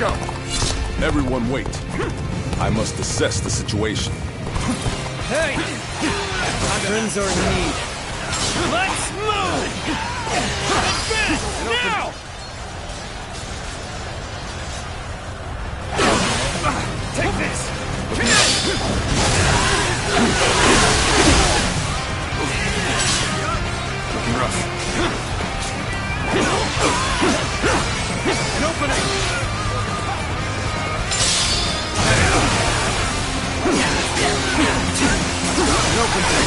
go. Everyone wait. I must assess the situation. Hey! My friends are in need. Let's move! Advance! Now! Take this! Looking rough. An opening! An opening!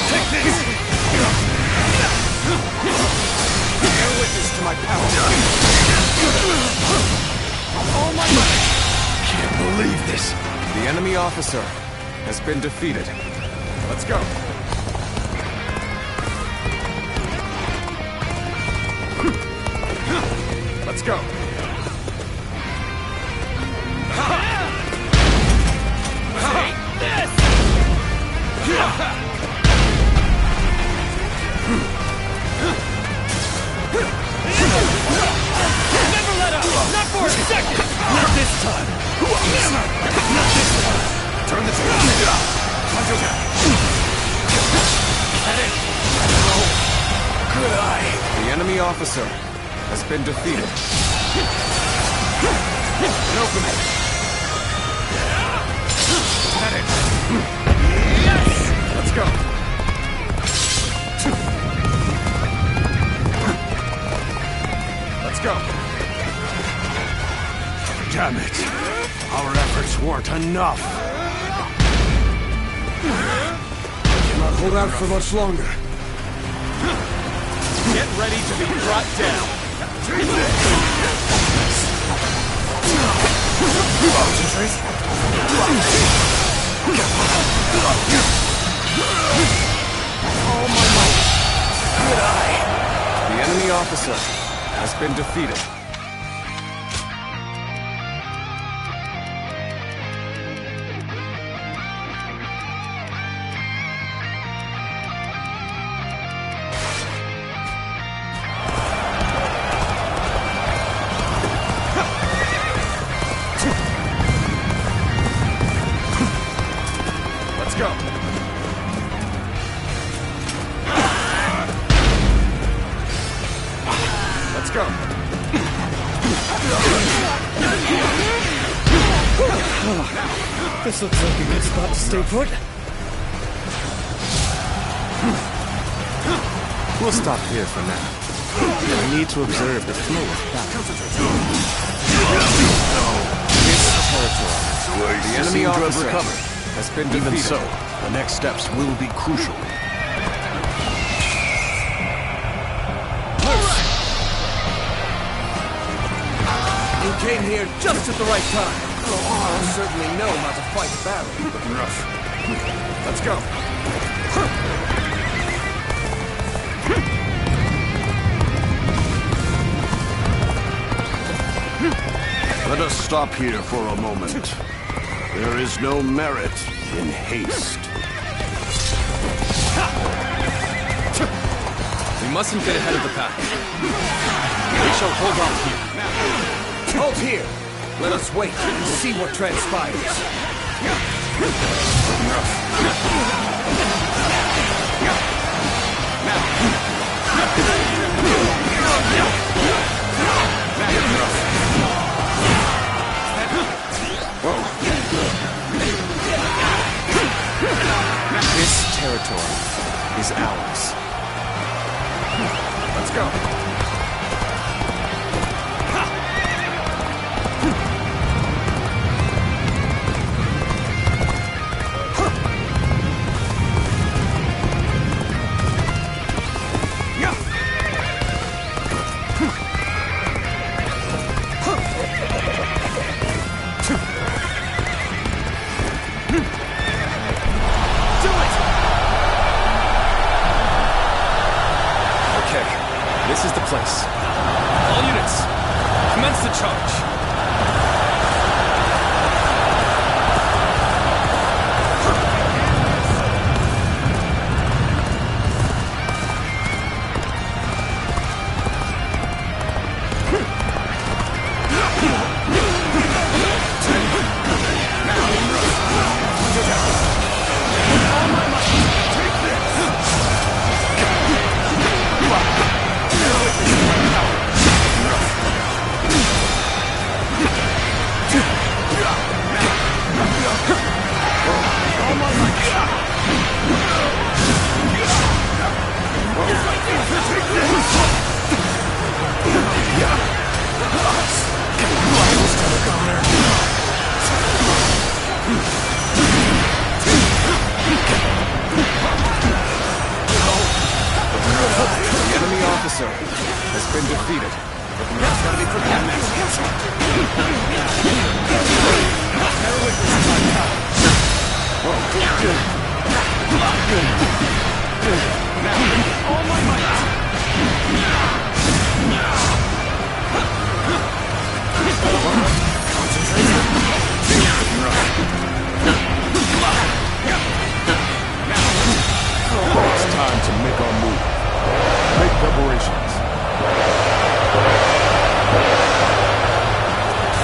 Take this! Bear witness to my power. All my might! Can't believe this. The enemy officer has been defeated. Let's go. Let's go. Take this! Never let up! Not for a second! Not this time! Not this time! Turn this around. Good eye. The enemy officer has been defeated. An opening. At it. Yes! Let's go. Let's go. Damn it. Our efforts weren't enough. Cannot hold out for much longer. Get ready to be brought down! Concentrate. All my might! Good eye. The enemy officer has been defeated. Let's go. Let's go. This looks like a good spot to stay put. We'll stop here for now. We need to observe the flow of battle. This territory, the enemy officer has been defeated. Even so, the next steps will be crucial. You came here just at the right time. You certainly know how to fight a battle. Looking rough. Let's go. Let us stop here for a moment. There is no merit in haste. We mustn't get ahead of the pack. We shall hold off here. Hold here. Let us wait and see what transpires. This territory is ours. Let's go. This is the place. All units, commence the charge. officer has been defeated. That's gotta be for all my might! It's time to make our move. Make preparations.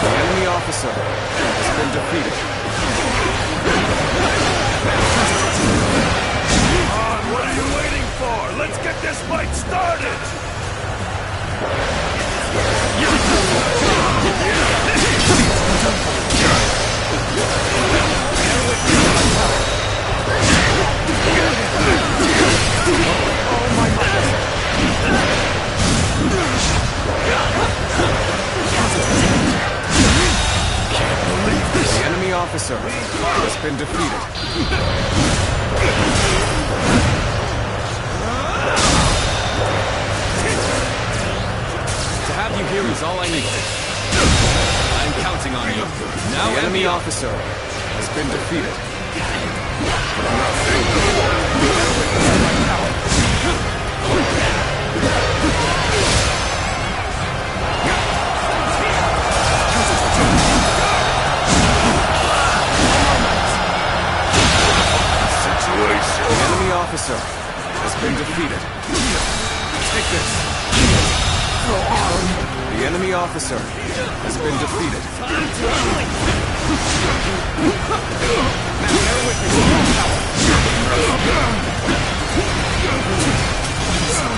The enemy officer has been defeated. What are you waiting for? Let's get this fight started! The enemy officer has been defeated. To have you here is all I need. I'm counting on you. Now The enemy officer has been defeated. The enemy officer has been defeated. take this. The enemy officer has been defeated.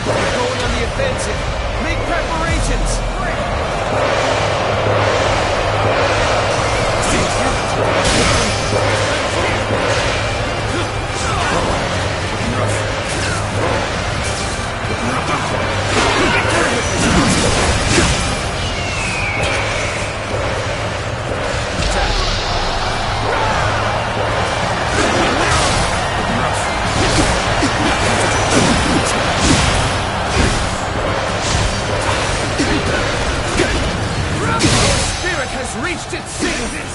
We're going on the offensive. Make preparations. Reached its zenith.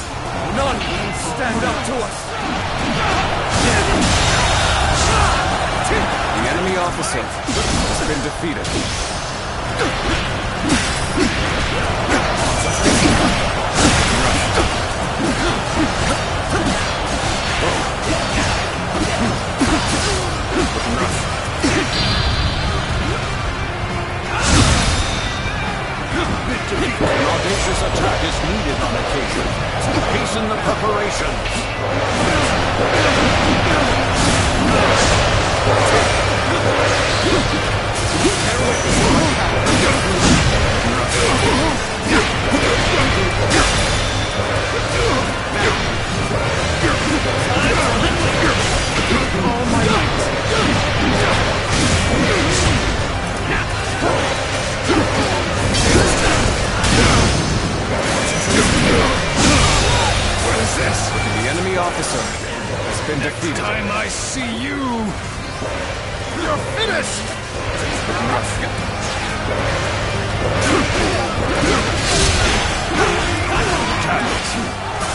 None can stand up to us. The enemy officer has been defeated. An audacious attack is needed on occasion to hasten the preparations. All my might. What is this? The enemy officer has been defeated. Time I see you, you're finished! Damn it!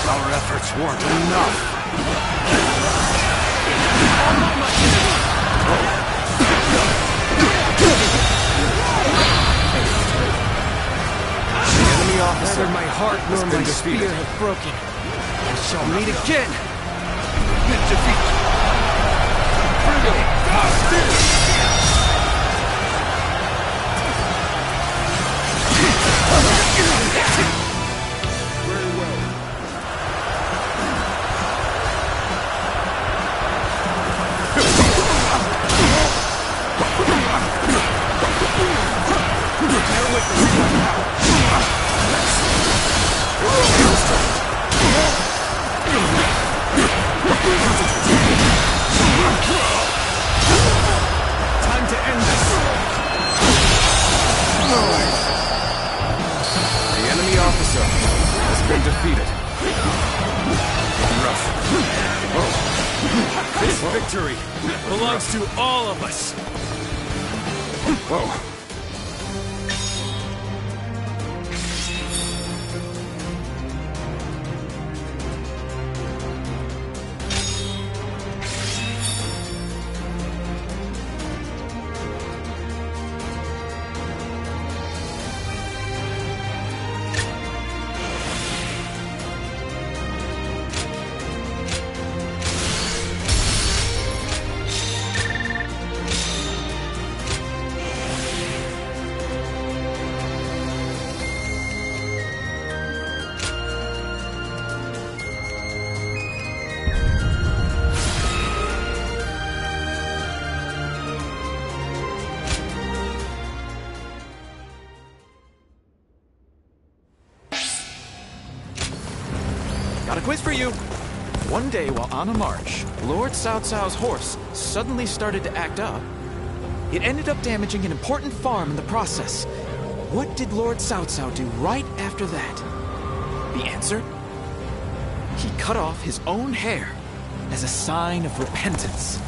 Our efforts weren't enough. The enemy officer Neither my heart has nor been my defeated. spear have broken. I shall meet again. Defeat. Very well. Time to end this. The enemy officer has been defeated. This victory belongs to all of us. Whoa. a quiz for you. One day while on a march, Lord Cao Cao's horse suddenly started to act up. It ended up damaging an important farm in the process. What did Lord Cao Cao do right after that? The answer? He cut off his own hair as a sign of repentance.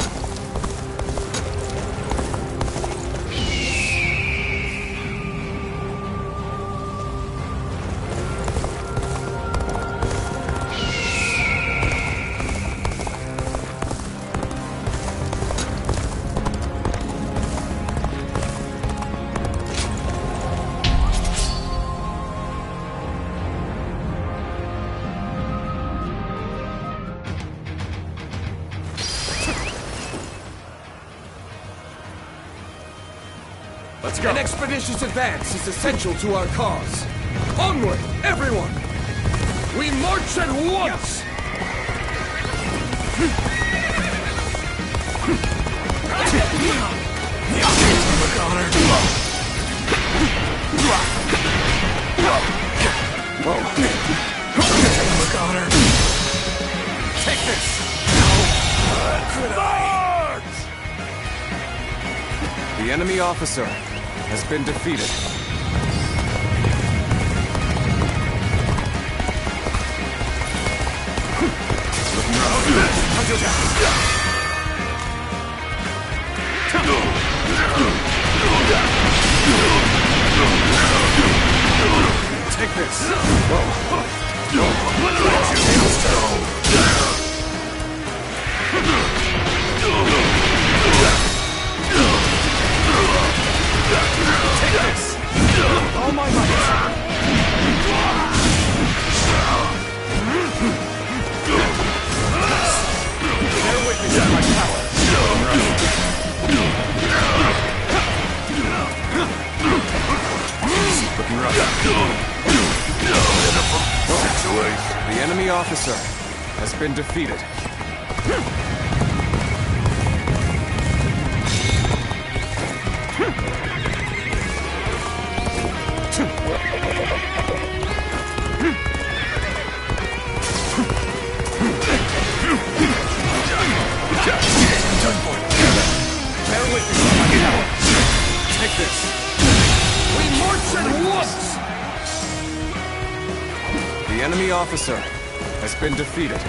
Let's go. An expeditious advance is essential to our cause. Onward, everyone! We march at once! Take this! The enemy officer has been defeated. Take this! Take this! All my might! Bear witness to my power! Looking rough. The enemy officer has been defeated. Bear witness to my power! Take this! We march at once! The enemy officer has been defeated.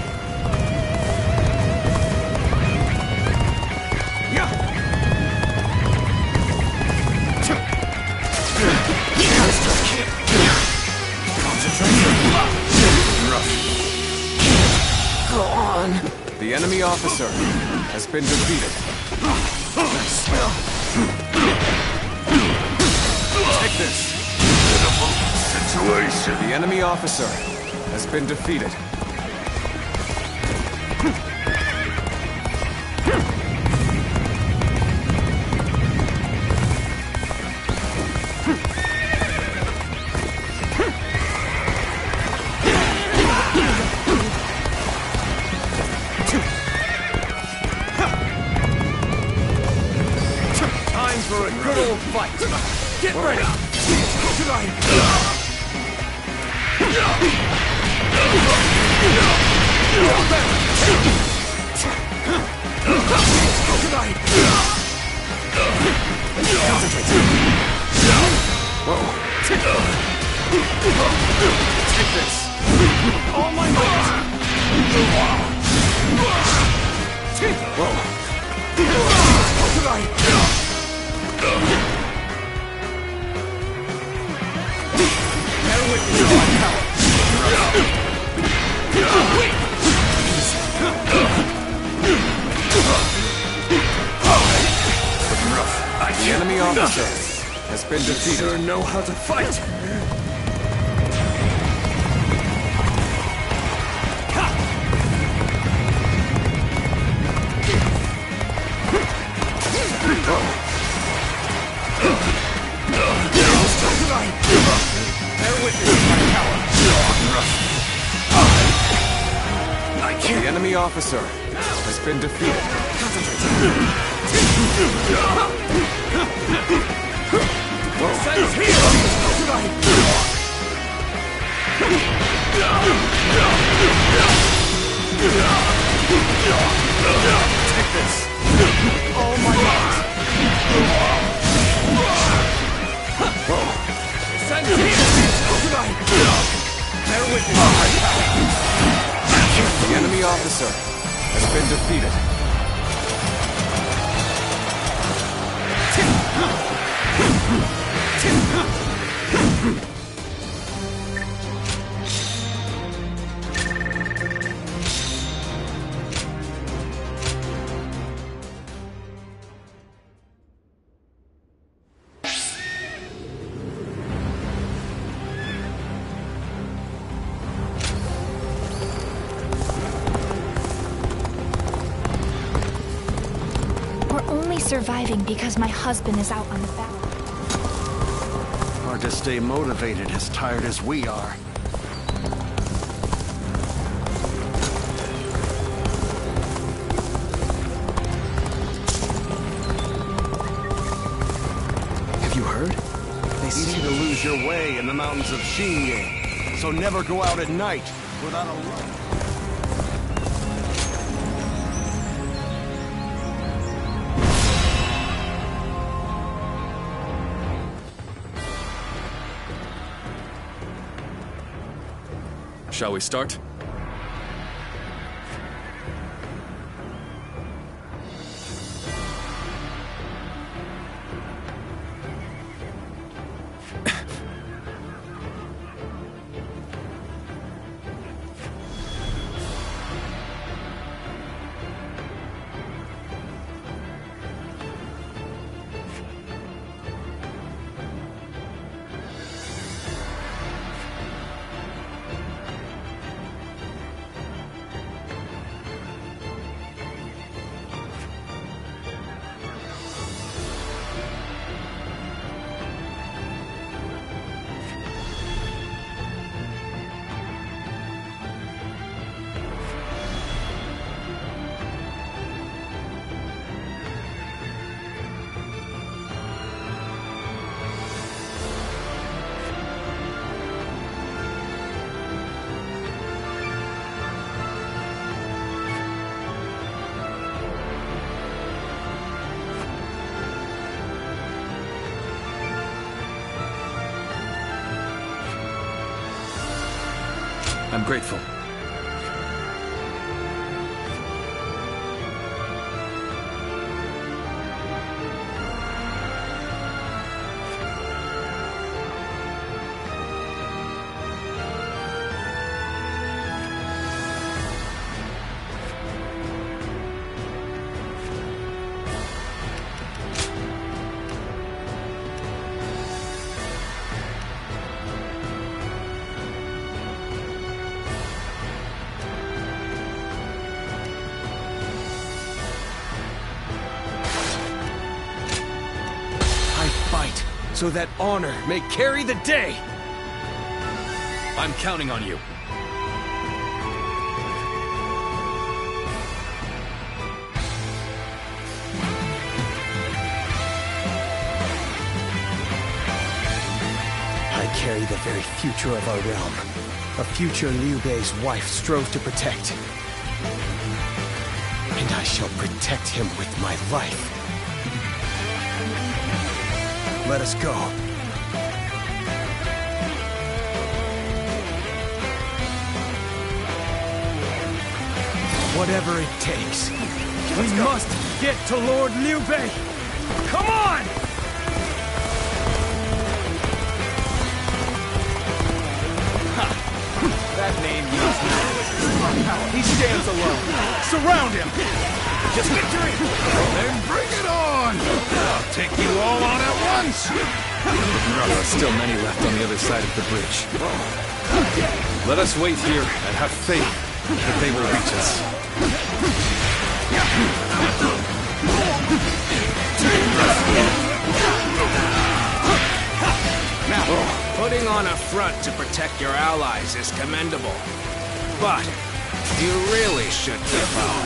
Go on! The enemy officer has been defeated. Take this! Situation. The enemy officer has been defeated. Time for a good old fight! Get ready! Take this! All my might! Bear witness to my power! The enemy officer has been defeated. Sure know how to fight! Bear witness to my power! The enemy officer has been defeated. Sense here! Take this! All my might! Bear witness to my power! The enemy officer has been defeated. We're only surviving because my husband is out on the battle. Hard to stay motivated as tired as we are. Have you heard? They Easy say to lose your way in the mountains of Xingye, so never go out at night without a light. Shall we start? I'm grateful. So that honor may carry the day! I'm counting on you. I carry the very future of our realm. A future Liu Bei's wife strove to protect. And I shall protect him with my life. Let us go. Whatever it takes. We must get to Lord Liu Bei! Come on! That name means nothing. He stands alone. Surround him! Just victory! Then bring it on! I'll take you all on at once! There are still many left on the other side of the bridge. Let us wait here and have faith that they will reach us. Now, putting on a front to protect your allies is commendable. But you really should give up.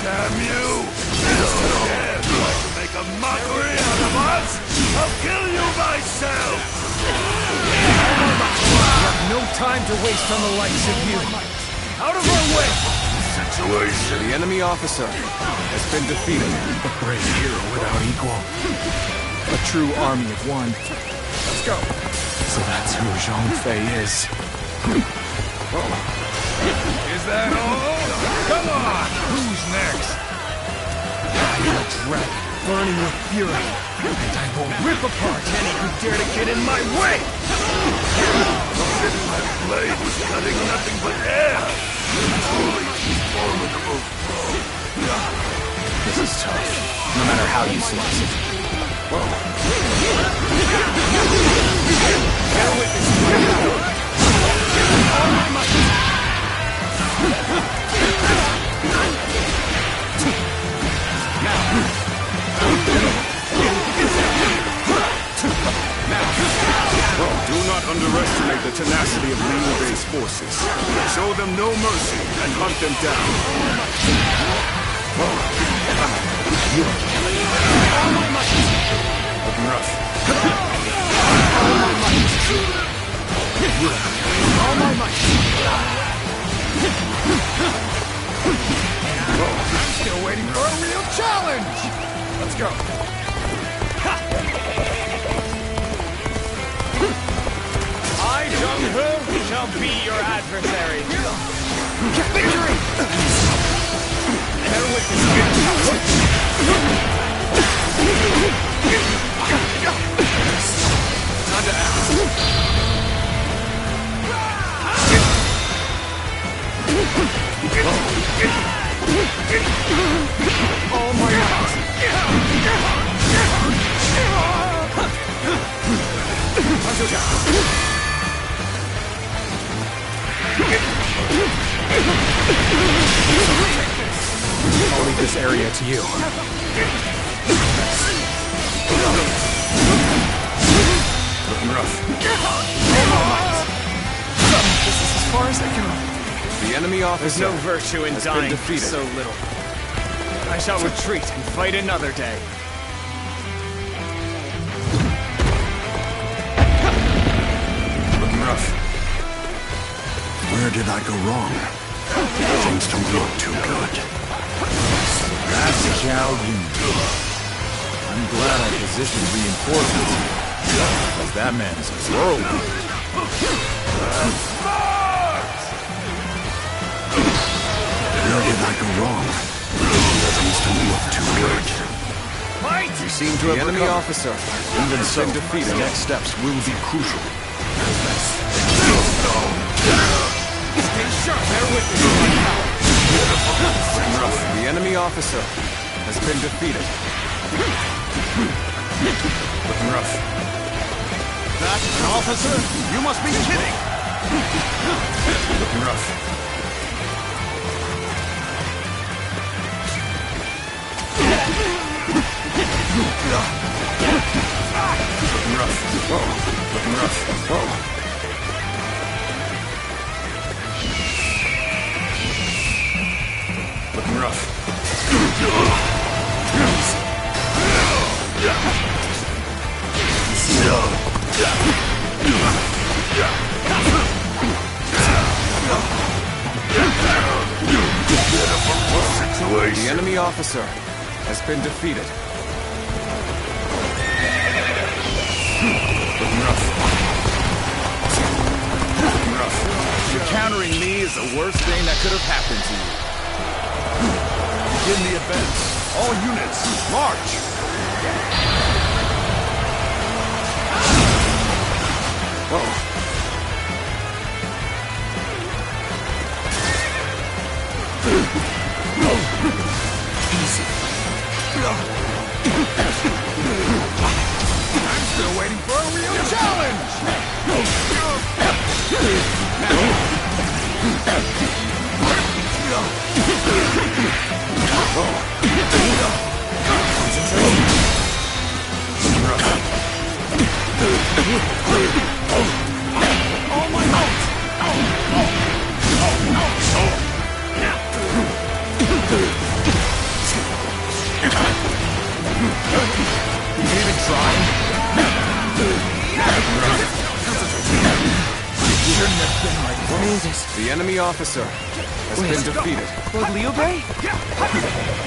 Damn you! You dare try to make a mockery out of us? I'll kill you myself! We have no time to waste on the likes of you. Out of our way! Situation. The enemy officer has been defeated. A brave hero without equal. A true army of one. Let's go. So that's who Zhang Fei is. Is that all? Come on! Who's next? I am a dragon, burning with fury. And I will rip apart any who dare to get in my way! My blade was cutting nothing but air. Truly formidable. This is tough, no matter how you slice it. Bear witness to my power. All my might. Do not underestimate the tenacity of Liu Bei's forces. Show them no mercy and hunt them down. Looking rough. All my might. I'm still waiting for a real challenge! Let's go. I, Zheng He, shall be your adversary. Victory! Bear witness to my time to act. All my might. I'll leave this area to you. Looking rough. This is as far as I go. The enemy officer There's no virtue in has dying been for defeated. so little. I shall retreat and fight another day. Looking rough. Where did I go wrong? Things don't look too good. That's Zhao Yun. I'm glad I positioned reinforcements here. Because that man is a whirlwind. Where did I go wrong? Things don't look too good. Fight! You seem to have the enemy officer. Even so, been defeated. the next steps will be crucial. Stay sharp, bear witness to my power. The enemy officer has been defeated. Looking rough. That's an officer? You must be kidding! Looking rough. Looking rough. Looking rough. Looking rough. The enemy officer has been defeated. Looking rough. Looking rough. Encountering me is the worst thing that could have happened to you. Begin the advance. All units, march! I'm still waiting for a real challenge! have been my greatest. The enemy officer has been defeated. Lord Liu Bei?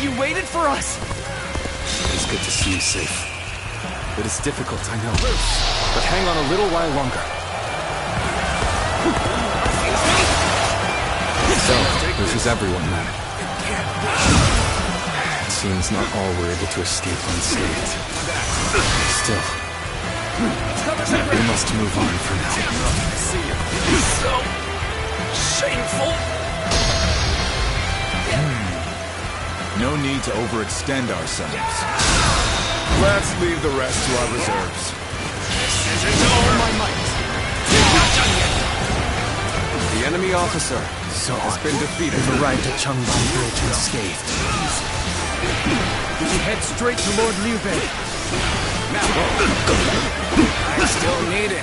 You waited for us! It's good to see you safe. It is difficult, I know. But hang on a little while longer. So, this is everyone then. It seems not all were able to escape unscathed. Still, we must move on for now. So shameful. No need to overextend ourselves. Let's leave the rest to our reserves. This isn't over. My might. Not done yet. The enemy officer has been defeated. We've arrived at Changban Bridge unscathed. We should head straight to Lord Liu Bei. I'm still needed.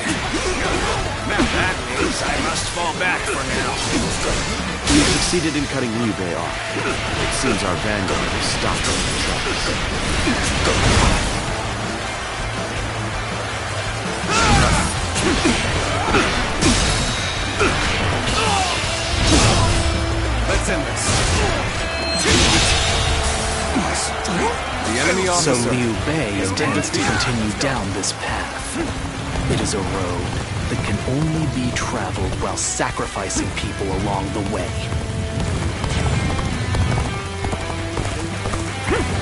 That means I must fall back for now. We succeeded in cutting Liu Bei off. It seems our vanguard has stopped in their tracks. Let's end this. The enemy So officer Liu Bei intends to continue down this path. It is a road that can only be traveled while sacrificing people along the way.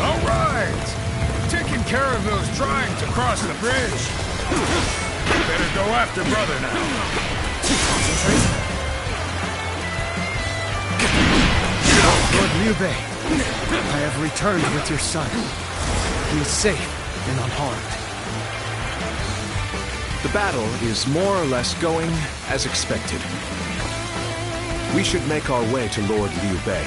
All right! Taking care of those trying to cross the bridge. Better go after brother now. Lord Liu Bei, I have returned with your son. He is safe and unharmed. The battle is more or less going as expected. We should make our way to Lord Liu Bei.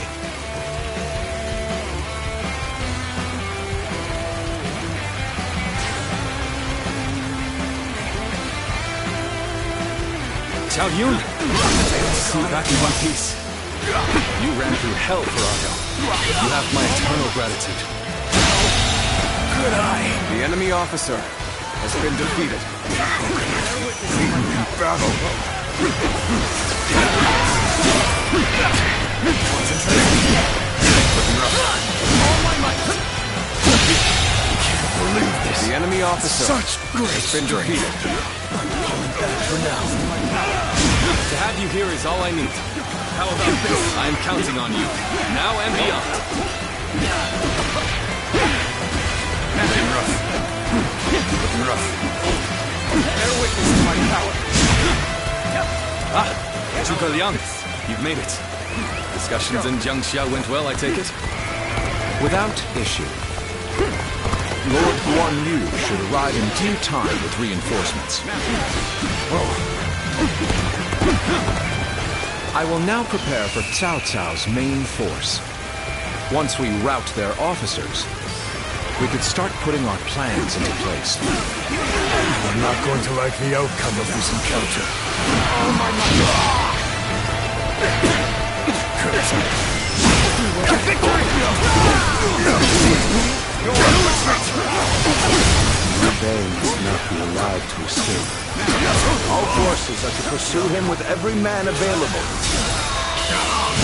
Zhao Yun! See you back in one piece. You ran through hell for Argo. You have my eternal gratitude. The enemy officer has been defeated. The enemy officer has been defeated. To have you here is all I need. How about this? I am counting on you, now and beyond. Looking rough. Bear witness to my power. Zhuge Liang, you've made it. Discussions in Jiangxia went well, I take it? Without issue. Lord Guan Yu should arrive in due time with reinforcements. I will now prepare for Cao Cao's main force. Once we rout their officers, we could start putting our plans into place. I'm not going to like the outcome of this encounter. Liu Bei must not be allowed to escape. All forces are to pursue him with every man available.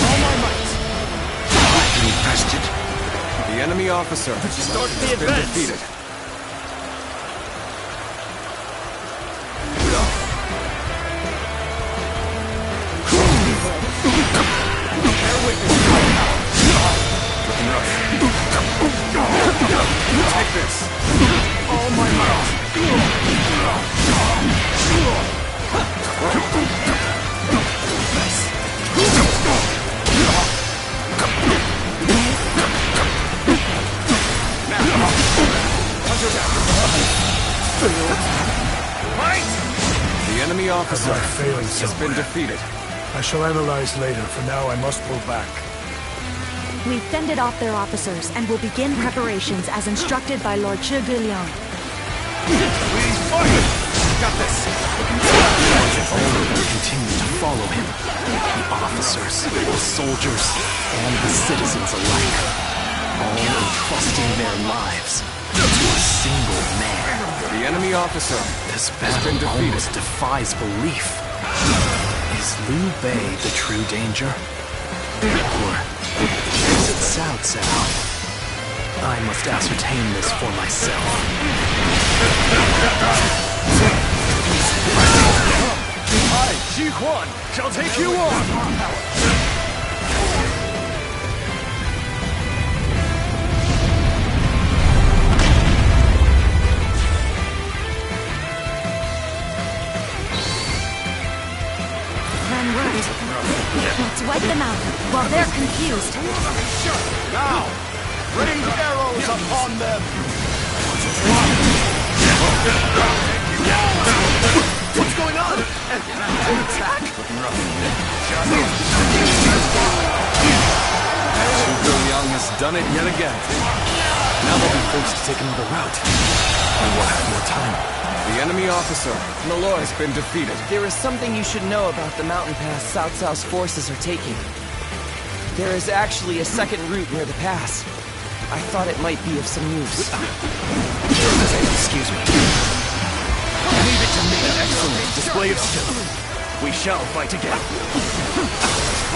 All my might. Infested. The enemy officer Start the has been advance. defeated. Take this. All my might. The enemy officer failing has been defeated. I shall analyze later. For now, I must pull back. We've fended off their officers and will begin preparations as instructed by Lord Zhuge Liang. Got this. Only we continue to follow him. The officers, the soldiers, and the citizens alike. All entrusting their lives to a single man. The enemy officer This has been battle defeated. almost defies belief. Is Liu Bei the true danger? Or is it Cao Cao? I must ascertain this for myself. I, Ji Huan, shall take you on! Let's wipe them out while they're confused. Now, rain arrows upon them! What's going on? An attack? Zhuge Liang has done it yet again. Now they'll be forced to take another route. We will have more time. The enemy officer, Milord, has been defeated. there is something you should know about the mountain pass Cao Cao's forces are taking. There is actually a second route near the pass. I thought it might be of some use. Excuse me. Leave it to me. Excellent display of skill. We shall fight again.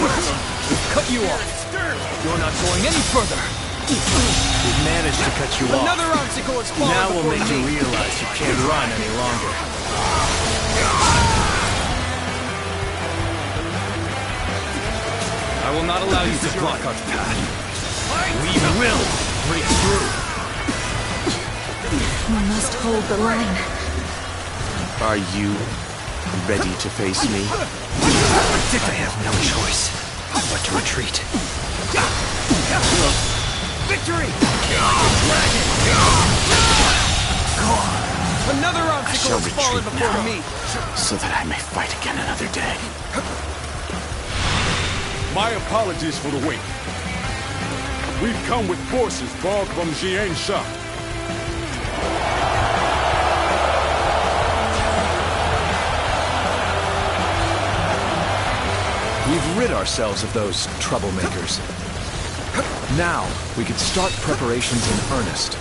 We've cut you off. You're not going any further. We've managed to cut you off. Another obstacle is falling Now we'll before make you me. realize you can't run any longer. I will not allow you to block our path. We will break through. We must hold the line. Are you ready to face me? I have no choice but to retreat. Victory! Another I obstacle shall has fallen retreat before now, me. so that I may fight again another day. My apologies for the wait. We've come with forces borrowed from Jiansha. We've rid ourselves of those troublemakers. Now, we can start preparations in earnest.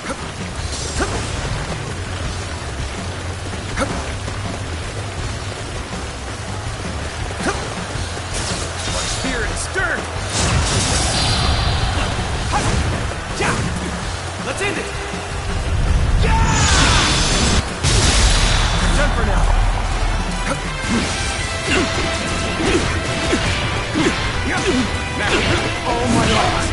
Spirit stirred! Let's end it! Time for now. Oh my God!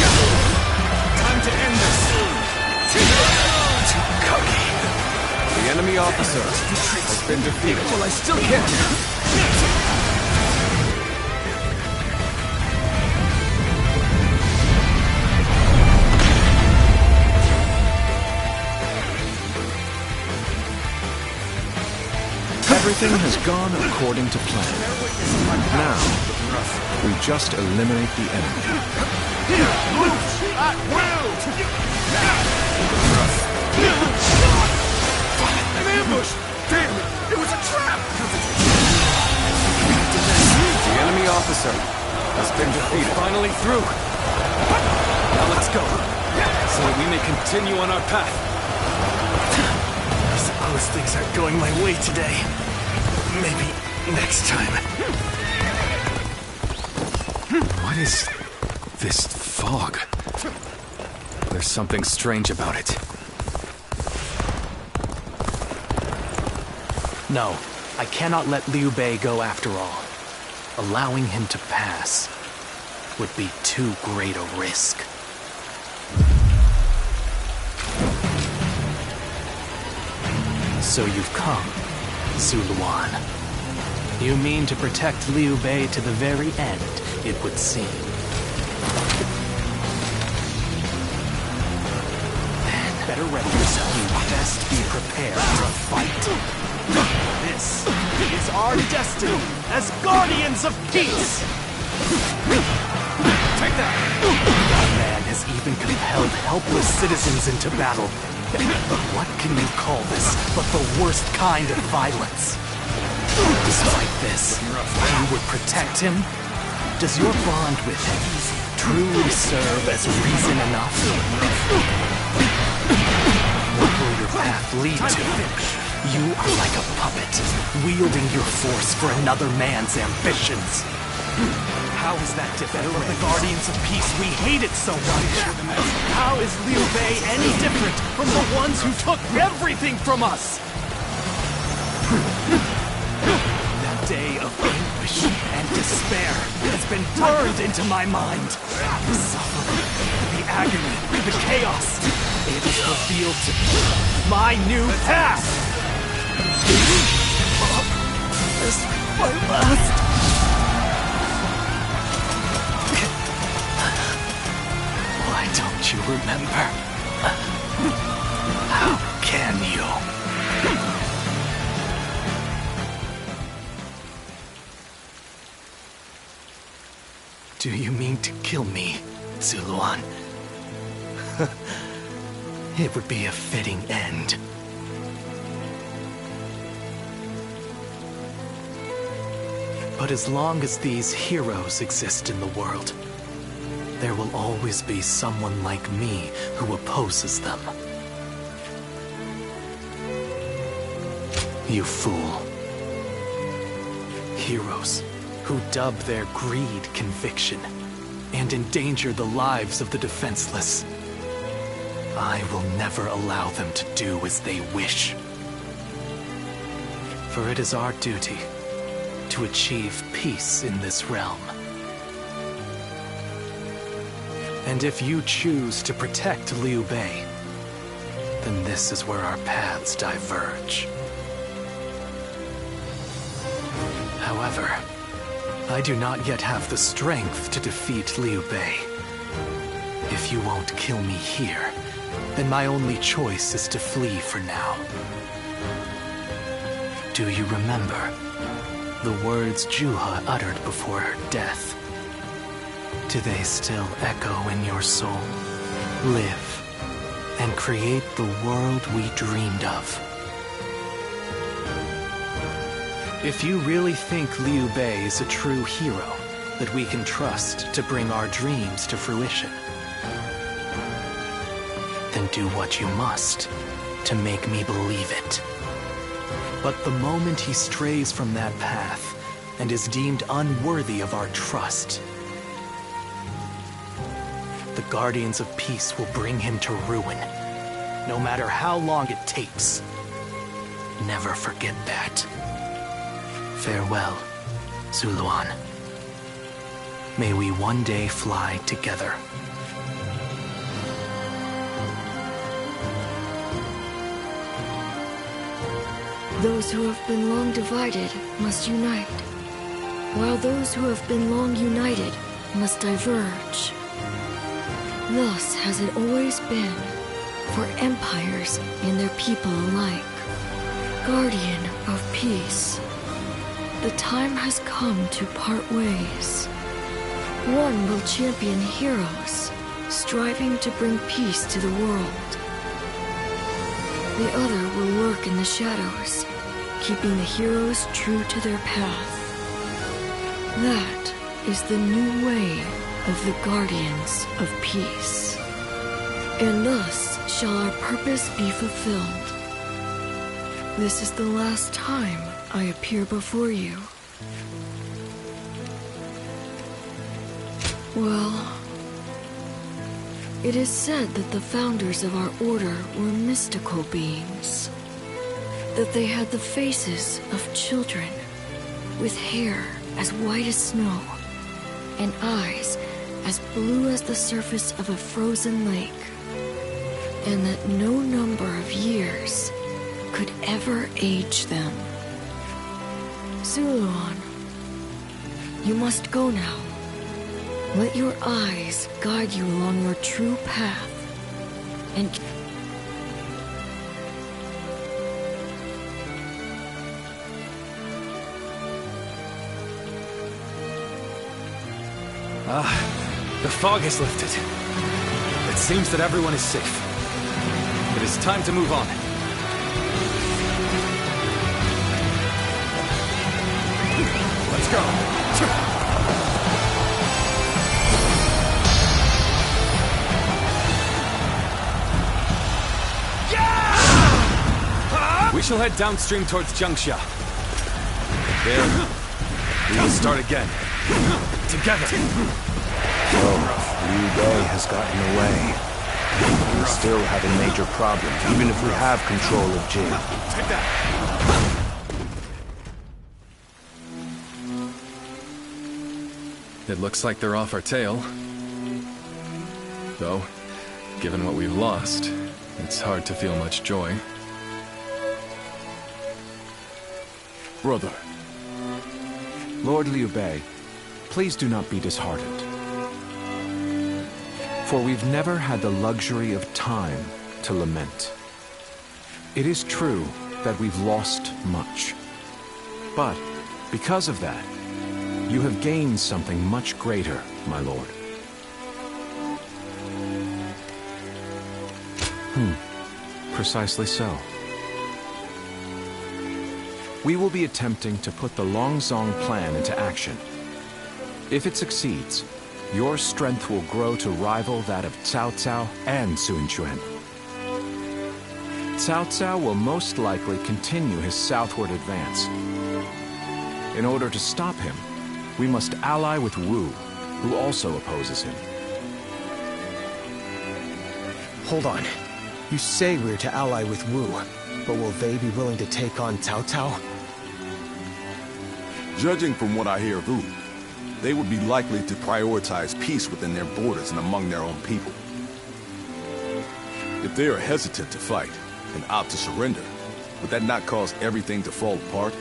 Time to end this. The enemy officer has been defeated. Well, I still can. Everything has gone according to plan. Now, we just eliminate the enemy. At will! An ambush! Damn it! It was a trap! The enemy officer has been defeated. Finally through. Now let's go, so that we may continue on our path. I suppose things aren't going my way today. Maybe next time. What is this fog? There's something strange about it. No, I cannot let Liu Bei go after all. Allowing him to pass would be too great a risk. So you've come, Zuluan. You mean to protect Liu Bei to the very end, it would seem. Then, better ready yourself. You best be prepared to fight. This is our destiny as guardians of peace! Take that! That man has even compelled helpless citizens into battle. But what can you call this but the worst kind of violence? Despite this, you would protect him? Does your bond with him truly serve as reason enough? What will your path lead to? You are like a puppet, wielding your force for another man's ambitions. How is that different from the Guardians of Peace we hated so much? How is Liu Bei any different from the ones who took everything from us? That day of anguish and despair has been burned into my mind. The suffering, the agony, the chaos. It is revealed to me my new path! This is my last... Why don't you remember? How can you? Do you mean to kill me, Zuluan? It would be a fitting end. But as long as these heroes exist in the world, there will always be someone like me who opposes them. You fool. Heroes who dub their greed conviction and endanger the lives of the defenseless. I will never allow them to do as they wish. For it is our duty to achieve peace in this realm. And if you choose to protect Liu Bei, then this is where our paths diverge. However, I do not yet have the strength to defeat Liu Bei. If you won't kill me here, then my only choice is to flee for now. Do you remember the words Juha uttered before her death? Do they still echo in your soul? Live and create the world we dreamed of. If you really think Liu Bei is a true hero that we can trust to bring our dreams to fruition, then do what you must to make me believe it. But the moment he strays from that path and is deemed unworthy of our trust, the Guardians of Peace will bring him to ruin, no matter how long it takes. Never forget that. Farewell, Zuluan. May we one day fly together. Those who have been long divided must unite, while those who have been long united must diverge. Thus has it always been for empires and their people alike. Guardian of Peace, the time has come to part ways. One will champion heroes, striving to bring peace to the world. The other will lurk in the shadows, keeping the heroes true to their path. That is the new way of the Guardians of Peace. And thus shall our purpose be fulfilled. This is the last time I appear before you. Well, it is said that the founders of our order were mystical beings. That they had the faces of children, with hair as white as snow, and eyes as blue as the surface of a frozen lake. And that no number of years could ever age them. Zuluan, you must go now. Let your eyes guide you along your true path, and the fog has lifted. It seems that everyone is safe. It is time to move on. Let's go. We shall head downstream towards Jiangxia. There, we will start again. Together. So, Liu Bei has gotten away. We still have a major problem, even if we have control of Jin. Take that. It looks like they're off our tail. Though, given what we've lost, it's hard to feel much joy. Brother. Lord Liu Bei, please do not be disheartened. For we've never had the luxury of time to lament. It is true that we've lost much. But, because of that, you have gained something much greater, my lord. Precisely so. We will be attempting to put the Longzong plan into action. If it succeeds, your strength will grow to rival that of Cao Cao and Sun Quan. Cao Cao will most likely continue his southward advance. In order to stop him, we must ally with Wu, who also opposes him. Hold on. You say we're to ally with Wu, but will they be willing to take on Cao Cao? Judging from what I hear of Wu, they would be likely to prioritize peace within their borders and among their own people. If they are hesitant to fight and opt to surrender, would that not cause everything to fall apart?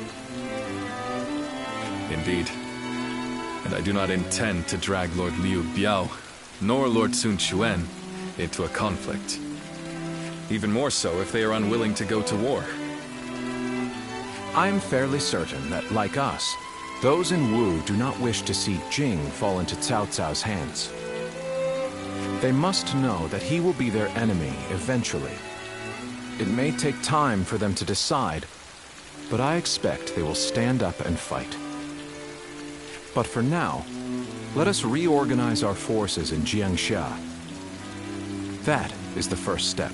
Indeed. And I do not intend to drag Lord Liu Biao, nor Lord Sun Quan, into a conflict. Even more so if they are unwilling to go to war. I am fairly certain that, like us, those in Wu do not wish to see Jing fall into Cao Cao's hands. They must know that he will be their enemy eventually. It may take time for them to decide, but I expect they will stand up and fight. But for now, let us reorganize our forces in Jiangxia. That is the first step.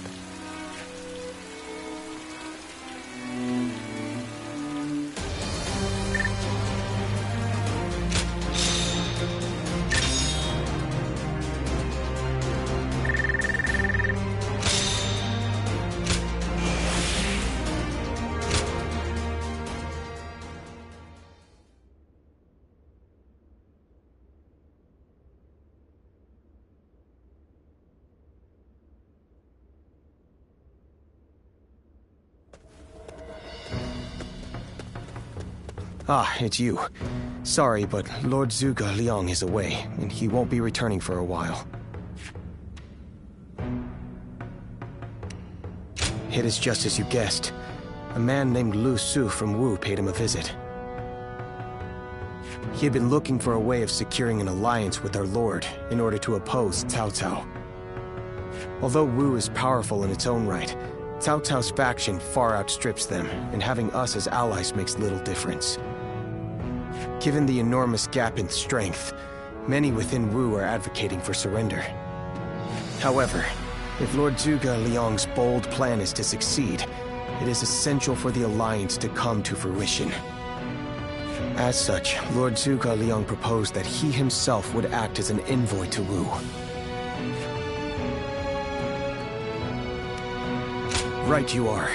Ah, it's you. Sorry, but Lord Zhuge Liang is away, and he won't be returning for a while. It is just as you guessed. A man named Lu Su from Wu paid him a visit. He had been looking for a way of securing an alliance with our lord in order to oppose Cao Cao. Although Wu is powerful in its own right, Cao Cao's faction far outstrips them, and having us as allies makes little difference. Given the enormous gap in strength, many within Wu are advocating for surrender. However, if Lord Zhuge Liang's bold plan is to succeed, it is essential for the alliance to come to fruition. As such, Lord Zhuge Liang proposed that he himself would act as an envoy to Wu. Right you are.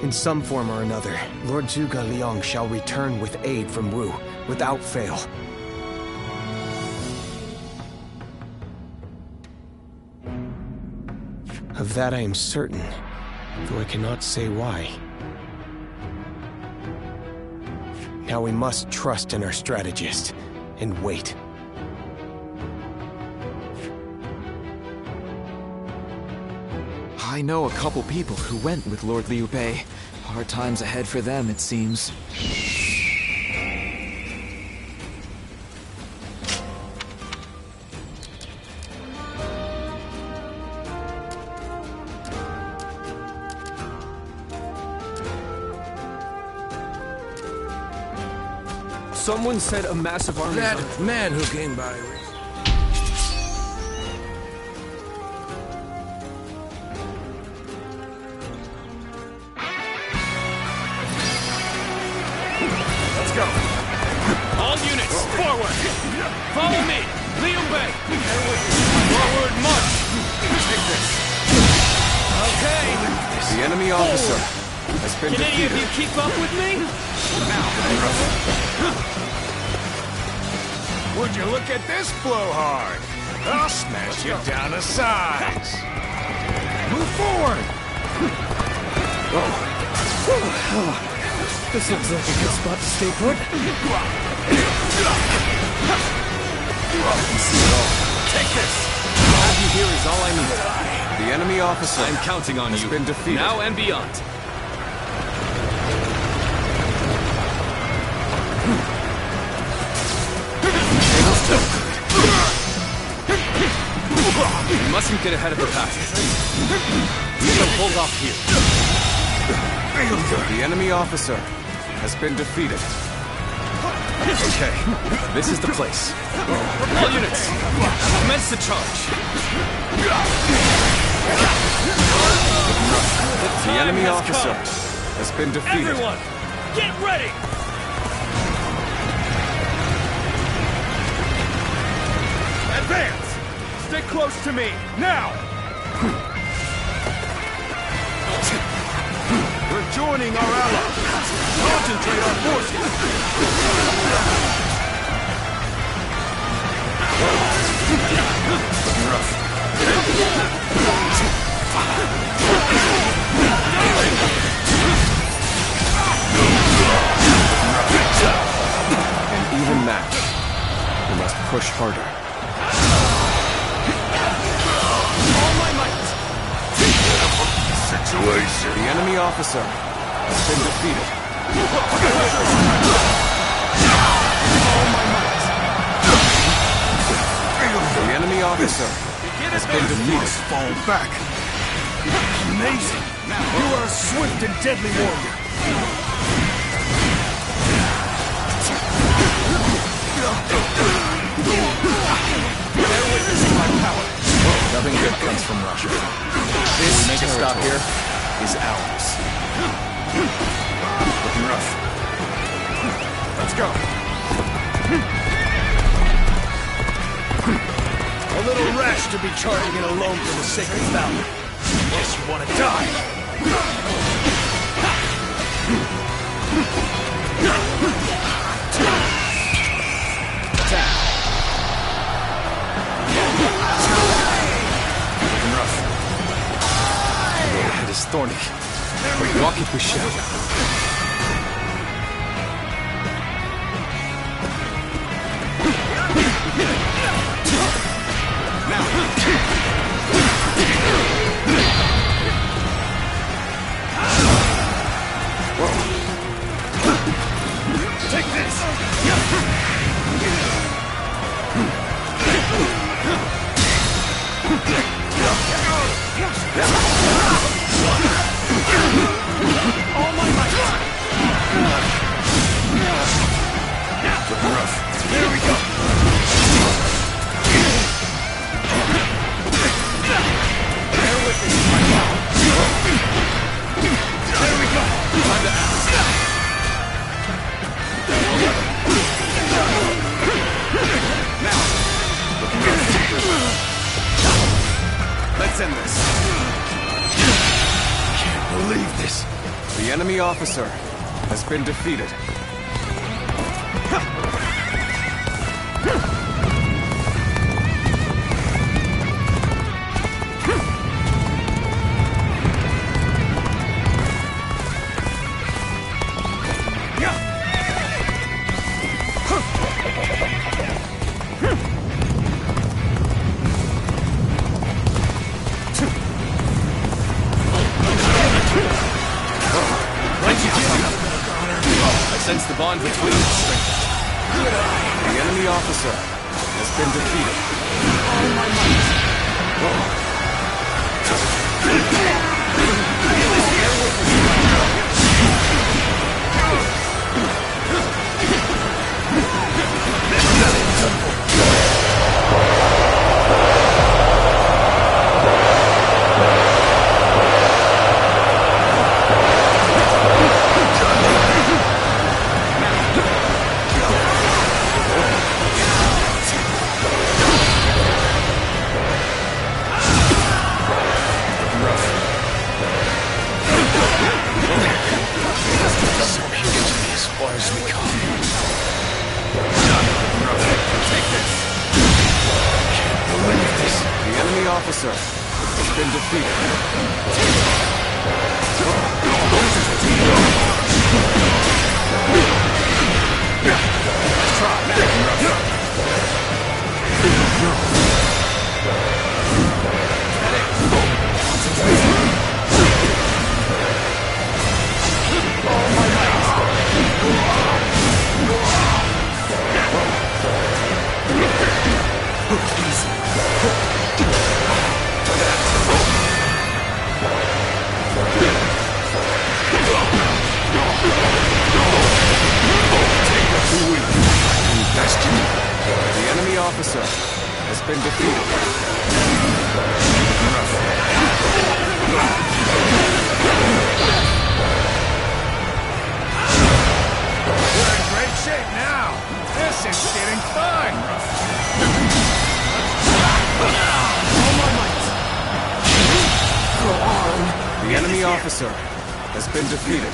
In some form or another, Lord Zhuge Liang shall return with aid from Wu, without fail. Of that I am certain, though I cannot say why. Now we must trust in our strategist, and wait. I know a couple people who went with Lord Liu Bei. Hard times ahead for them, it seems. Someone said a massive army. That man who came by. Let's go. All units, forward. Follow me. Liu Bei. Forward march. Take this. Okay. The enemy officer has been Can any of defeated. you keep up with me? Would you look at this blowhard? I'll smash you down to size. Move forward. This looks like a good spot to stay put. Take this! Have you here is all I need. The enemy officer I'm counting on has you. been defeated. Now and beyond. We mustn't get ahead of the pack. We shall hold off here. The enemy officer has been defeated. Okay, this is the place. All units, commence the charge. The enemy officer has been defeated. Everyone, get ready! Advance! Stick close to me, now! We're joining our allies. Concentrate our forces. An even match. We must push harder. All my might! Situation. The enemy officer has been defeated. All my might! The enemy officer has been defeated. Fall back. Amazing. You are a swift and deadly warrior. Bear witness to my power. Nothing good comes from Russia. This make a stop here is ours. Looking rough. Let's go. A little rash to be charging it alone for the sacred valley. Guess you want to die. Attack. Looking rough. It is thorny. Walk it we shall. Take this! All my might! Looking rough. There we go! Bear with me. There we go! Time to act. Let's end this. Can't believe this. The enemy officer has been defeated. I sense the bond between us strengthened. The enemy officer has been defeated. officer has been defeated. The enemy officer has been defeated. We're in great shape now. This is getting fun. The enemy officer has been defeated.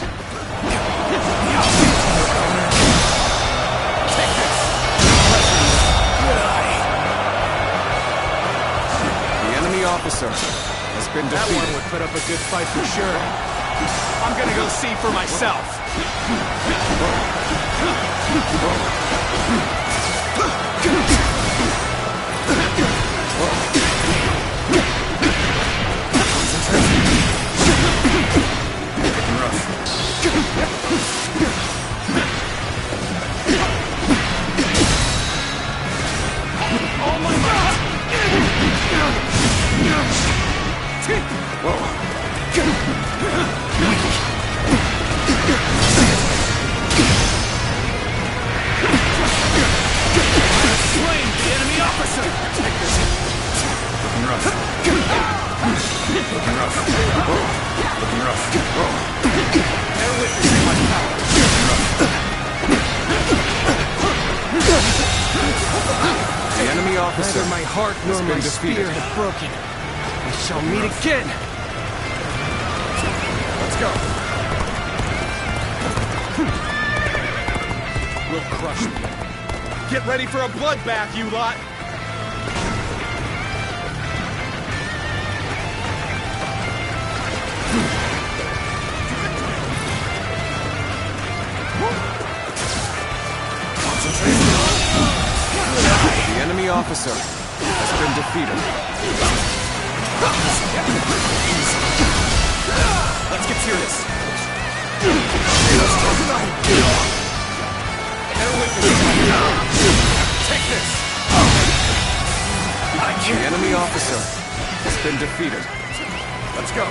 The enemy officer has been defeated. That one would put up a good fight for sure. I'm gonna go see for myself. The enemy officer Neither my heart nor has my been spear defeated. have broken. We shall meet again. Let's go. We'll crush them. Get ready for a bloodbath, you lot. The enemy officer has been defeated. Let's get serious. Take this. The enemy officer has been defeated. Let's go.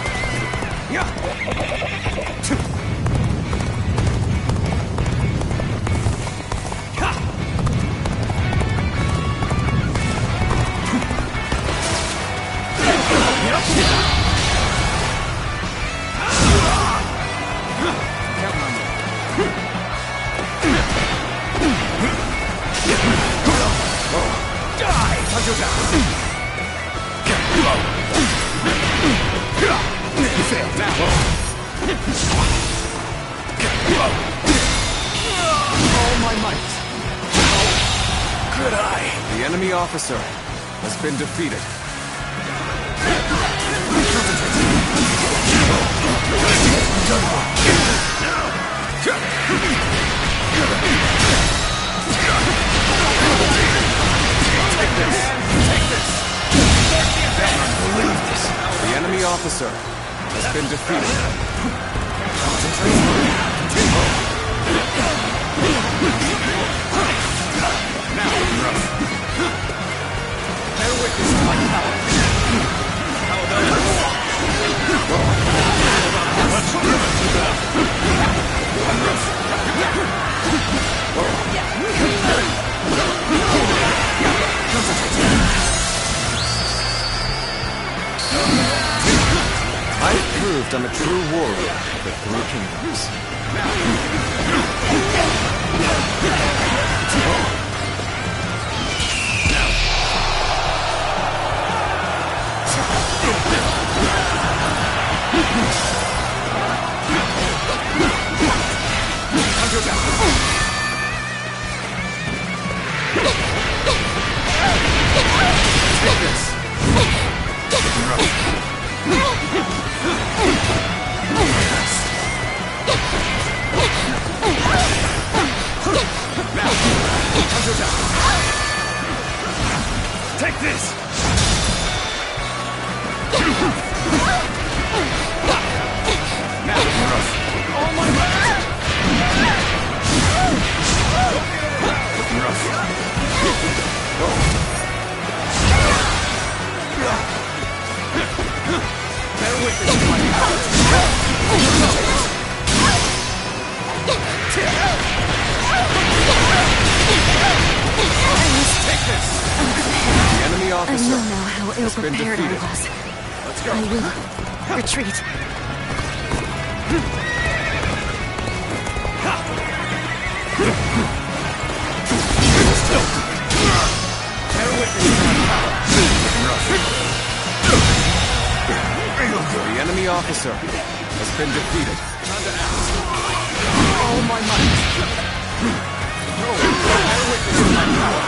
The enemy officer has been defeated. The enemy officer has been defeated. I've proved I'm a true warrior of the Three Kingdoms. Take this. been prepared I defeated. was. Let's go. I will retreat. The enemy officer has been defeated. All my might. Bear witness to my power.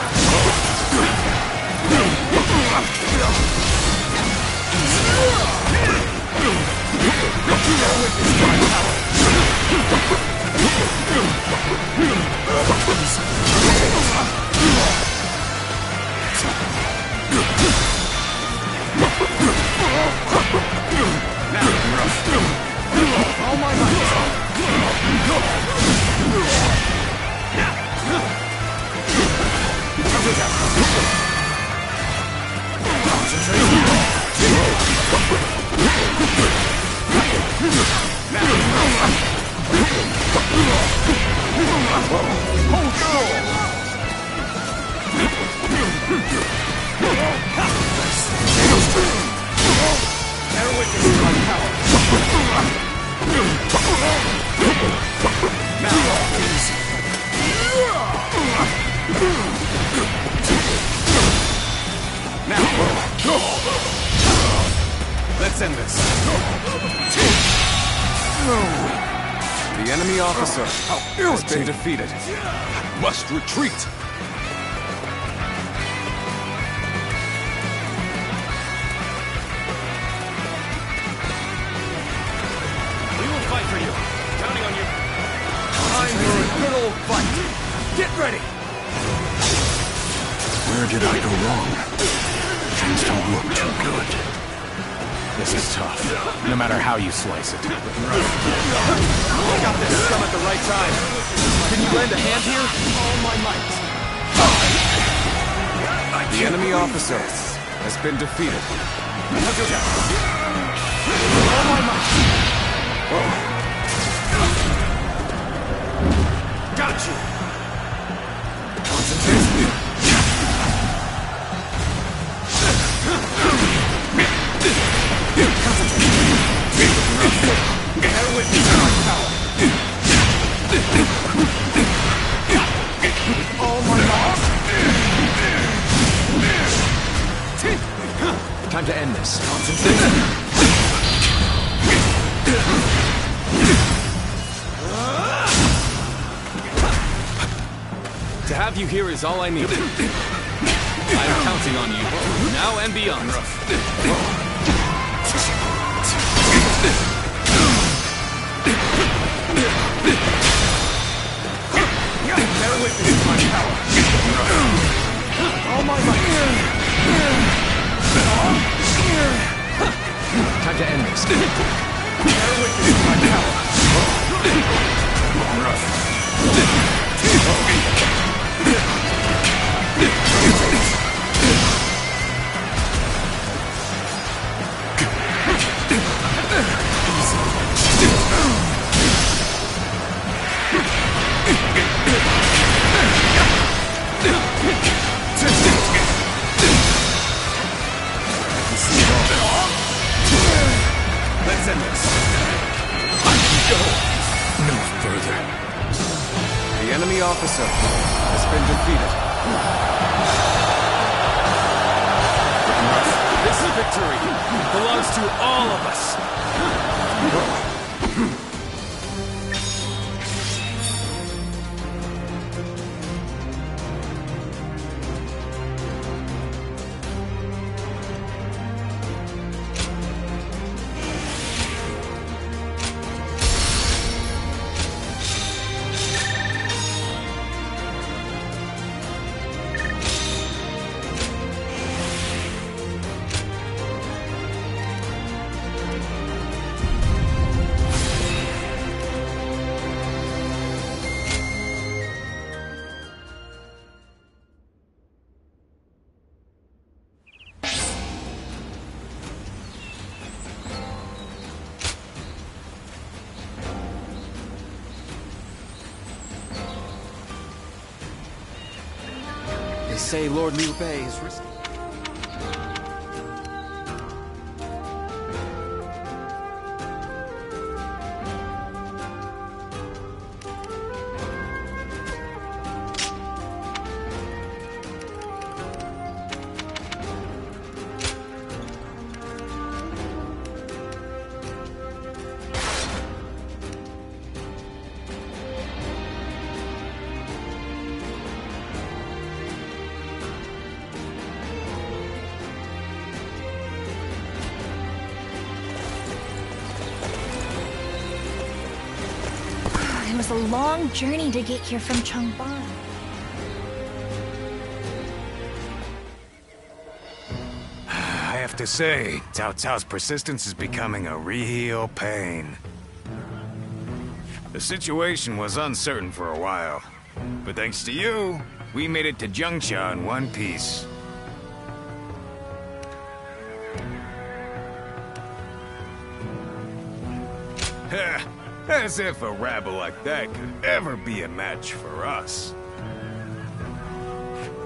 All my might. Let's end this. The enemy officer has been defeated. Must retreat. We will fight for you. Counting on you. Time for a good old fight. Get ready. Where did I go wrong? Things don't look too good. This is tough, no matter how you slice it. Got this scum at the right time. Can you lend a hand here? All my might. The enemy officer has been defeated. All my might. Got you. Concentration. Bear witness to my power. All my might. Time to end this. To have you here is all I need. I'm counting on you, now and beyond. Bear witness to my power. All my might. Time to end this. Bear witness to my power. Let's end this. I can go no further. The enemy officer has been defeated. This victory belongs to all of us. They say Lord Liu Bei is risking. was a long journey to get here from Changban. I have to say, Cao Cao's persistence is becoming a real pain. The situation was uncertain for a while, but thanks to you, we made it to Zhengxia in one piece. As if a rabble like that could ever be a match for us.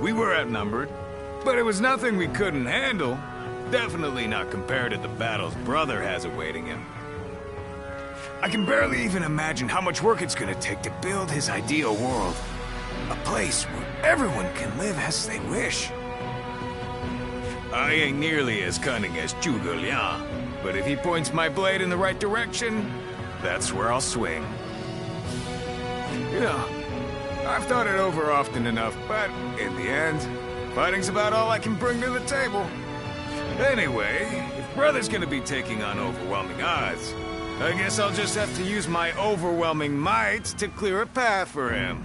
We were outnumbered, but it was nothing we couldn't handle. Definitely not compared to the battles Brother has awaiting him. I can barely even imagine how much work it's gonna take to build his ideal world. A place where everyone can live as they wish. I ain't nearly as cunning as Zhuge Liang, but if he points my blade in the right direction, that's where I'll swing. You know, I've thought it over often enough, but in the end, fighting's about all I can bring to the table. Anyway, if Brother's gonna be taking on overwhelming odds, I guess I'll just have to use my overwhelming might to clear a path for him.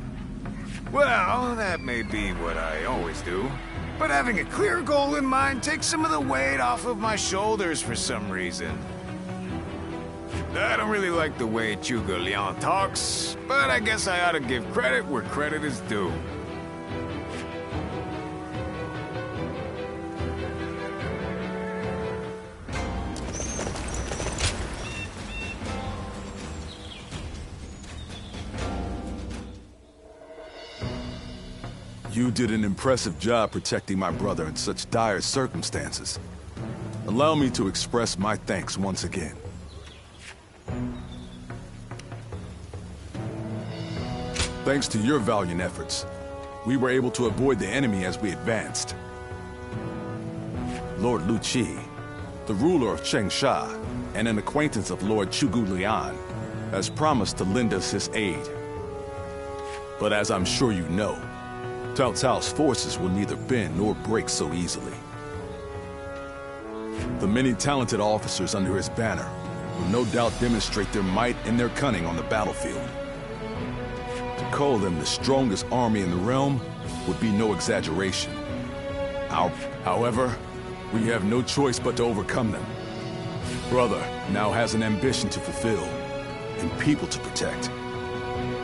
Well, that may be what I always do, but having a clear goal in mind takes some of the weight off of my shoulders for some reason. I don't really like the way Zhuge Liang talks, but I guess I ought to give credit where credit is due. You did an impressive job protecting my brother in such dire circumstances. Allow me to express my thanks once again. Thanks to your valiant efforts, we were able to avoid the enemy as we advanced. Lord Lu Qi, the ruler of Changsha, and an acquaintance of Lord Zhuge Liang, has promised to lend us his aid. But as I'm sure you know, Cao Cao's forces will neither bend nor break so easily. The many talented officers under his banner will no doubt demonstrate their might and their cunning on the battlefield. To call them the strongest army in the realm would be no exaggeration. However, we have no choice but to overcome them. Brother now has an ambition to fulfill, and people to protect.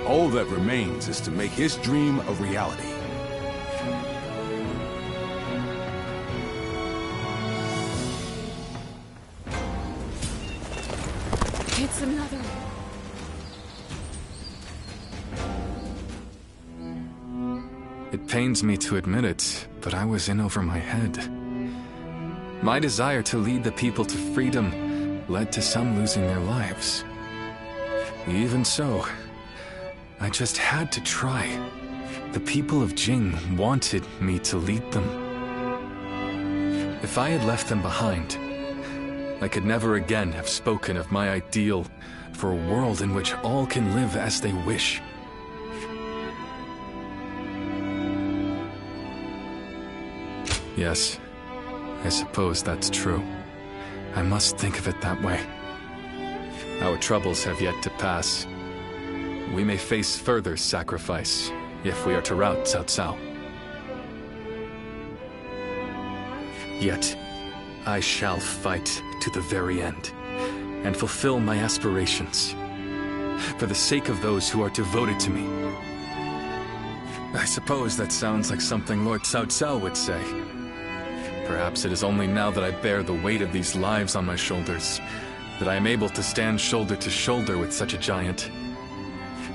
All that remains is to make his dream a reality. It's another. It pains me to admit it, but I was in over my head. My desire to lead the people to freedom led to some losing their lives. Even so, I just had to try. The people of Jing wanted me to lead them. If I had left them behind, I could never again have spoken of my ideal for a world in which all can live as they wish. Yes, I suppose that's true. I must think of it that way. Our troubles have yet to pass. We may face further sacrifice if we are to rout Cao Cao. Yet, I shall fight to the very end, and fulfill my aspirations, for the sake of those who are devoted to me. I suppose that sounds like something Lord Cao Cao would say. Perhaps it is only now that I bear the weight of these lives on my shoulders that I am able to stand shoulder to shoulder with such a giant.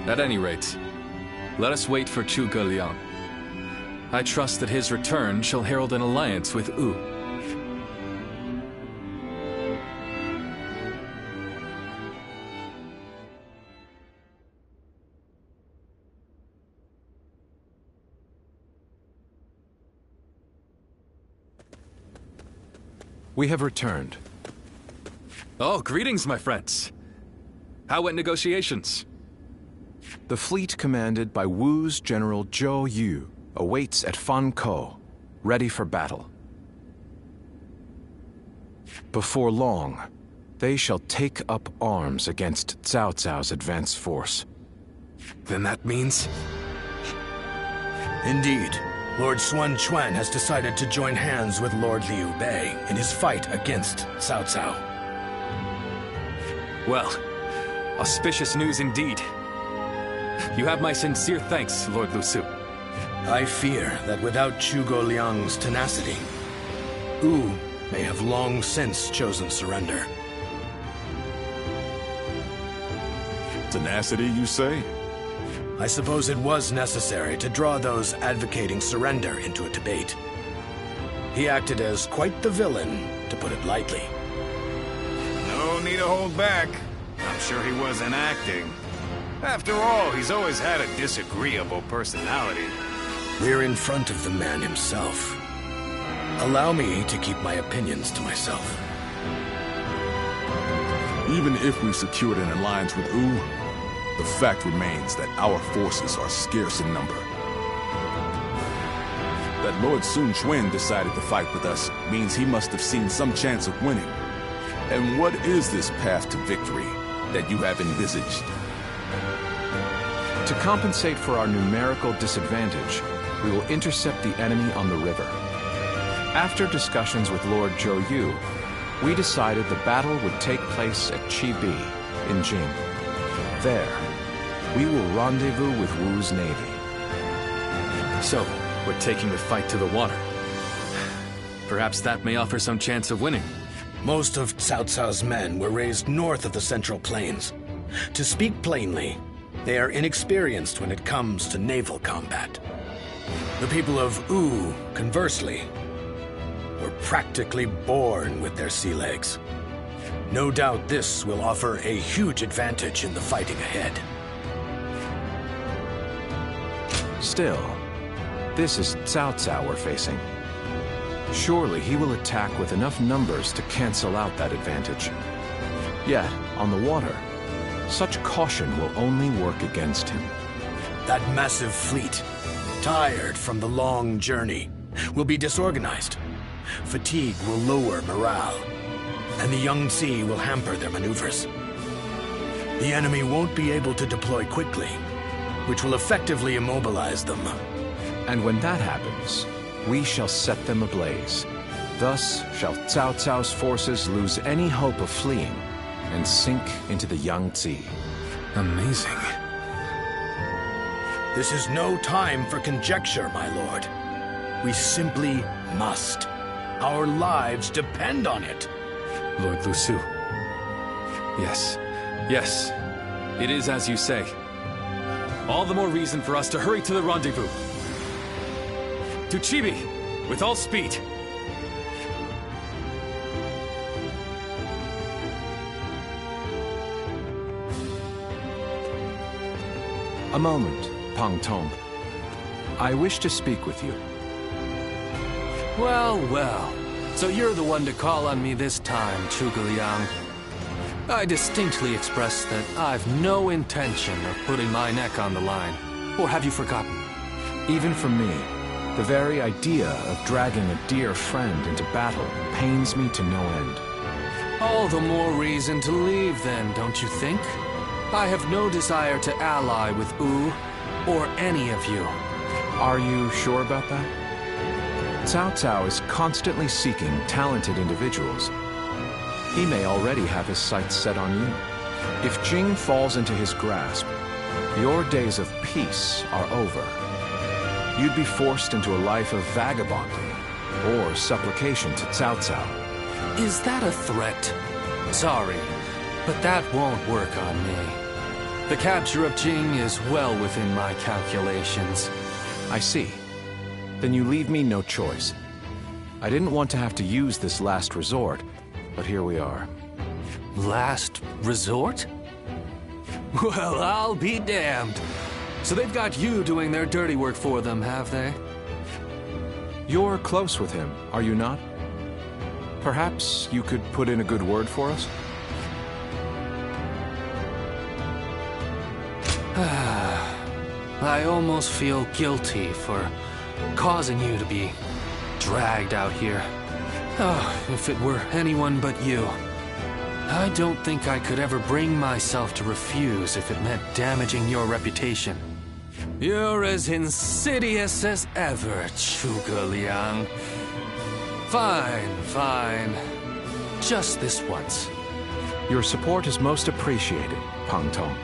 At any rate, let us wait for Zhuge Liang. I trust that his return shall herald an alliance with Wu. We have returned. Oh, greetings, my friends. How went negotiations? The fleet commanded by Wu's General Zhou Yu awaits at Fan Kou, ready for battle. Before long, they shall take up arms against Cao Cao's advance force. Then that means... Indeed. Lord Sun Quan has decided to join hands with Lord Liu Bei in his fight against Cao Cao. Well, auspicious news indeed. You have my sincere thanks, Lord Lu Su. I fear that without Zhuge Liang's tenacity, Wu may have long since chosen surrender. Tenacity, you say? I suppose it was necessary to draw those advocating surrender into a debate. He acted as quite the villain, to put it lightly. No need to hold back. I'm sure he wasn't acting. After all, he's always had a disagreeable personality. We're in front of the man himself. Allow me to keep my opinions to myself. Even if we secured an alliance with Wu, the fact remains that our forces are scarce in number. That Lord Sun Quan decided to fight with us means he must have seen some chance of winning. And what is this path to victory that you have envisaged? To compensate for our numerical disadvantage, we will intercept the enemy on the river. After discussions with Lord Zhou Yu, we decided the battle would take place at Chibi in Jing. There, we will rendezvous with Wu's navy. So, we're taking the fight to the water. Perhaps that may offer some chance of winning. Most of Cao Cao's men were raised north of the Central Plains. To speak plainly, they are inexperienced when it comes to naval combat. The people of Wu, conversely, were practically born with their sea legs. No doubt this will offer a huge advantage in the fighting ahead. Still, this is Cao Cao we're facing. Surely he will attack with enough numbers to cancel out that advantage. Yet, on the water, such caution will only work against him. That massive fleet, tired from the long journey, will be disorganized. Fatigue will lower morale, and the Yangtze will hamper their maneuvers. The enemy won't be able to deploy quickly, which will effectively immobilize them. And when that happens, we shall set them ablaze. Thus shall Cao Cao's forces lose any hope of fleeing and sink into the Yangtze. Amazing. This is no time for conjecture, my lord. We simply must. Our lives depend on it. Lord Lu Su. Yes. Yes. It is as you say. All the more reason for us to hurry to the rendezvous. To Chibi, with all speed. A moment, Pang Tong. I wish to speak with you. Well, well. So you're the one to call on me this time, Zhuge Liang. I distinctly expressed that I've no intention of putting my neck on the line. Or have you forgotten? Even for me, the very idea of dragging a dear friend into battle pains me to no end. All the more reason to leave then, don't you think? I have no desire to ally with Wu, or any of you. Are you sure about that? Cao Cao is constantly seeking talented individuals. He may already have his sights set on you. If Jing falls into his grasp, your days of peace are over. You'd be forced into a life of vagabonding or supplication to Cao Cao. Is that a threat? Sorry, but that won't work on me. The capture of Jing is well within my calculations. I see. Then you leave me no choice. I didn't want to have to use this last resort, but here we are. Last resort? Well, I'll be damned. So they've got you doing their dirty work for them, have they? You're close with him, are you not? Perhaps you could put in a good word for us? I almost feel guilty for causing you to be dragged out here. Oh, if it were anyone but you. I don't think I could ever bring myself to refuse if it meant damaging your reputation. You're as insidious as ever, Zhuge Liang. Fine, fine. Just this once. Your support is most appreciated, Pang Tong.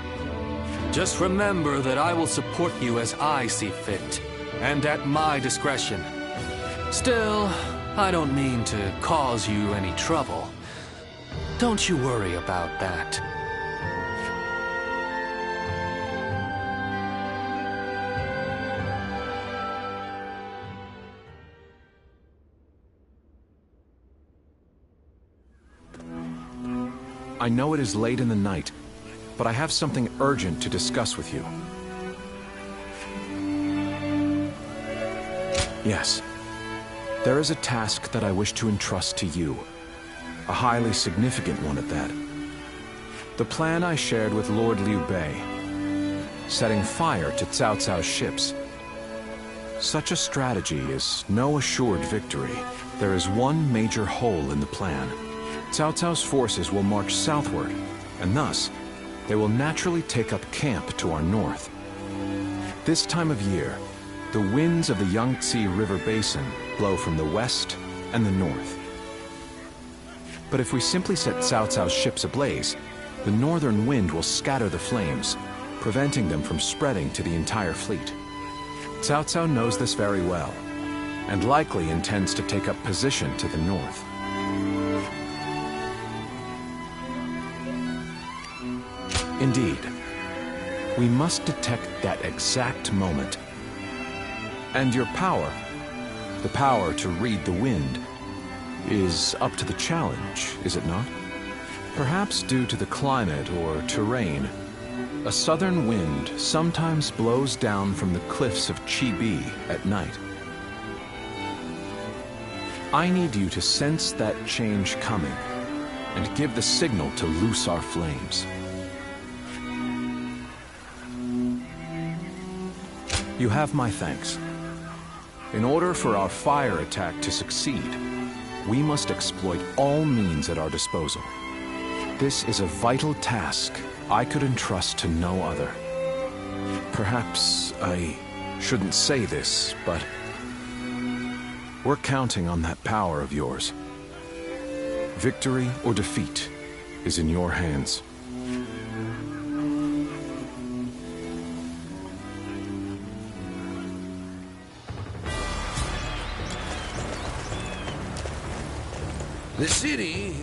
Just remember that I will support you as I see fit, and at my discretion. Still, I don't mean to cause you any trouble. Don't you worry about that. I know it is late in the night, but I have something urgent to discuss with you. Yes. There is a task that I wish to entrust to you. A highly significant one at that. The plan I shared with Lord Liu Bei. Setting fire to Cao Cao's ships. Such a strategy is no assured victory. There is one major hole in the plan. Cao Cao's forces will march southward, and thus, they will naturally take up camp to our north. This time of year, the winds of the Yangtze River Basin blow from the west and the north. But if we simply set Cao Cao's ships ablaze, the northern wind will scatter the flames, preventing them from spreading to the entire fleet. Cao Cao knows this very well, and likely intends to take up position to the north. Indeed, we must detect that exact moment. And your power, the power to read the wind, is up to the challenge, is it not? Perhaps due to the climate or terrain, a southern wind sometimes blows down from the cliffs of Chibi at night. I need you to sense that change coming and give the signal to loose our flames. You have my thanks. In order for our fire attack to succeed, we must exploit all means at our disposal. This is a vital task I could entrust to no other. Perhaps I shouldn't say this, but we're counting on that power of yours. Victory or defeat is in your hands. The city...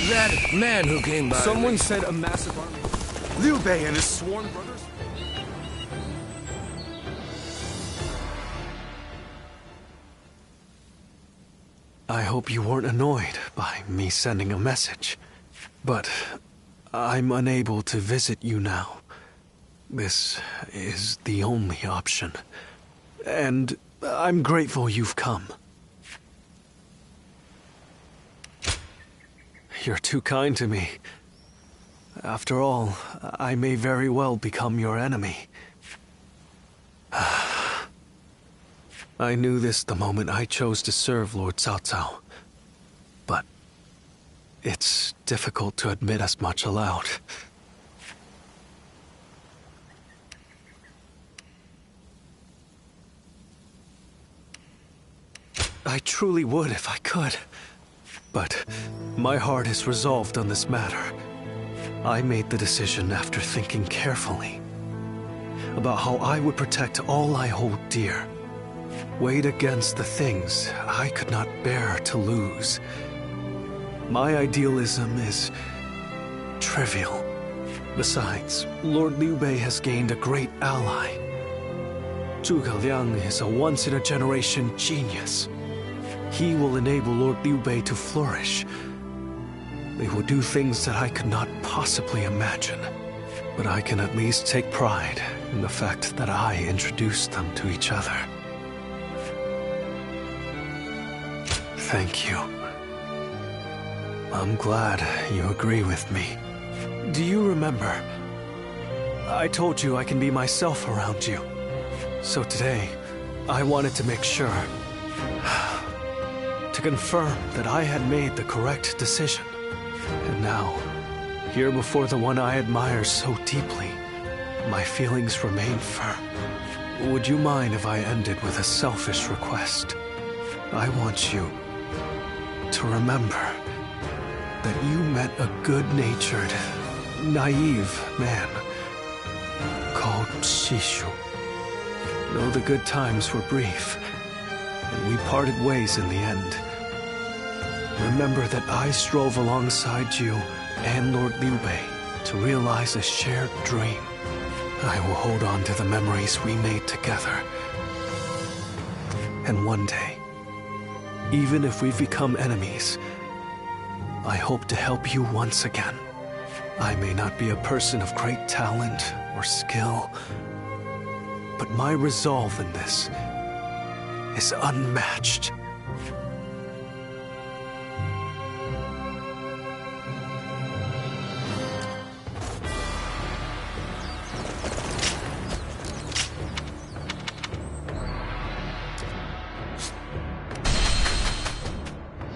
That man who came by. Someone said a massive army. Liu Bei and his sworn brothers? I hope you weren't annoyed by me sending a message, but I'm unable to visit you now. This is the only option, and I'm grateful you've come. You're too kind to me. After all, I may very well become your enemy. I knew this the moment I chose to serve Lord Cao Cao. But it's difficult to admit as much aloud. I truly would if I could. But my heart is resolved on this matter. I made the decision after thinking carefully about how I would protect all I hold dear, weighed against the things I could not bear to lose. My idealism is trivial. Besides, Lord Liu Bei has gained a great ally. Zhuge Liang is a once-in-a-generation genius. He will enable Lord Liu Bei to flourish. They will do things that I could not possibly imagine. But I can at least take pride in the fact that I introduced them to each other. Thank you. I'm glad you agree with me. Do you remember? I told you I can be myself around you. So today, I wanted to make sure. To confirm that I had made the correct decision. And now, here before the one I admire so deeply, my feelings remain firm. Would you mind if I ended with a selfish request? I want you to remember that you met a good-natured, naive man called Shishu. Though the good times were brief, and we parted ways in the end, remember that I strove alongside you and Lord Liu Bei to realize a shared dream. I will hold on to the memories we made together. And one day, even if we've become enemies, I hope to help you once again. I may not be a person of great talent or skill, but my resolve in this is unmatched.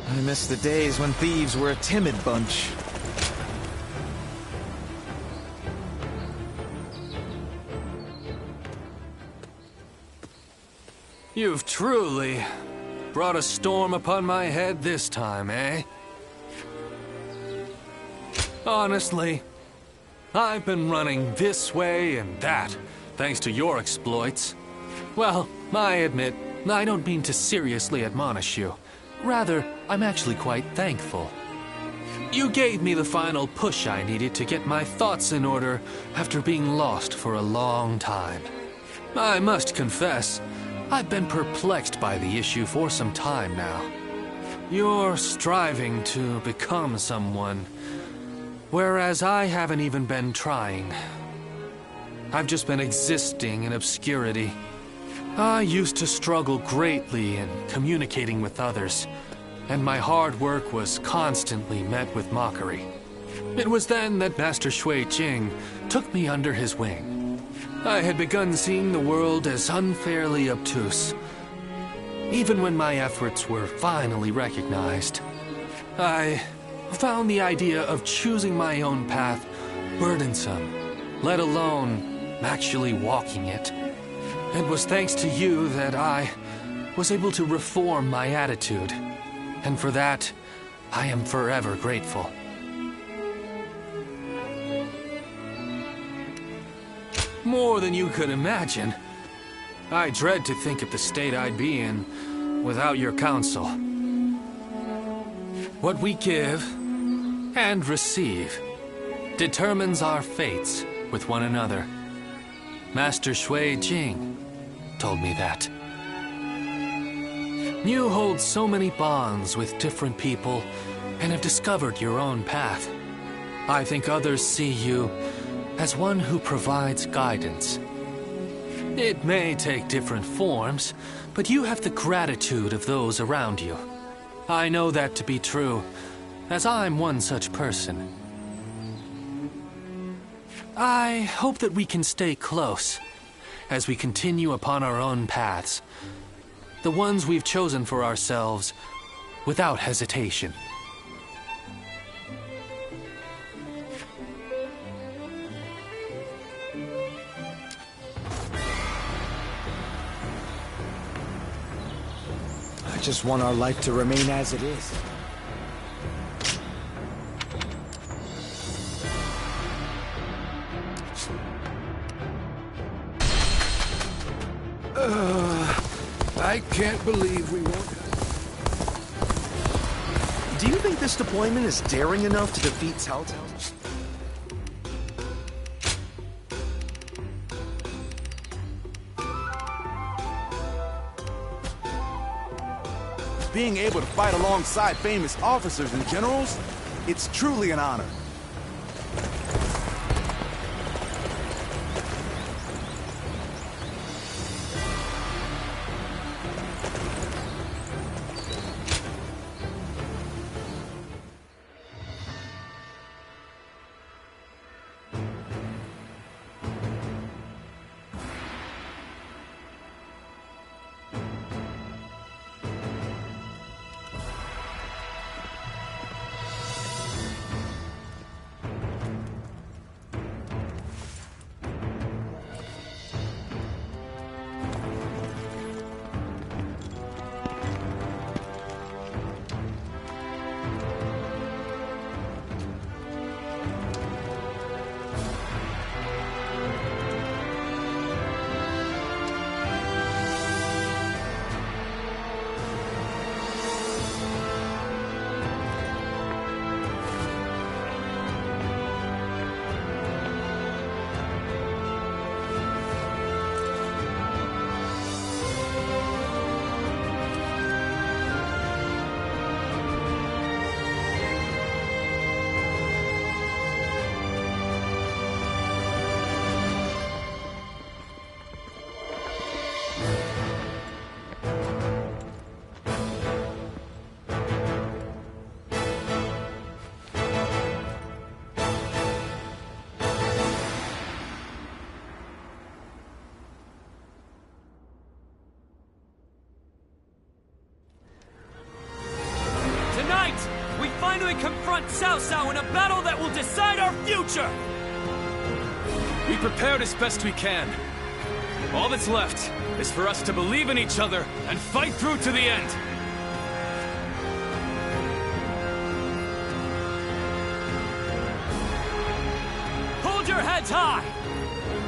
I miss the days when thieves were a timid bunch. You've truly brought a storm upon my head this time, eh? Honestly, I've been running this way and that, thanks to your exploits. Well, I admit, I don't mean to seriously admonish you. Rather, I'm actually quite thankful. You gave me the final push I needed to get my thoughts in order after being lost for a long time. I must confess, I've been perplexed by the issue for some time now. You're striving to become someone, whereas I haven't even been trying. I've just been existing in obscurity. I used to struggle greatly in communicating with others, and my hard work was constantly met with mockery. It was then that Master Shui Jing took me under his wing. I had begun seeing the world as unfairly obtuse. Even when my efforts were finally recognized, I found the idea of choosing my own path burdensome, let alone actually walking it. It was thanks to you that I was able to reform my attitude, and for that, I am forever grateful. More than you could imagine. I dread to think of the state I'd be in without your counsel. What we give and receive determines our fates with one another. Master Shui Jing told me that. You hold so many bonds with different people and have discovered your own path. I think others see you as one who provides guidance. It may take different forms, but you have the gratitude of those around you. I know that to be true, as I'm one such person. I hope that we can stay close as we continue upon our own paths, the ones we've chosen for ourselves, without hesitation. I just want our life to remain as it is. I can't believe we won't. Do you think this deployment is daring enough to defeat Cao Cao? Being able to fight alongside famous officers and generals, it's truly an honor. Confront Cao Cao in a battle that will decide our future! We prepared as best we can. All that's left is for us to believe in each other and fight through to the end. Hold your heads high!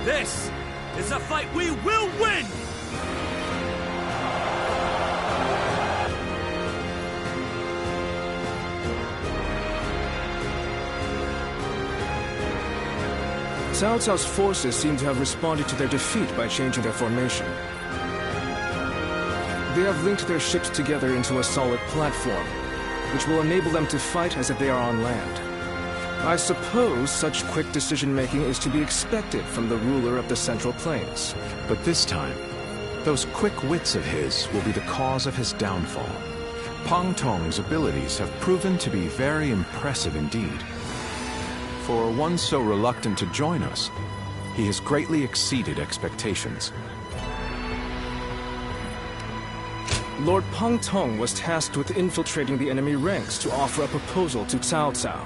This is a fight we will win! Cao Cao's forces seem to have responded to their defeat by changing their formation. They have linked their ships together into a solid platform, which will enable them to fight as if they are on land. I suppose such quick decision-making is to be expected from the ruler of the Central Plains. But this time, those quick wits of his will be the cause of his downfall. Pang Tong's abilities have proven to be very impressive indeed. For one so reluctant to join us, he has greatly exceeded expectations. Lord Pang Tong was tasked with infiltrating the enemy ranks to offer a proposal to Cao Cao.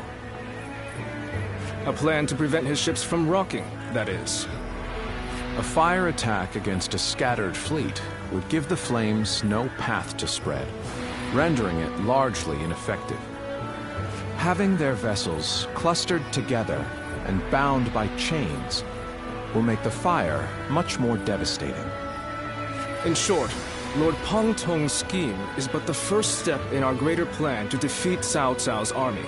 A plan to prevent his ships from rocking, that is. A fire attack against a scattered fleet would give the flames no path to spread, rendering it largely ineffective. Having their vessels clustered together and bound by chains will make the fire much more devastating. In short, Lord Pang Tong's scheme is but the first step in our greater plan to defeat Cao Cao's army.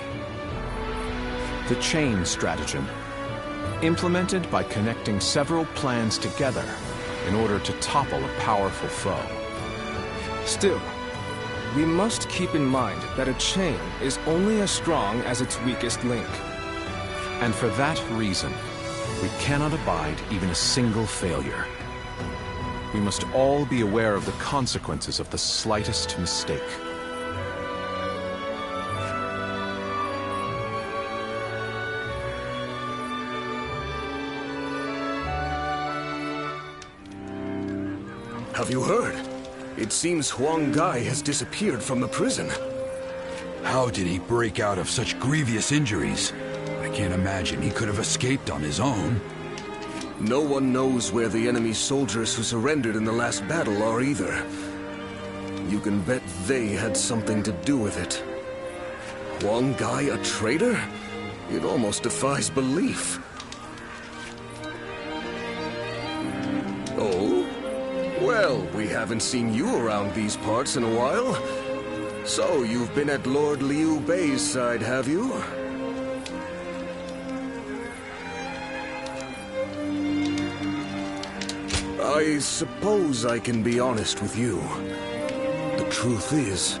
The chain stratagem, implemented by connecting several plans together in order to topple a powerful foe. Still, we must keep in mind that a chain is only as strong as its weakest link. And for that reason, we cannot abide even a single failure. We must all be aware of the consequences of the slightest mistake. Have you heard? It seems Huang Gai has disappeared from the prison. How did he break out of such grievous injuries? I can't imagine he could have escaped on his own. No one knows where the enemy soldiers who surrendered in the last battle are either. You can bet they had something to do with it. Huang Gai a traitor? It almost defies belief. Oh? Well, we haven't seen you around these parts in a while. So, you've been at Lord Liu Bei's side, have you? I suppose I can be honest with you. The truth is,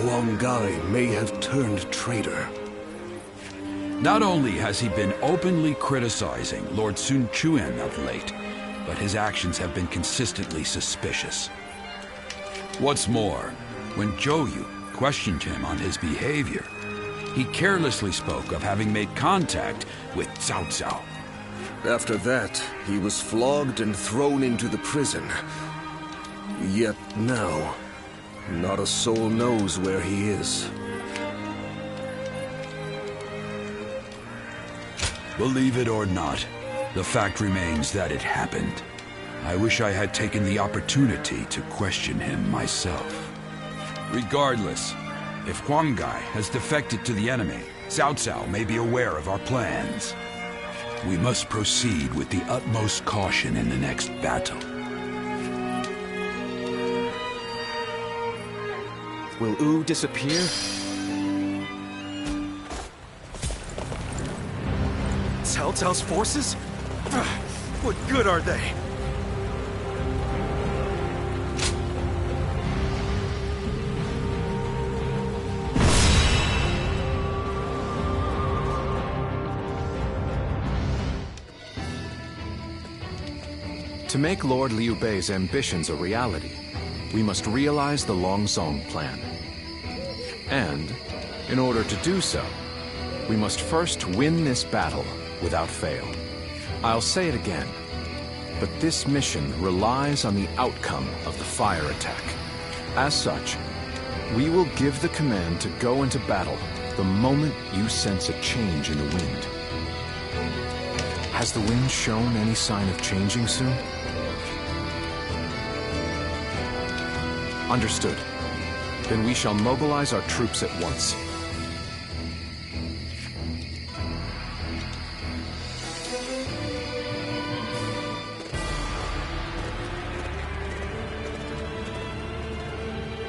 Huang Gai may have turned traitor. Not only has he been openly criticizing Lord Sun Quan of late, but his actions have been consistently suspicious. What's more, when Zhou Yu questioned him on his behavior, he carelessly spoke of having made contact with Cao Cao. After that, he was flogged and thrown into the prison. Yet now, not a soul knows where he is. Believe it or not, the fact remains that it happened. I wish I had taken the opportunity to question him myself. Regardless, if Huang Gai has defected to the enemy, Cao Cao may be aware of our plans. We must proceed with the utmost caution in the next battle. Will Wu disappear? Cao Cao's forces? What good are they? To make Lord Liu Bei's ambitions a reality, we must realize the Longzong plan. And, in order to do so, we must first win this battle without fail. I'll say it again, but this mission relies on the outcome of the fire attack. As such, we will give the command to go into battle the moment you sense a change in the wind. Has the wind shown any sign of changing soon? Understood. Then we shall mobilize our troops at once.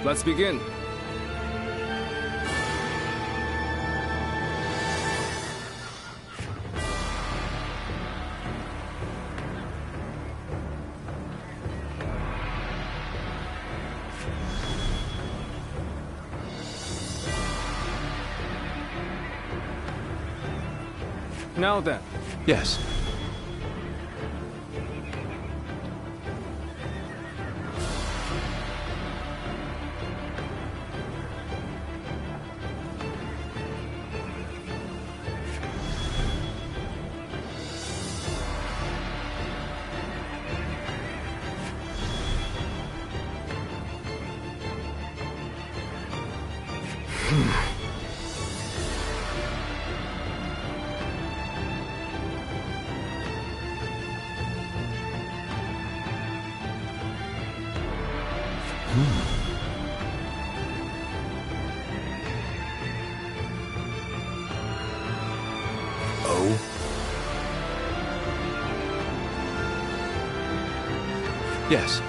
Let's begin. Now then. Yes. Oh? Yes.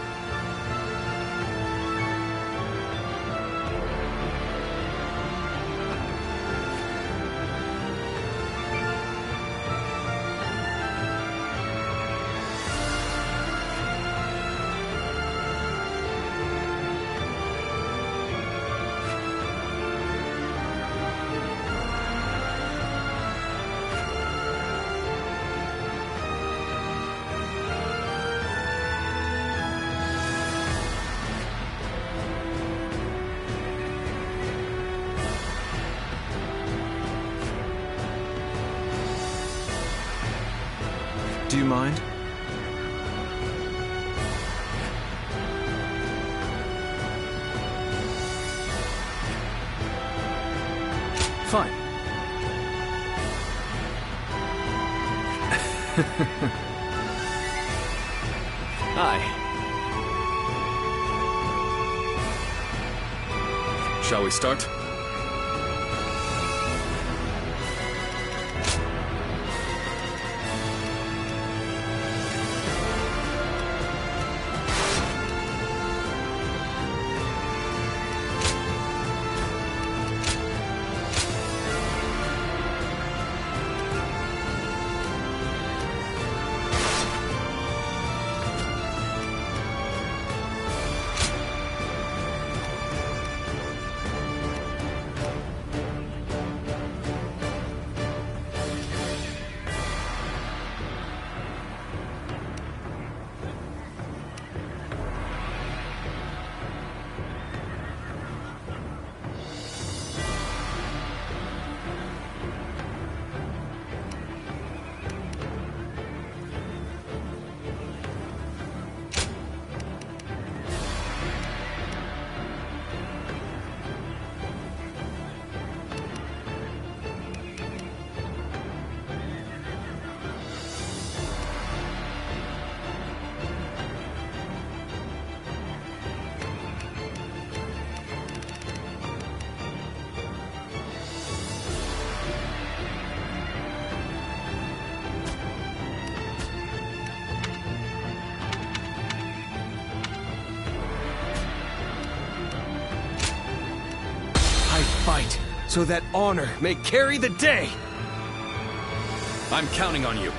mind? Fine. Aye. Shall we start? Fight, so that honor may carry the day! I'm counting on you.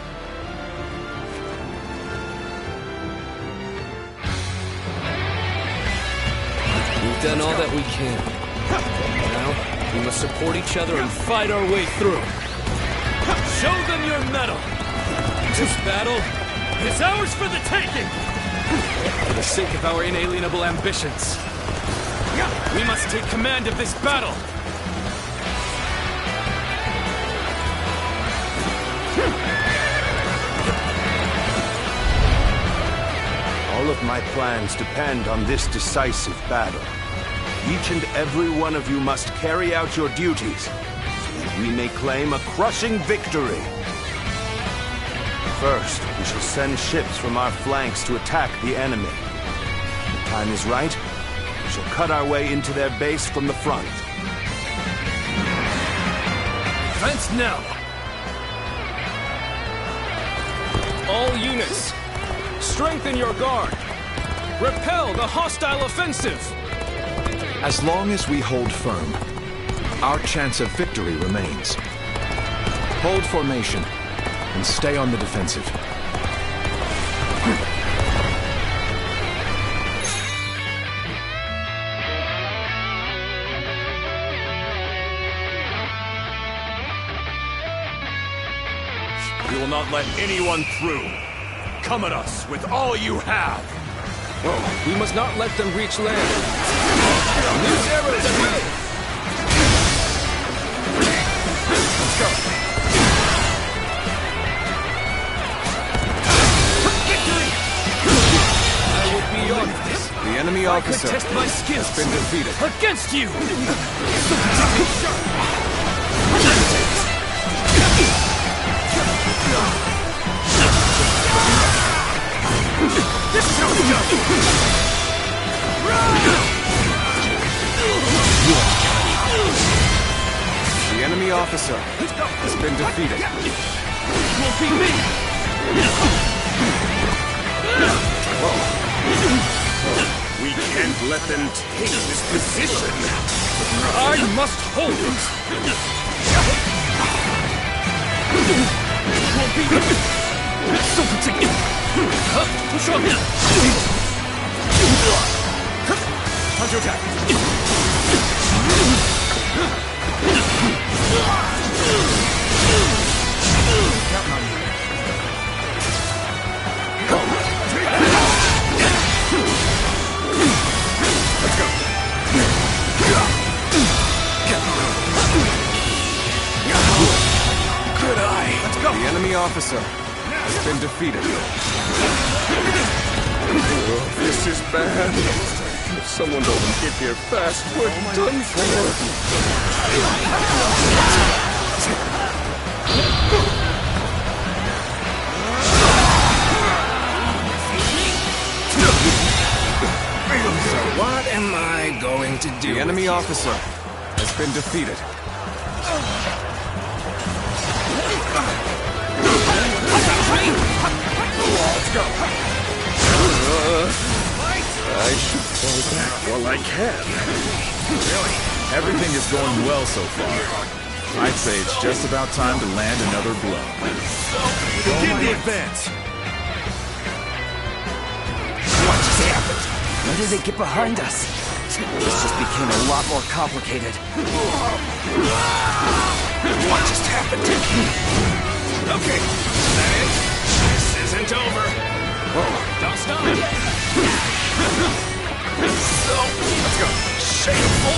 We've done all that we can. Now, we must support each other and fight our way through. Show them your mettle! This battle is ours for the taking! For the sake of our inalienable ambitions, we must take command of this battle! All of my plans depend on this decisive battle. Each and every one of you must carry out your duties, so that we may claim a crushing victory. First, we shall send ships from our flanks to attack the enemy. When the time is right, we shall cut our way into their base from the front. Defense now! All units, strengthen your guard! Repel the hostile offensive! As long as we hold firm, our chance of victory remains. Hold formation and stay on the defensive. We will not let anyone through. Come at us with all you have. Oh, we must not let them reach land. Use arrows ahead! Let's go. Victory! I will be yours. The enemy officer test my skills has been defeated. Against you! This is how we go! The enemy officer has been defeated. Won't be me! We can't let them take this position. I must hold it! Won't be me! Push on! Counter attack! Counting on you. Let's go. Good eye. Let's go. The enemy officer has been defeated. Oh, this is bad. If someone doesn't get here fast, we're done for. So what am I going to do? The enemy officer has been defeated. Let's go. I should fall back while I can. Really? Everything is going well so far. I'd say it's just about time to land another blow. Begin the advance! What just happened? When did they get behind us? This just became a lot more complicated. What just happened? Okay, is that it? This isn't over. Whoa, don't stop. So, let's go. Shameful.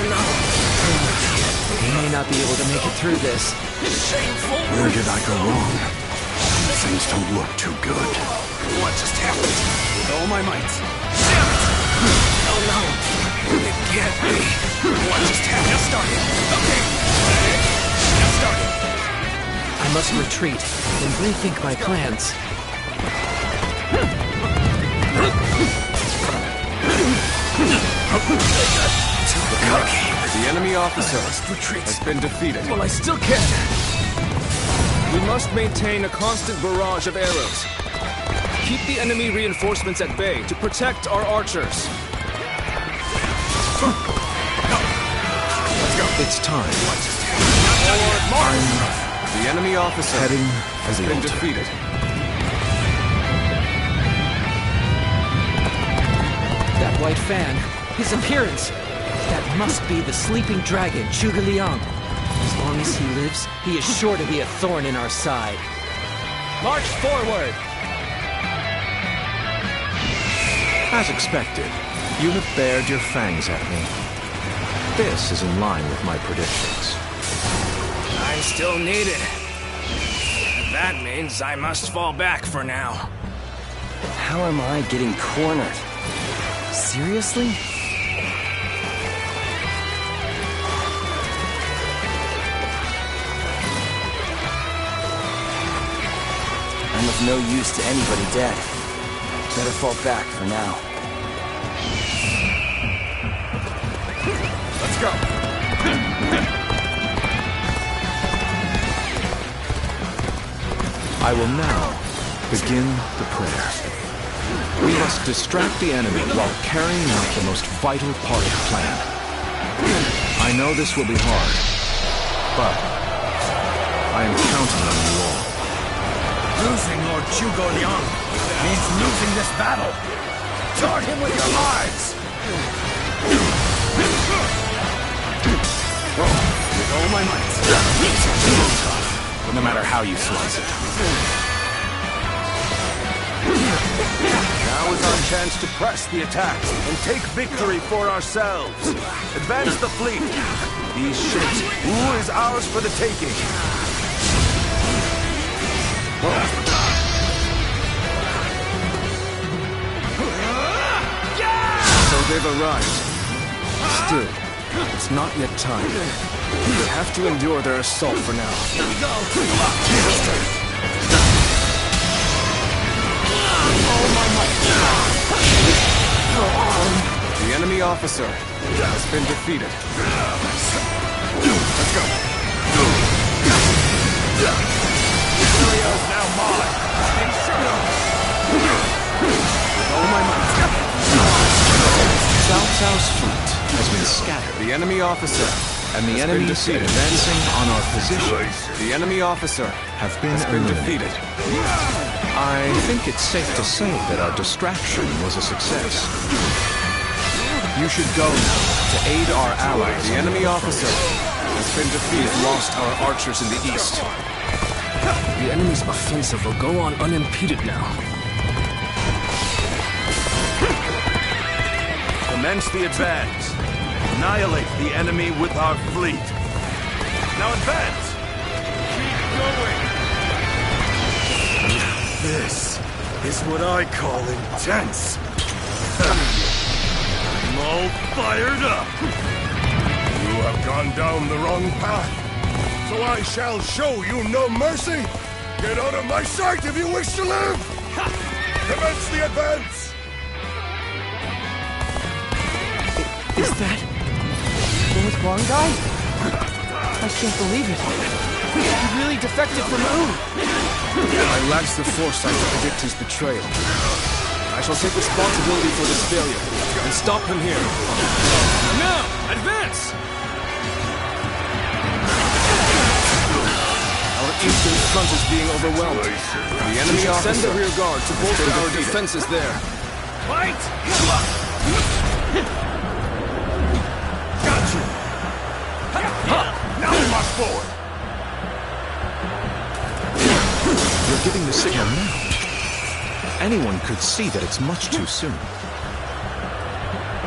No. We may not be able to make it through this. Shameful. Where did I go wrong? Things don't look too good. What just happened? With all my might. Damn it! No. It can't be. What just happened? Just started. Okay. Just started. I must retreat and rethink my plans. The enemy officer has been defeated. Well, I still can. We must maintain a constant barrage of arrows. Keep the enemy reinforcements at bay to protect our archers. Let's go. It's time. Forward march! The enemy officer Heading has been defeated. That white fan, his appearance. That must be the sleeping dragon, Zhuge Liang. As long as he lives, he is sure to be a thorn in our side. March forward! As expected, you have bared your fangs at me. This is in line with my predictions. I'm still needed. That means I must fall back for now. How am I getting cornered? Seriously? I'm of no use to anybody dead. Better fall back for now. Let's go. I will now begin the prayer. We must distract the enemy while carrying out the most vital part of the plan. I know this will be hard, but I am counting on you all. Losing Lord Zhuge Liang means losing this battle. Guard him with your lives! With all my might. No matter how you slice it. Now is our chance to press the attack and take victory for ourselves. Advance the fleet. These ships, Wu is ours for the taking. So they've arrived. Still, it's not yet time. We have to endure their assault for now. Here we go. The enemy officer has been defeated. Let's go. Area is now mine. With all my might. Cao Cao's fleet has been scattered. The enemy officer and the enemy advancing on our position. The enemy officer has been defeated. I think it's safe to say that our distraction was a success. You should go now to aid our allies. The enemy officer has been defeated. We've lost our archers in the east. The enemy's offensive will go on unimpeded now. Commence the advance. Annihilate the enemy with our fleet. Now advance! Keep going! This is what I call intense. I'm all fired up. You have gone down the wrong path, so I shall show you no mercy. Get out of my sight if you wish to live! Commence the advance! Is that Lord Huangai? I can't believe it. He really defected from Wu. I lacked the foresight to predict his betrayal. I shall take responsibility for this failure and stop him here. Now, advance! Our eastern front is being overwhelmed. The enemy officer. Send the rear guard to bolster our defenses there. Fight! Got you! Now march forward! You're giving the signal now. Anyone could see that it's much too soon.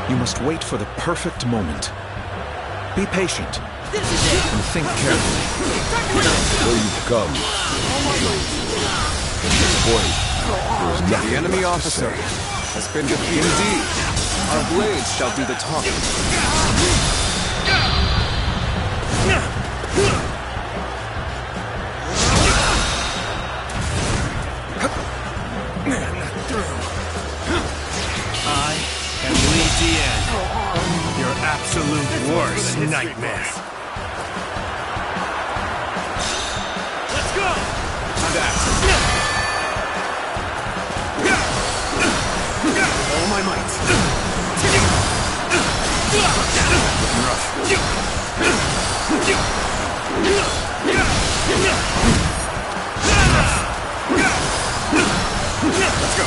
You must wait for the perfect moment. Be patient. And think carefully. Where you've come. At this point, there is nothing. The enemy officer has been defeated. Indeed, our blades shall do the talking. I am Li Dian, your absolute worst nightmare. Let's go! All my might. Let's go!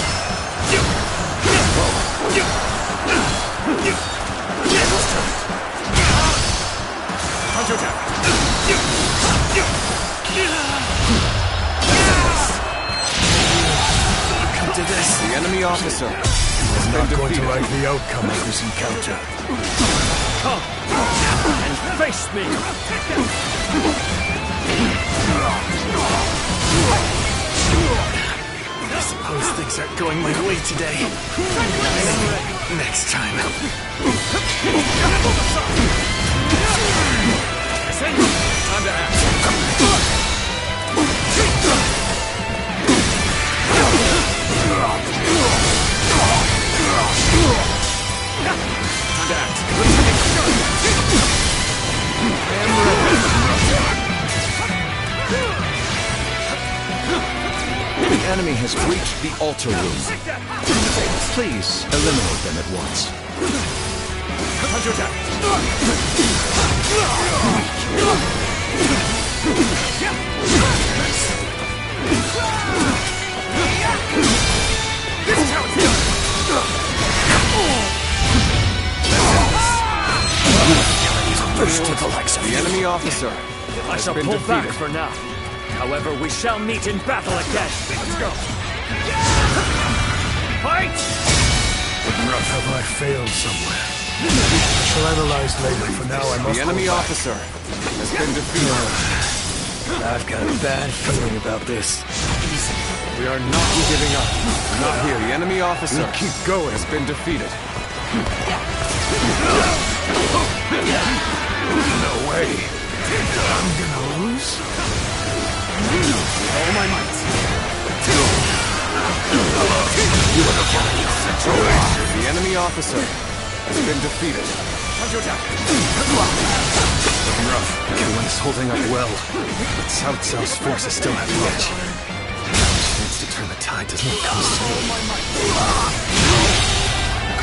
Come to this. The enemy officer has I'm been not going to defeated. like the outcome of this encounter. Come and face me! I suppose things aren't going my way today. Next time. Time to act. The enemy has breached the altar room. Please eliminate them at once. This is how it's done! First to the likes of The enemy officer I has shall been pull defeated. back for now. However, we shall meet in battle again. Let's go. Fight! Have I failed somewhere? I shall analyze later. For now, I must. The enemy go back. officer has been defeated. I've got a bad feeling about this. We are not giving up. Not here. The enemy officer We'll keep going. has been defeated. No way. I'm gonna lose? All my might. The enemy officer has been defeated. Looking rough. Everyone is holding up well, but Cao Cao's forces still have the edge. The chance to turn the tide does not come soon.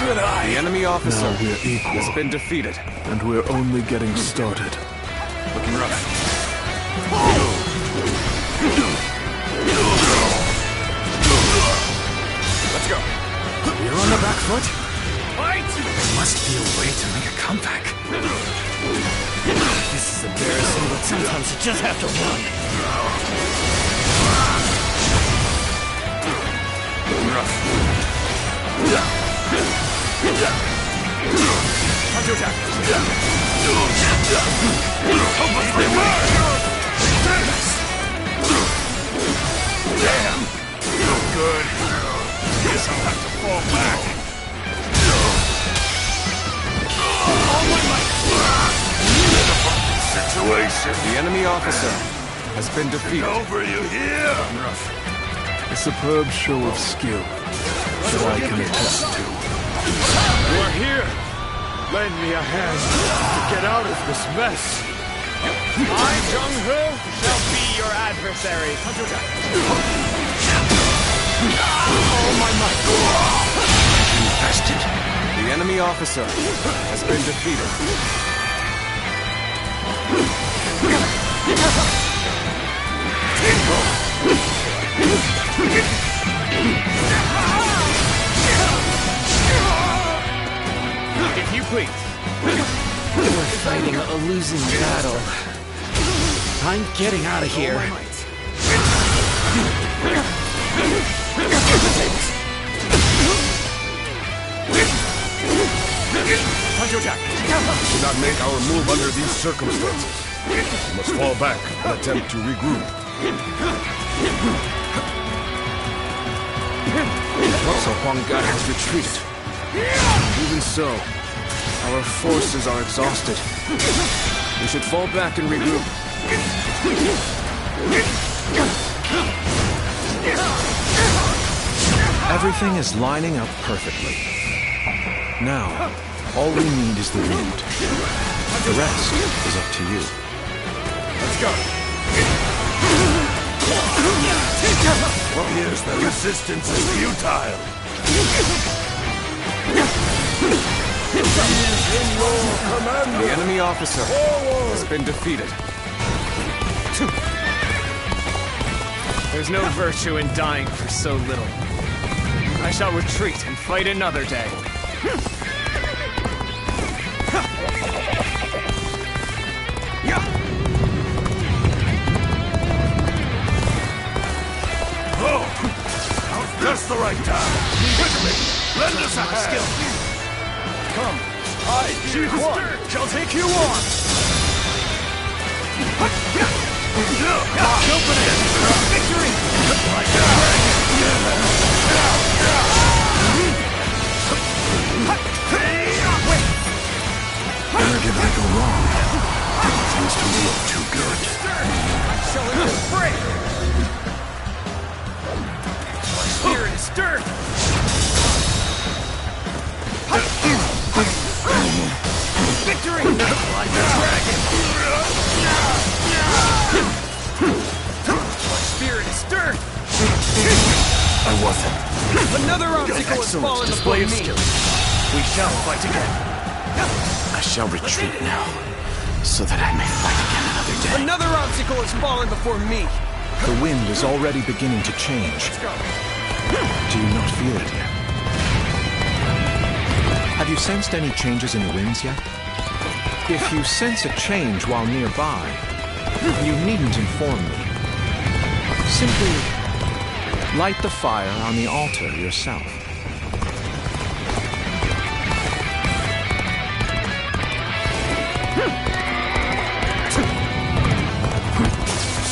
Good eye. The enemy officer Now we're equal. has been defeated. And we're only getting started. Looking rough. Let's go. You're on the back foot? Fight! There must be a way to make a comeback. This is embarrassing, but sometimes you just have to run. Rough. Counter attack. Damn! good. Guess I'll have to fall back. All my might. Situation. The enemy officer has been defeated. Over, you hear? A superb show of skill that I can attest to. You are here. Lend me a hand to get out of this mess. I, Zheng-He, shall be your adversary. All my might. Infested. The enemy officer has been defeated. If you please. We're fighting a losing battle. I'm getting out of here. We should not make our move under these circumstances. We must fall back and attempt to regroup. So Huang Gai has retreated. Even so, our forces are exhausted. We should fall back and regroup. Everything is lining up perfectly. Now, all we need is the wind. The rest is up to you. Let's go. Appears the resistance is futile. In your command. The enemy officer has been defeated. There's no virtue in dying for so little. I shall retreat and fight another day. Just the right time. Lend us a hand. Come, I, Ji Quan, shall take you on. Open it. Victory. Like Where did I go wrong? Things don't look too good. I shall end this fray. Spirit is stirred! Victory! Like a dragon! My spirit is stirred! I wasn't. Another obstacle has fallen before me! We shall fight again! I shall retreat now, so that I may fight again another day. Another obstacle has fallen before me! The wind is already beginning to change. Let's go! Do you not feel it yet? Have you sensed any changes in the winds yet? If you sense a change while nearby, you needn't inform me. Simply light the fire on the altar yourself.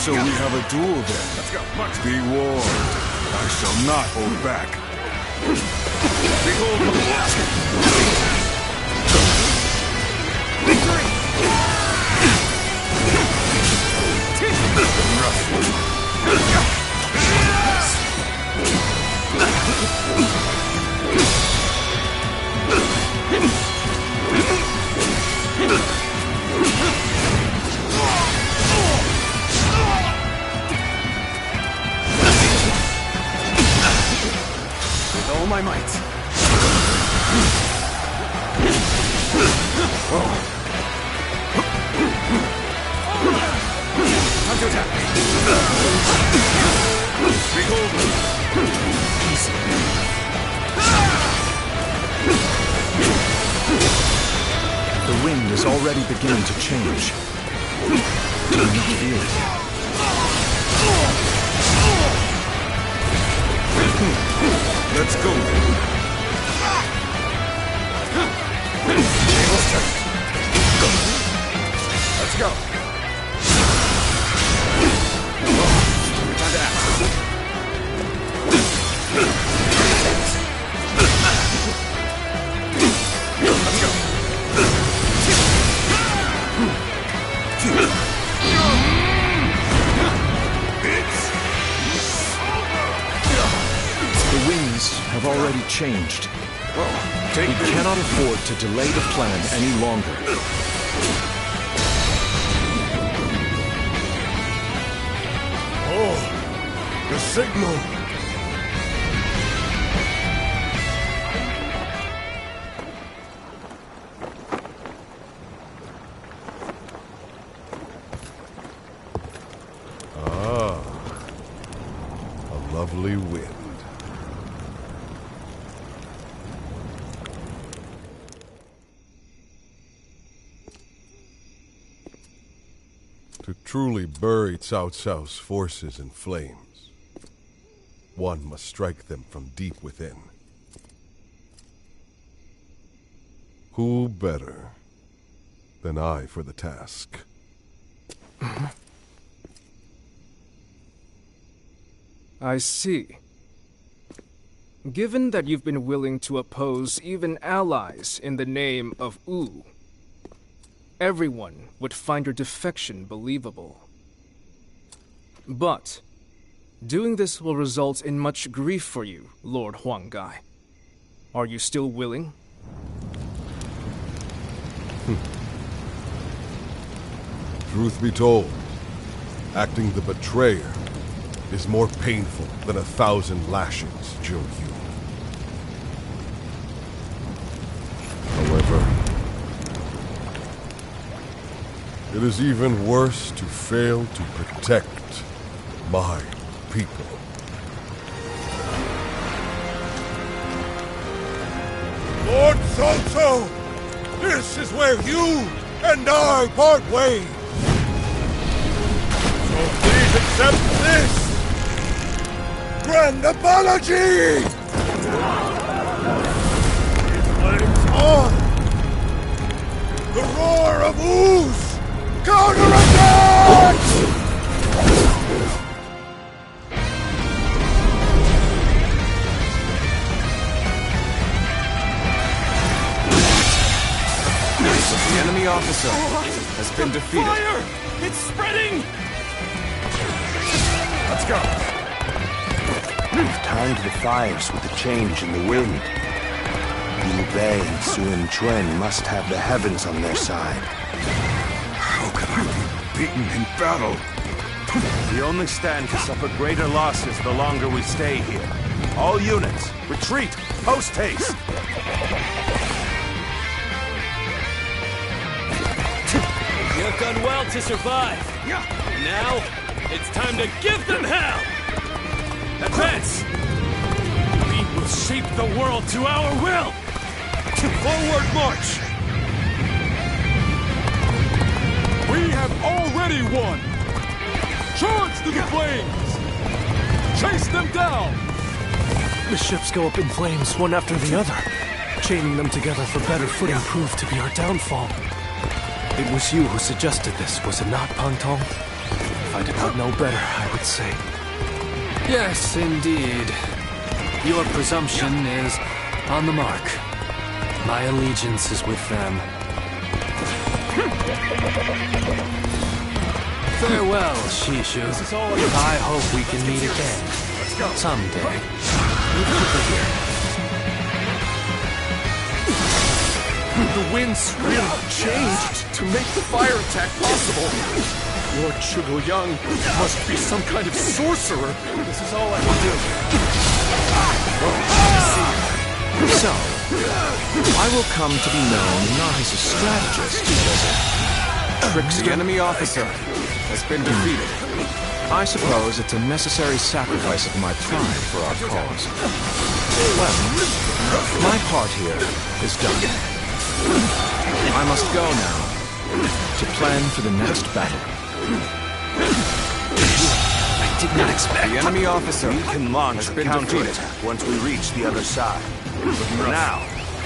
So we have a duel then. Let's go. Be warned. I shall not hold back. Behold the victory! All my might. Time to attack. Behold. Easy. The wind is already beginning to change. Do you not feel it yet? Let's go. Table's turn. Let's go. Time to act. circumstances have already changed. We cannot afford to delay the plan any longer. Oh, the signal! Lovely wind. To truly bury Cao Cao's forces in flames, one must strike them from deep within. Who better than I for the task? I see. Given that you've been willing to oppose even allies in the name of Wu, everyone would find your defection believable. But doing this will result in much grief for you, Lord Huanggai. Are you still willing? Truth be told, acting the betrayer is more painful than 1,000 lashings, Zhou Yu. However, it is even worse to fail to protect my people. Lord Cao Cao, this is where you and I part ways. So please accept this grand apology! It flames on! The roar of ooze! Counterattack! The enemy officer has been defeated. Fire! It's spreading! Let's go! We've timed the fires with the change in the wind. Liu Bei and Sun Quan must have the heavens on their side. How could I be beaten in battle? We only stand to suffer greater losses the longer we stay here. All units, retreat, post-haste! You've done well to survive. Now, it's time to give them hell! Advance! We will shape the world to our will! Forward march! We have already won! Charge to the flames! Chase them down! The ships go up in flames, one after the other. Chaining them together for better footing proved to be our downfall. It was you who suggested this, was it not, Pang Tong? If I did not know better, I would say. Yes, indeed. Your presumption is on the mark. My allegiance is with them. Farewell, Shishu. I hope we can meet again. Someday. The winds really changed to make the fire attack possible. Lord Zhuge Liang must be some kind of sorcerer. This is all I can do. So, I will come to be known not as a strategist, but trickster. The enemy officer has been defeated. I suppose it's a necessary sacrifice of my pride for our cause. Well, my part here is done. I must go now to plan for the next battle. I did not expect the enemy officer. We can launch a counterattack once we reach the other side. But for now,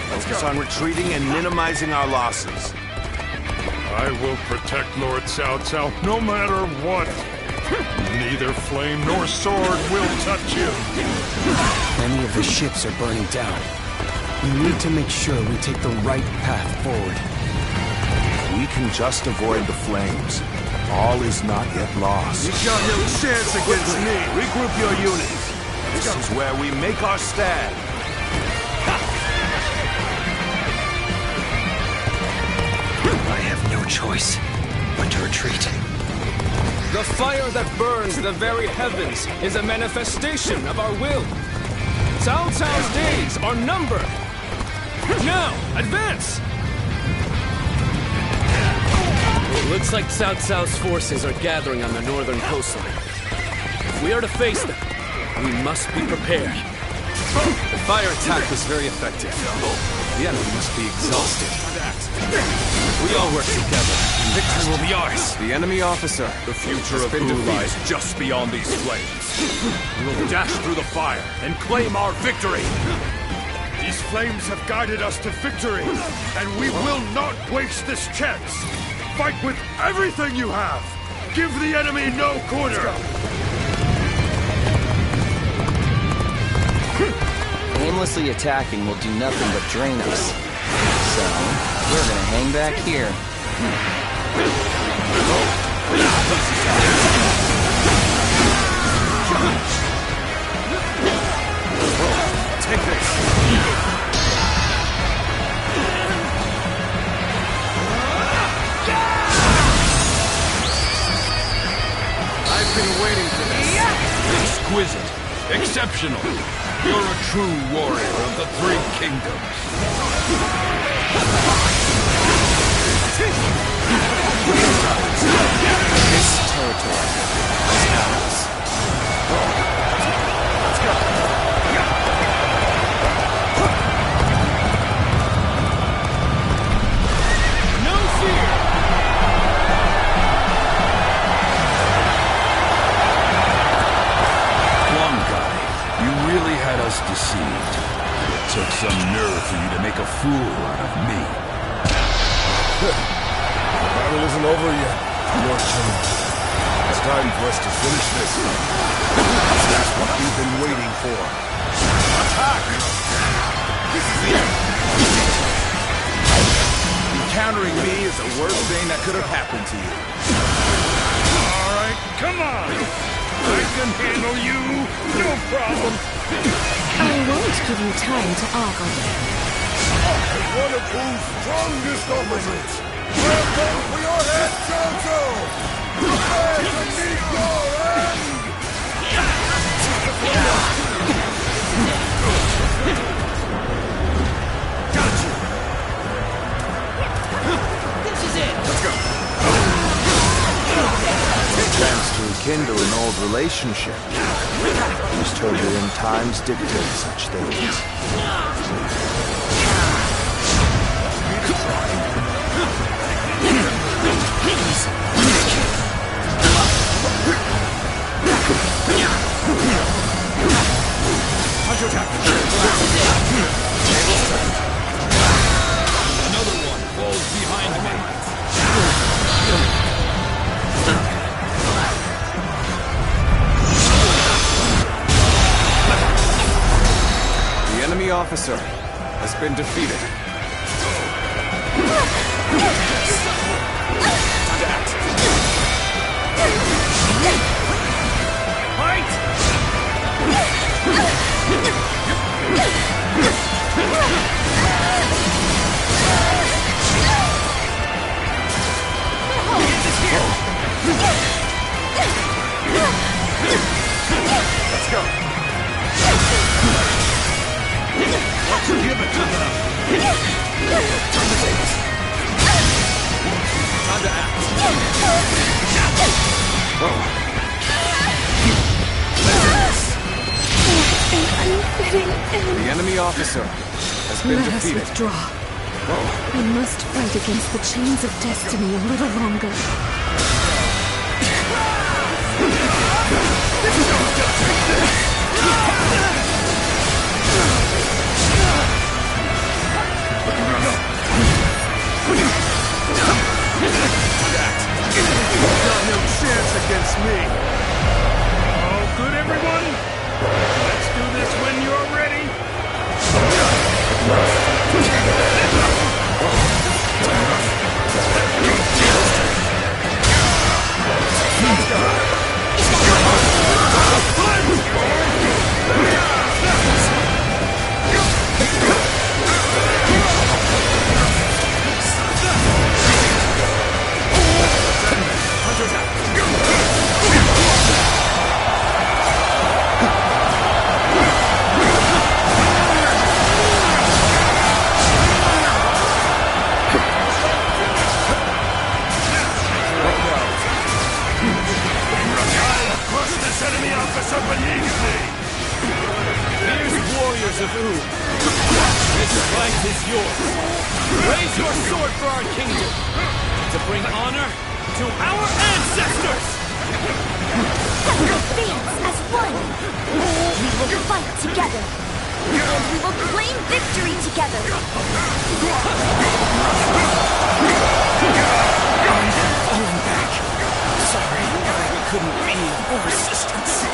focus on retreating and minimizing our losses. I will protect Lord Cao Cao no matter what. Neither flame nor sword will touch you. Many of the ships are burning down. We need to make sure we take the right path forward. If we can just avoid the flames, all is not yet lost. You got no chance against me. Regroup your units. This is where we make our stand. I have no choice but to retreat. The fire that burns the very heavens is a manifestation of our will. Cao Cao's days are numbered. Now, advance! It looks like Cao Cao's forces are gathering on the northern coastline. If we are to face them, we must be prepared. The fire attack was very effective. The enemy must be exhausted. We all work together, and victory will be ours. The enemy officer. The future of Wu lies just beyond these flames. We will dash through the fire and claim our victory. These flames have guided us to victory, and we will not waste this chance. Fight with everything you have. Give the enemy no quarter. Aimlessly attacking will do nothing but drain us. So, we're gonna hang back here. Take this. I've been waiting for this. Exquisite. Exceptional. You're a true warrior of the Three Kingdoms. This territory is ours. Let's go. No fear! You really had us deceived. It took some nerve for you to make a fool out of me. The battle isn't over yet, Lord King. It's time for us to finish this. That's what we've been waiting for. Attack! This is it! Encountering me is the worst thing that could have happened to you. All right, come on! I can handle you, no problem. I won't give you time to argue. As one of Wu's strongest opposites, welcome for your head, Cao Cao! Prepare to meet your end! Got you! This is it! Let's go! Chance to rekindle an old relationship. These turbulent times dictate such things. Another one falls behind me. The enemy officer has been defeated. Let's go. Let's give it to them. Turn the tables. Time to act. The enemy officer has been Let us defeated. withdraw. I must fight against the chains of destiny a little longer. You've got no chance against me. All good, everyone? Let's do this when you're ready. Let's go. warriors of U. This fight is yours. Raise your sword for our kingdom, to bring honor to our ancestors! Several fates as one! We will fight together, and we will claim victory together! Falling back. Sorry, we couldn't be more resistance.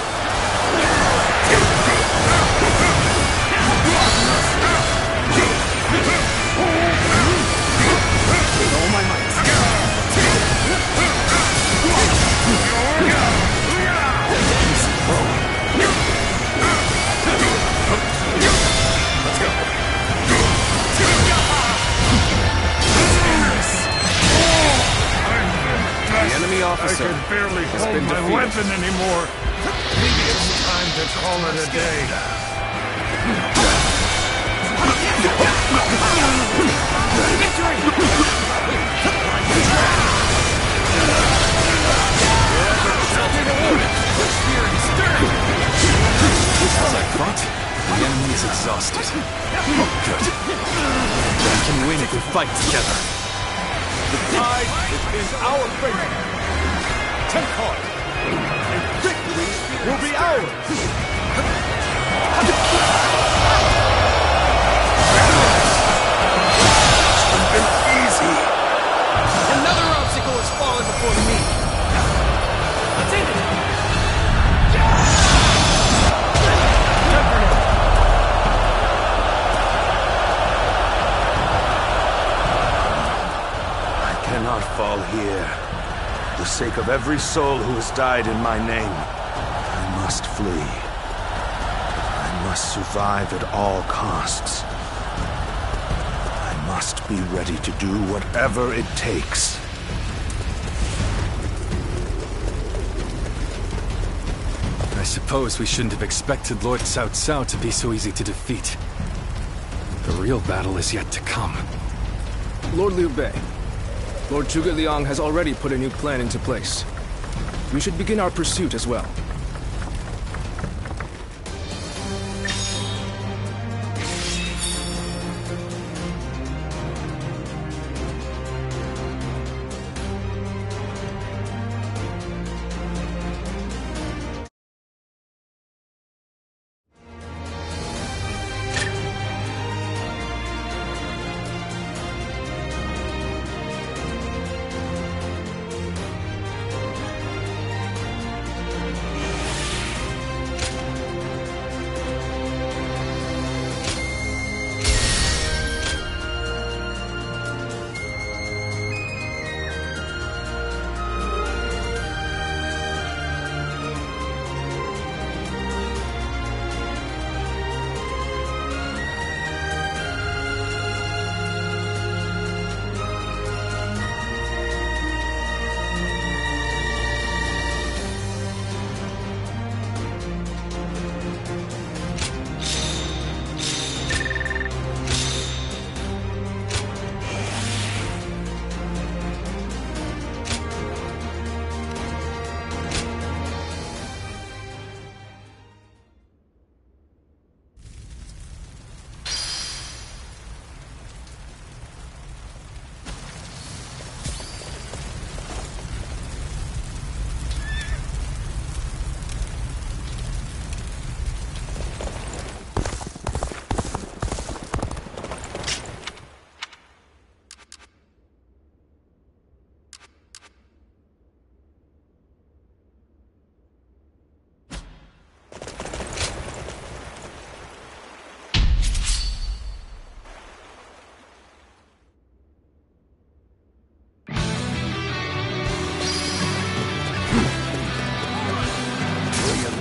With all my might. The enemy officer I can barely has hold been my defeated. weapon anymore. Maybe it's time to call it a day. As I thought, the enemy is exhausted. Good. We can win if we fight together. The tide is in our favor. Take heart, and victory will be ours. Easy. Another obstacle has fallen before me. Let's end it. I cannot fall here. For the sake of every soul who has died in my name, I must flee. I must survive at all costs. I must be ready to do whatever it takes. I suppose we shouldn't have expected Lord Cao Cao to be so easy to defeat. The real battle is yet to come. Lord Liu Bei, Lord Zhuge Liang has already put a new plan into place. We should begin our pursuit as well.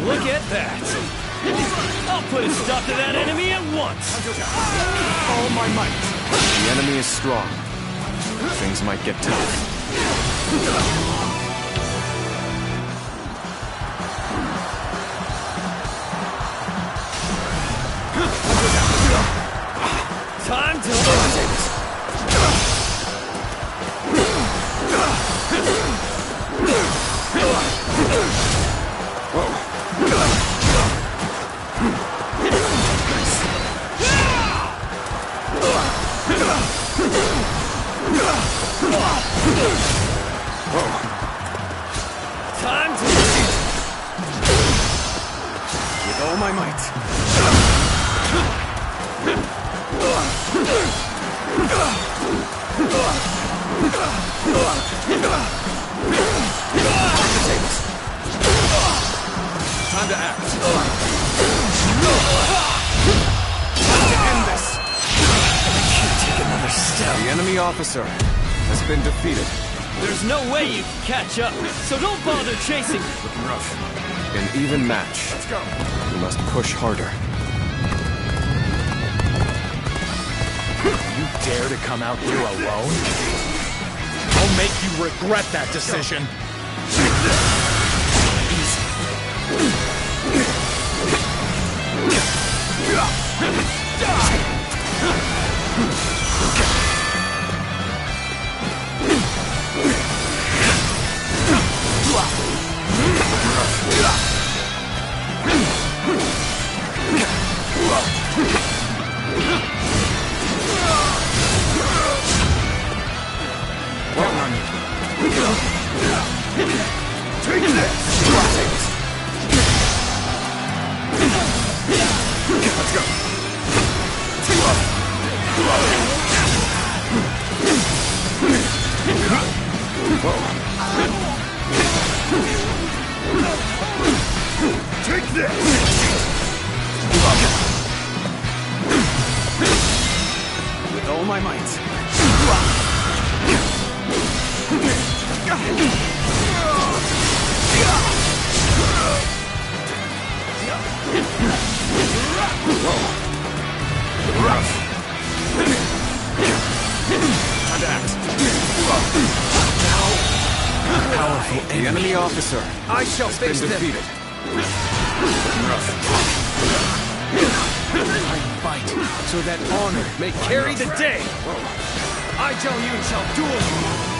Look at that! I'll put a stop to that enemy at once! All my might. The enemy is strong. Things might get tough. Time to eliminate! Time to act. Time to end this. I can't take another step. The enemy officer has been defeated. There's no way you can catch up, so don't bother chasing me. Looking rough. An even match. Let's go. You must push harder. You dare to come out here alone? I'll make you regret that decision. Take this! Let's go. Take this! With all my might. Time to act. Powerful the enemy officer. I shall face been them. defeated. I fight so that honor may carry the day. I, Zhao Yun, shall duel you.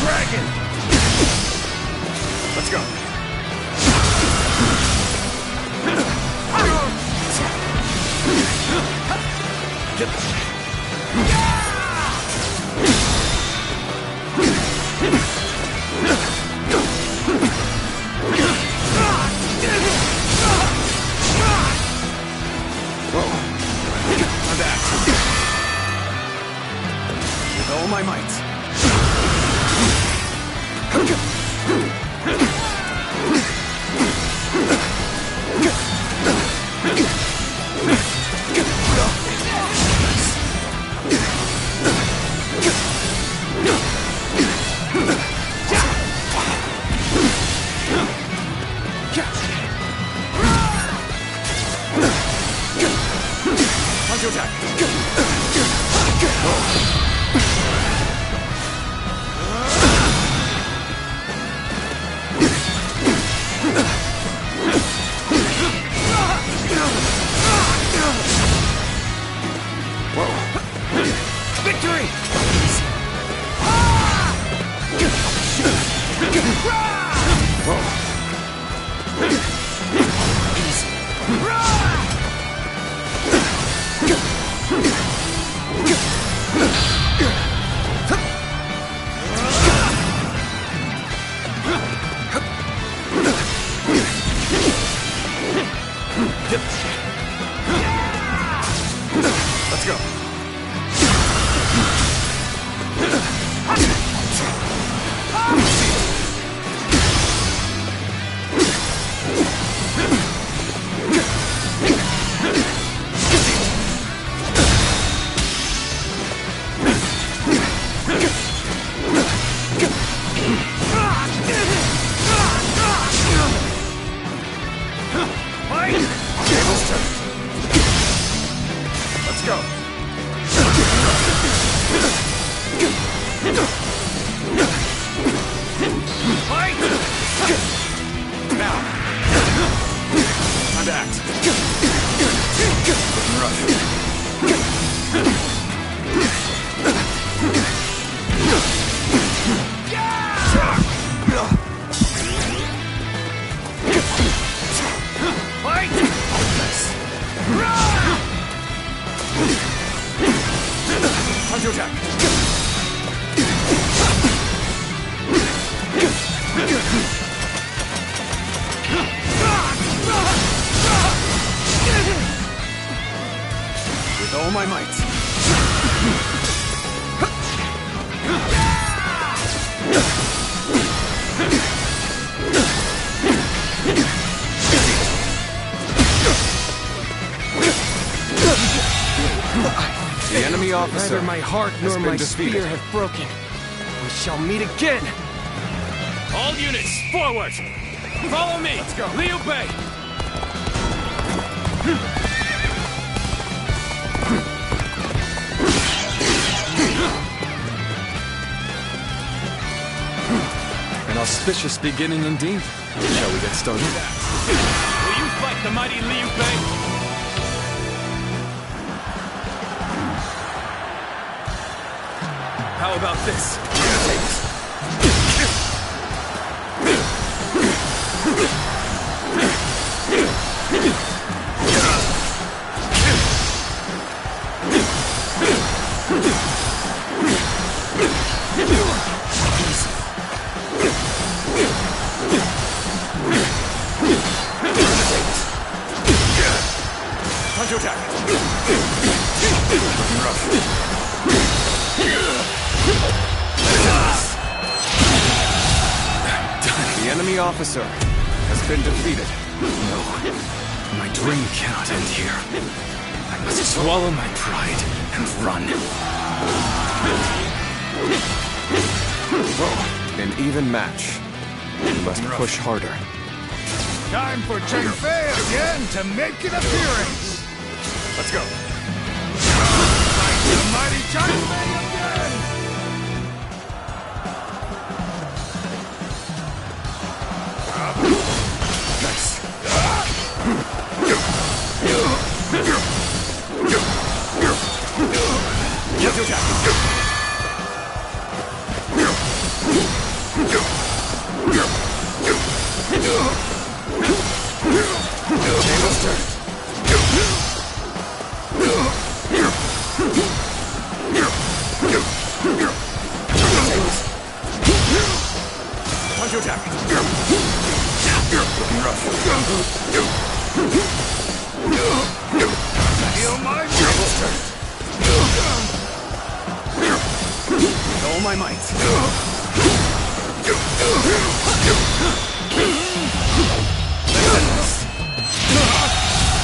Dragon! Let's go. With all my might. Victory! Let's go. Let's go. Fight! Now. Time to act. Rush. Fight! Time to attack. With all my might. The enemy officer. Neither my heart nor my spear have broken. We shall meet again. All units, forward! Follow me! Let's go. Liu Bei! An auspicious beginning indeed. Shall we get started? Will you fight the mighty Liu Bei? How about this? Time to attack. The enemy officer has been defeated. No, my dream cannot end here. I must swallow my pride and run. An even match. You must push harder. Time for Cheng Fei again to make an appearance. Let's go. Fight the mighty Cheng Fei again. all my might.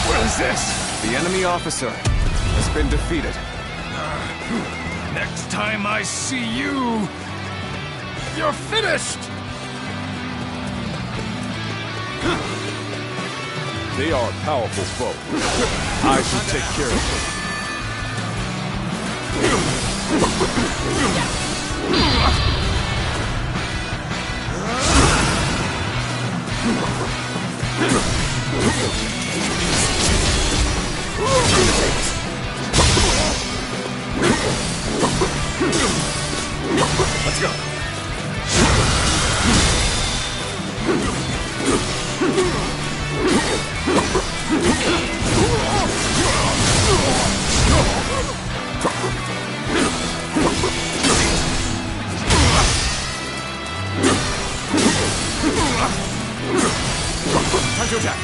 What is this? The enemy officer has been defeated. Next time I see you, you're finished! They are a powerful foe. I shall take care of them. Let's go. Time to attack.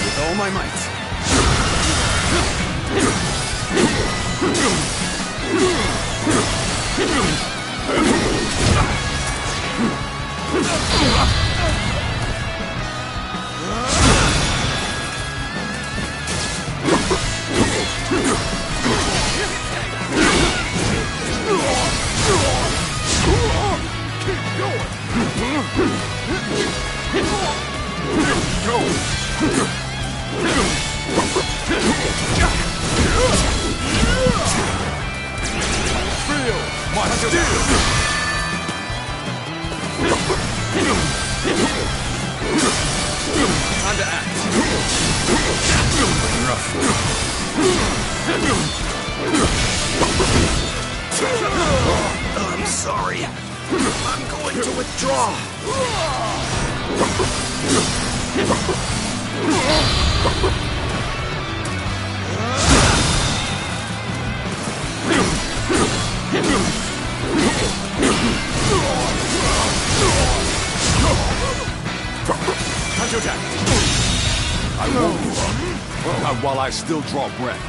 With all my might. Time to act. I'm sorry. I'm going to withdraw. Time to attack. I won't give up. Not while I still draw breath.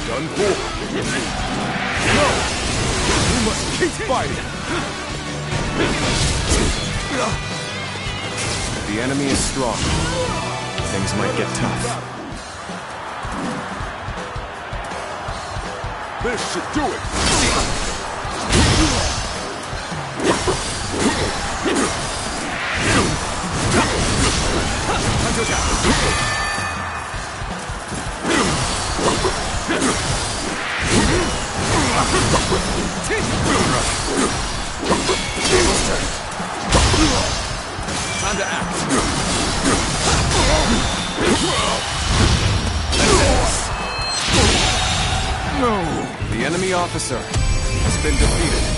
Done for. No! You must keep fighting! The enemy is strong. Things might get tough. This should do it! Time to attack. Time to act. No! The enemy officer has been defeated.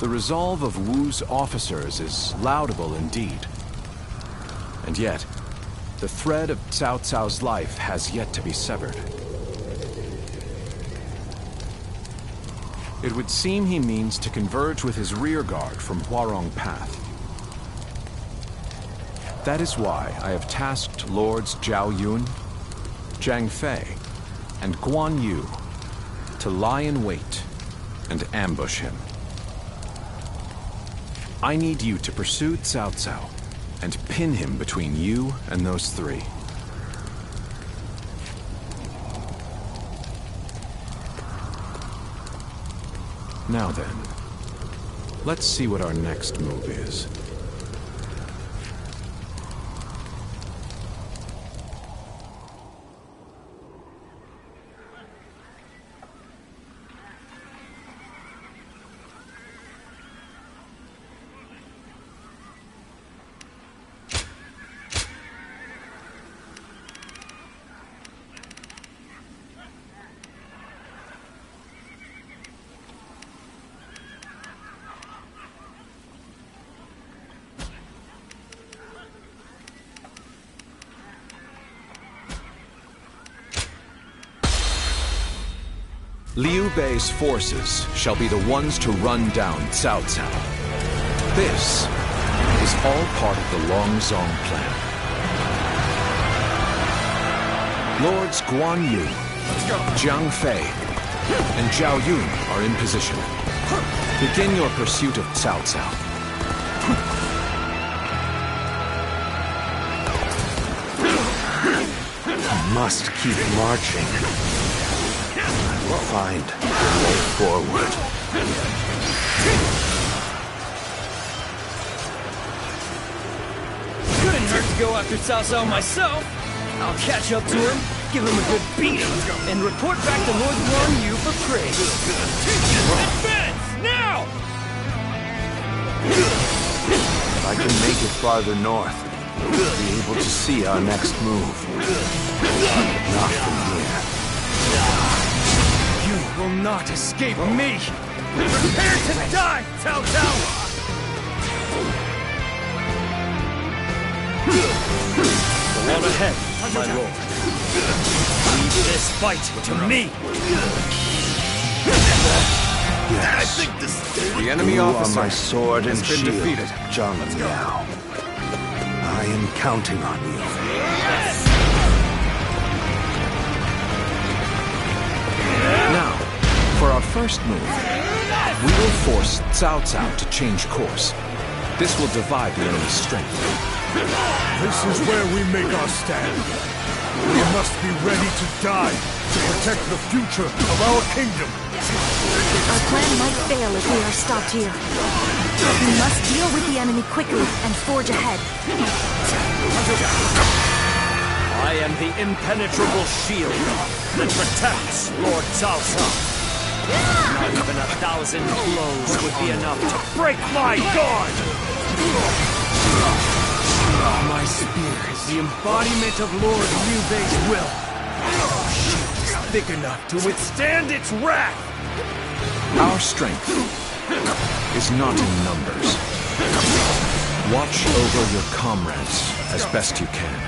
The resolve of Wu's officers is laudable indeed. And yet, the thread of Cao Cao's life has yet to be severed. It would seem he means to converge with his rearguard from Huarong Path. That is why I have tasked Lords Zhao Yun, Zhang Fei, and Guan Yu to lie in wait and ambush him. I need you to pursue Cao Cao and pin him between you and those three. Now then, let's see what our next move is. Liu Bei's forces shall be the ones to run down Cao Cao. This is all part of the Longzong plan. Lords Guan Yu, Jiang Fei, and Zhao Yun are in position. Begin your pursuit of Cao Cao. I must keep marching. Find the way forward. Couldn't hurt to go after Cao Cao myself. I'll catch up to him, give him a good beating, and report back to Lord Guan Yu for praise. Advance! Now! If I can make it farther north, we'll be able to see our next move. Not from here. You will not escape me! Prepare to die, Cao Cao! Go on ahead, my lord. Leave this fight to me! Yes. I think this... The enemy you officer are my sword and has been shield, defeated. Zhang Liao. I am counting on you. Now, for our first move, we will force Cao Cao to change course. This will divide the enemy's strength. This is where we make our stand. We must be ready to die to protect the future of our kingdom. Our plan might fail if we are stopped here. We must deal with the enemy quickly and forge ahead. I am the impenetrable shield that protects Lord Cao Cao. Not even 1,000 blows would be enough to break my guard! My spear is the embodiment of Lord Liu Bei's will. Our shield is thick enough to withstand its wrath! Our strength is not in numbers. Watch over your comrades as best you can.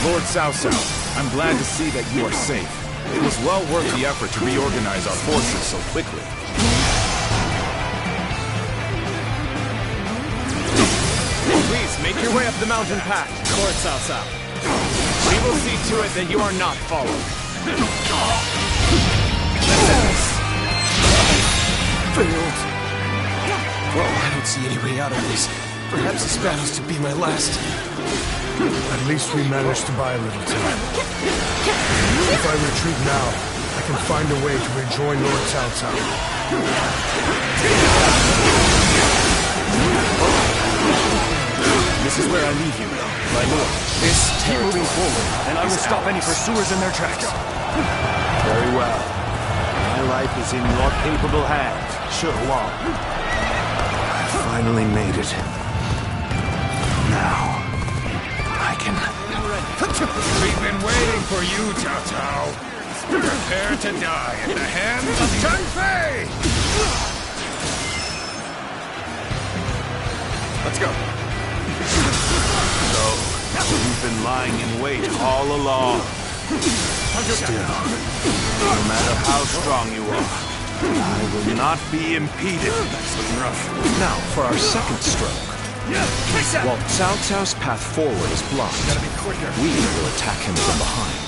Lord Cao Cao, I'm glad to see that you are safe. It was well worth the effort to reorganize our forces so quickly. Please, make your way up the mountain path, Lord Cao Cao. We will see to it that you are not followed. Failed. Well, I don't see any way out of this. Perhaps this battle's to be my last. At least we managed to buy a little time. If I retreat now, I can find a way to rejoin Lord Cao Cao. This is where I leave you, my lord. Keep moving forward, and I will stop any pursuers in their tracks. Very well. My life is in your capable hands, Shi Huang. I finally made it. Now, I can... We've been waiting for you, Cao Cao. Prepare to die at the hands of Jiang Fei! Let's go. So, you've been lying in wait all along. Still, no matter how strong you are, I will not be impeded. That's looking rough. Now, for our second stroke. While Cao Cao's path forward is blocked, we will attack him from behind.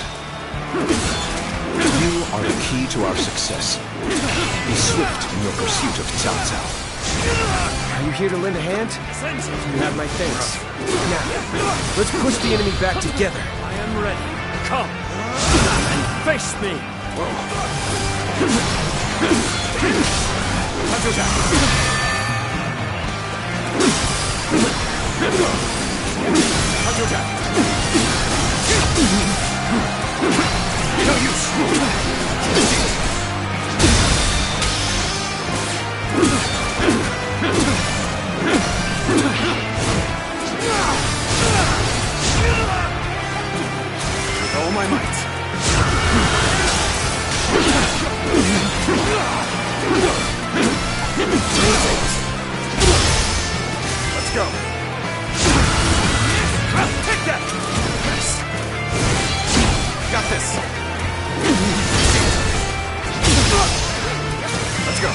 You are the key to our success. Be swift in your pursuit of Cao Cao. Are you here to lend a hand? You have my thanks. Now, let's push the enemy back together. I am ready. Come and face me. No use. With all my might. Let's go. Take that! Got this. Let's go.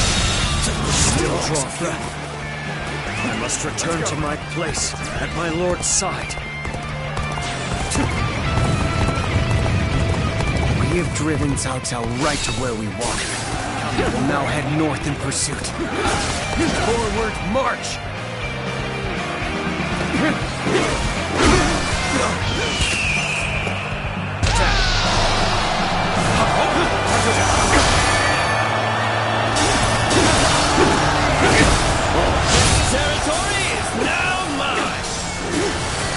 Still draw breath. I must return to my place at my lord's side. We have driven Cao Cao right to where we wanted. We will now head north in pursuit. Forward march! Territory is now mine!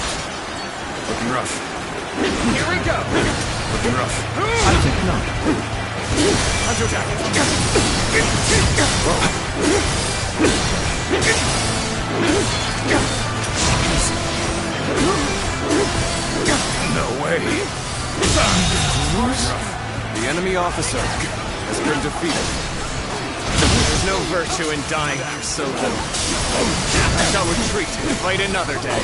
Looking rough. Here we go! Looking rough. I think not. Hunter attack. No way. The enemy officer has been defeated. There's no virtue in dying for so little. I shall retreat and fight another day.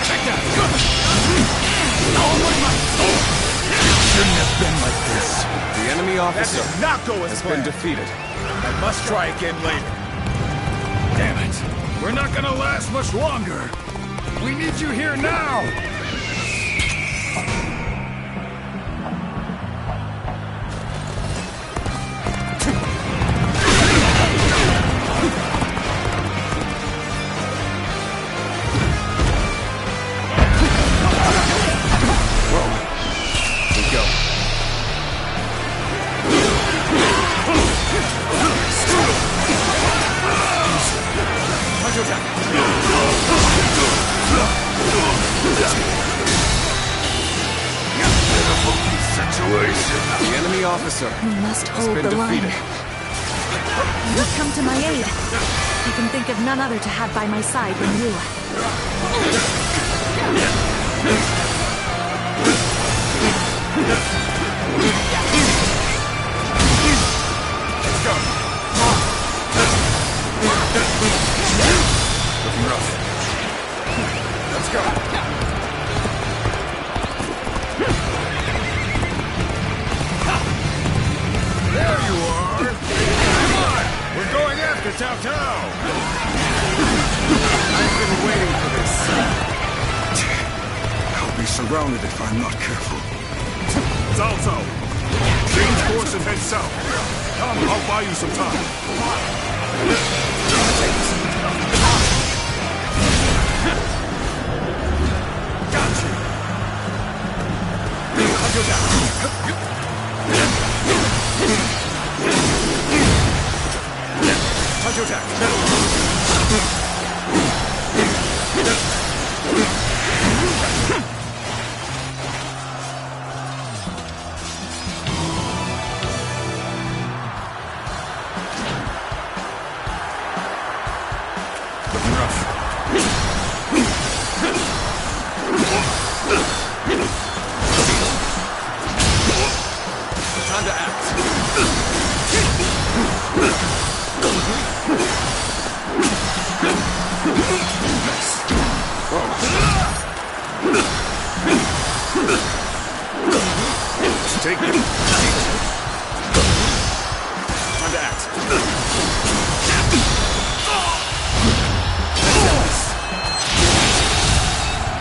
Take that! All my might! Shouldn't have been like this. The enemy officer That did not go as has been planned. defeated. I must try again later. Damn it. We're not gonna last much longer. We need you here now! The enemy officer We must has hold been the line. defeated. You've come to my aid. I can think of none other to have by my side than you. Let's go. Looking rough. Let's go. There you are! Come on! We're going after Cao Cao! I've been waiting for this. I'll be surrounded if I'm not careful. Cao Cao, change course and head south. Come, I'll buy you some time. Got you. I'll go down. Hunter attack.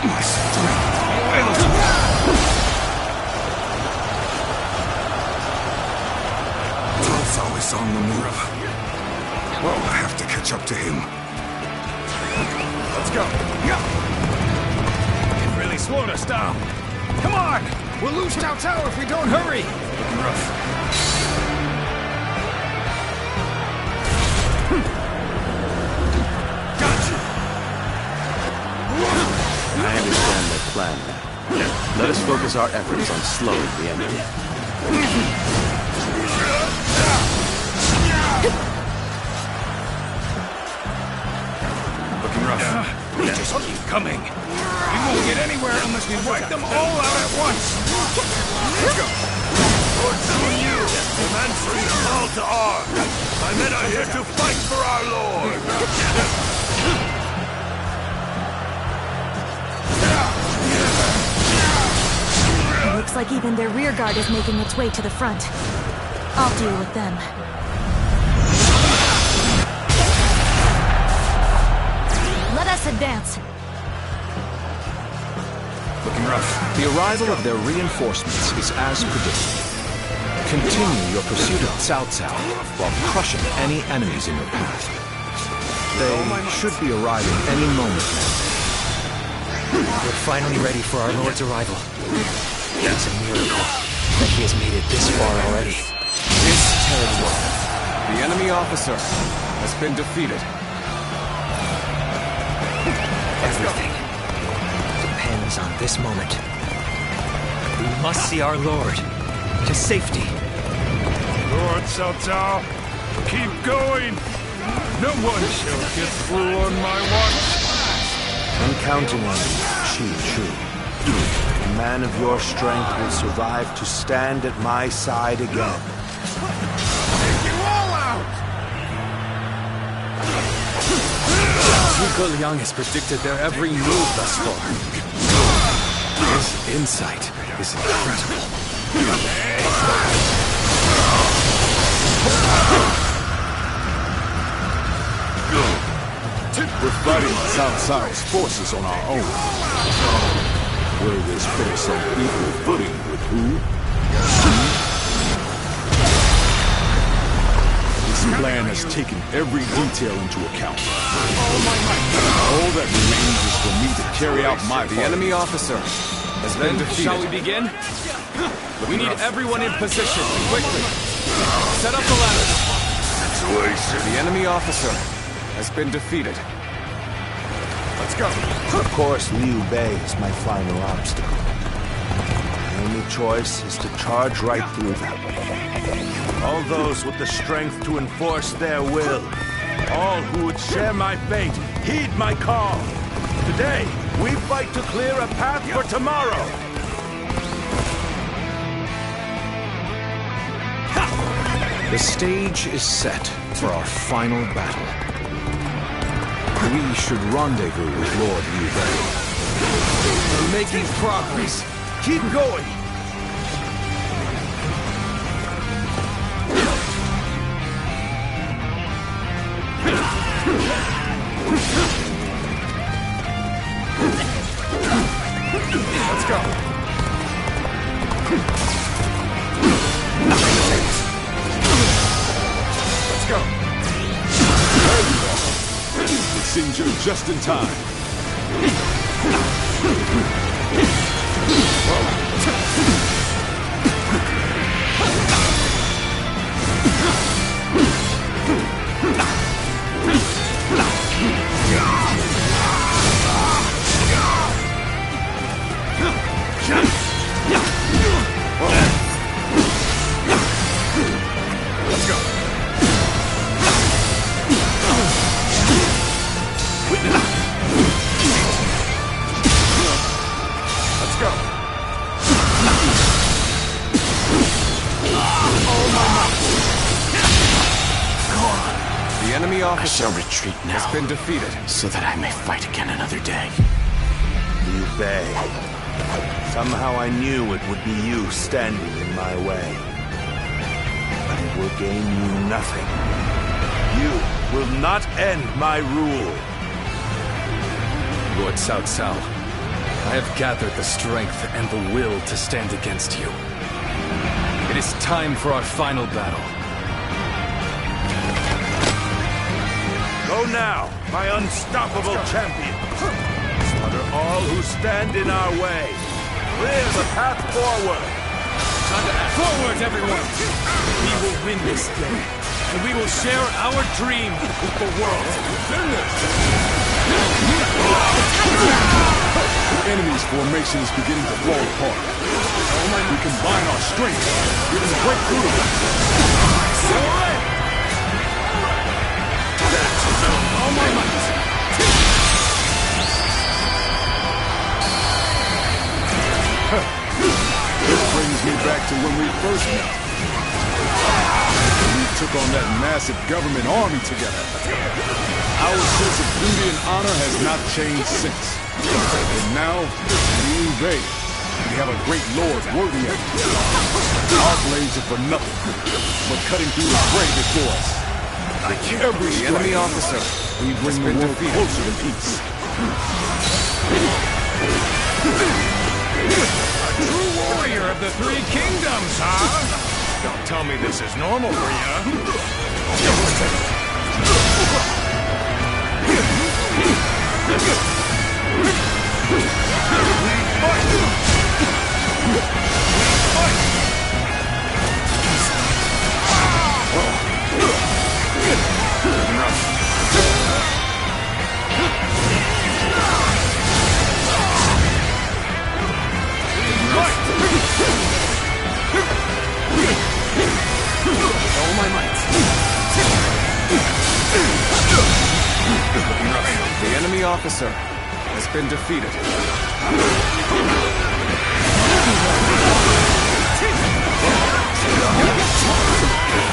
My strength fails. Cao is on the move. Well, I have to catch up to him. Let's go. It really slowed us down. Come on! We'll lose Cao Cao if we don't hurry! Rough. Gotcha! I understand their plan now. Let us focus our efforts on slowing the enemy. Looking rough. They just keep coming. We won't get anywhere unless we wipe them all out at once. Let's go. Lord Zhu, commands the call to arms. My men are here to fight for our lord. Looks like even their rear guard is making its way to the front. I'll deal with them. Let us advance. Looking rough. The arrival of their reinforcements is as predicted. Continue your pursuit of Cao Cao while crushing any enemies in your path. They should be arriving any moment now. We're finally ready for our Lord's arrival. It's a miracle that he has made it this far already. This territory, the enemy officer, has been defeated. Everything depends on this moment. We must see our Lord to safety. Lord Cao Cao, keep going. No one shall get through on my watch. I'm counting on you, Qi Chu. A man of your strength will survive to stand at my side again. Take you all out! Zhuge Liang has predicted their every move thus far. His insight is incredible. We're fighting Cao Cao's forces on our own. Will this put us on equal footing with who? This plan has taken every detail into account. All that remains is for me to carry out my part. The enemy officer has been defeated. Shall we begin? We need everyone in position, quickly. Set up the ladders. The enemy officer has been defeated. Let's go. Of course, Liu Bei is my final obstacle. My only choice is to charge right through them. All those with the strength to enforce their will, all who would share my fate, heed my call. Today, we fight to clear a path for tomorrow. The stage is set for our final battle. We should rendezvous with Lord Liu Bei. We're making progress. Keep going. Let's go. Let's go. It seems you're just in time. Let's go. Let's go. The enemy officer I shall retreat now, has been defeated, so that I may fight again another day. Liu Bei. Somehow I knew it would be you standing in my way. But will gain you nothing. You will not end my rule. Lord Cao Cao, I have gathered the strength and the will to stand against you. It is time for our final battle. Go now, my unstoppable champion. Slaughter all who stand in our way. Clear the path forward. Forward, everyone! We will win this day, and we will share our dream with the world. The enemy's formation is beginning to fall apart. We combine our strength. We can break through. All my might. This brings me back to when we first met. We took on that massive government army together. Our sense of duty and honor has not changed since. And now, we invade. We have a great lord worthy of it. Our blades are for nothing, but cutting through the fray before us. Like every enemy officer, we bring the world closer to peace. A true warrior of the Three Kingdoms, huh? Don't tell me this is normal for All my might. The enemy officer has been defeated.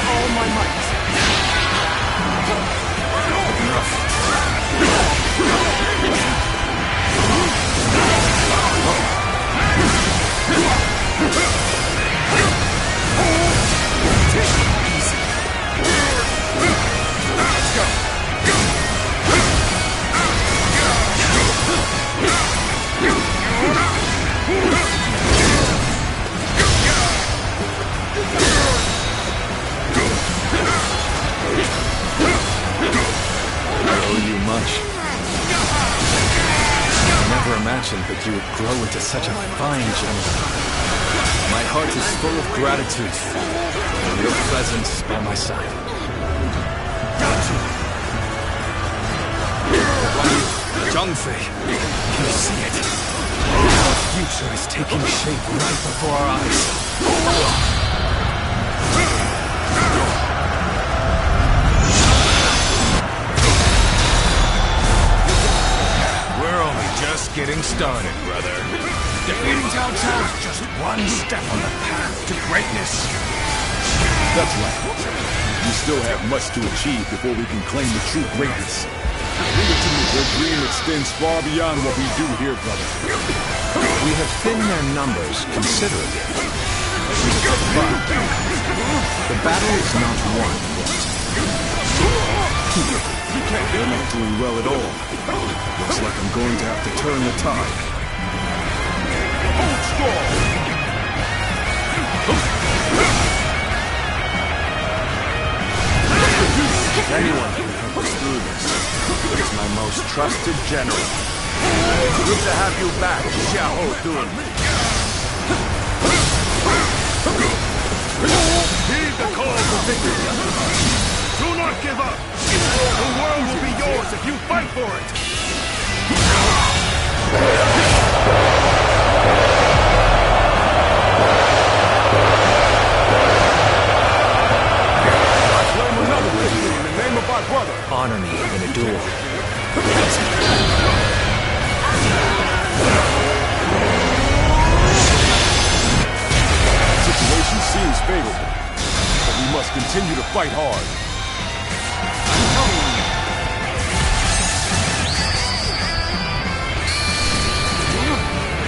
All my might. That you would grow into such a fine general. My heart is full of gratitude for your presence by my side. Zhang Fei, can you see it? Our future is taking shape right before our eyes. Just getting started, brother. Defeating Cao Cao is just one step on the path to greatness. That's right. We still have much to achieve before we can claim the true greatness. Your dream extends far beyond what we do here, brother. We have thinned their numbers considerably. But the battle is not won yet. You're not doing well at all. Looks like I'm going to have to turn the tide. Hold strong! If anyone can help us through this, it is my most trusted general. Good to have you back, Xiahou Dun. Heed the call for victory! Do not give up! The world will be yours if you fight for it! I claim another victory in the name of our brother! Honor me in a duel. The situation seems favorable, but we must continue to fight hard.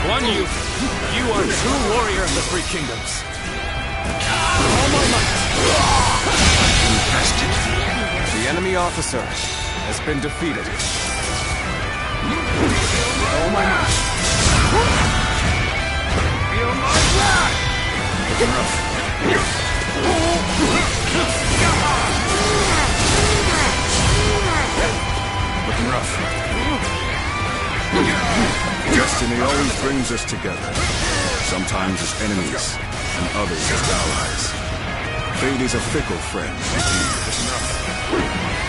Guan Yu, you are true warrior of the Three Kingdoms. All my might. The enemy officer has been defeated. Oh my God. Feel my wrath! Looking rough. Looking rough. Destiny always brings us together. Sometimes as enemies, and others as allies. Fate is a fickle friend, indeed.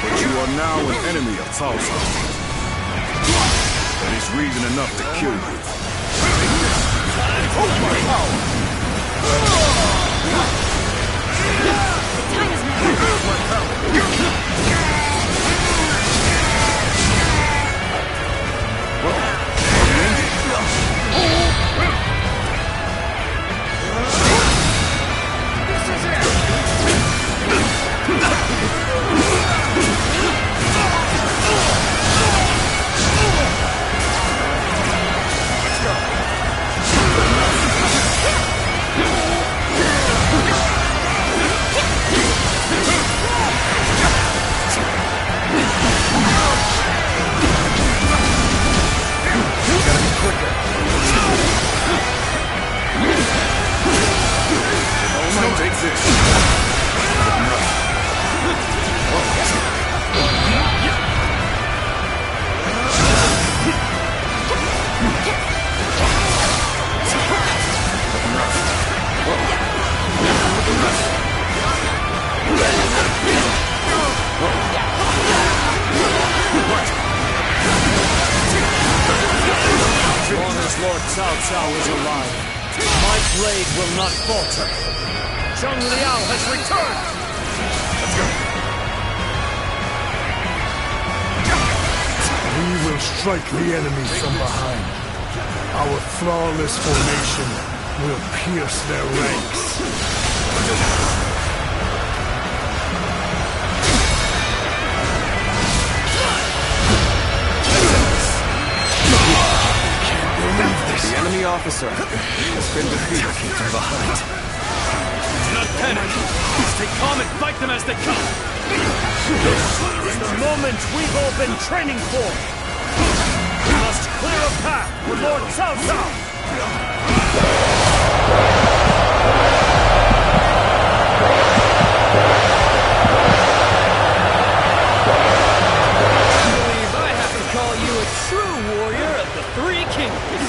But you are now an enemy of Cao Cao. That is reason enough to kill you. Hold my power! Lord Cao Cao is alive. My blade will not falter. Zheng Liao has returned! Let's go. We will strike the enemy from behind. Our flawless formation will pierce their ranks. The enemy officer has been defeated from behind. Do not panic. Stay calm and fight them as they come. This is the moment we've all been training for. We must clear a path for Lord Cao Cao. Call you a true warrior of the Three Kingdoms.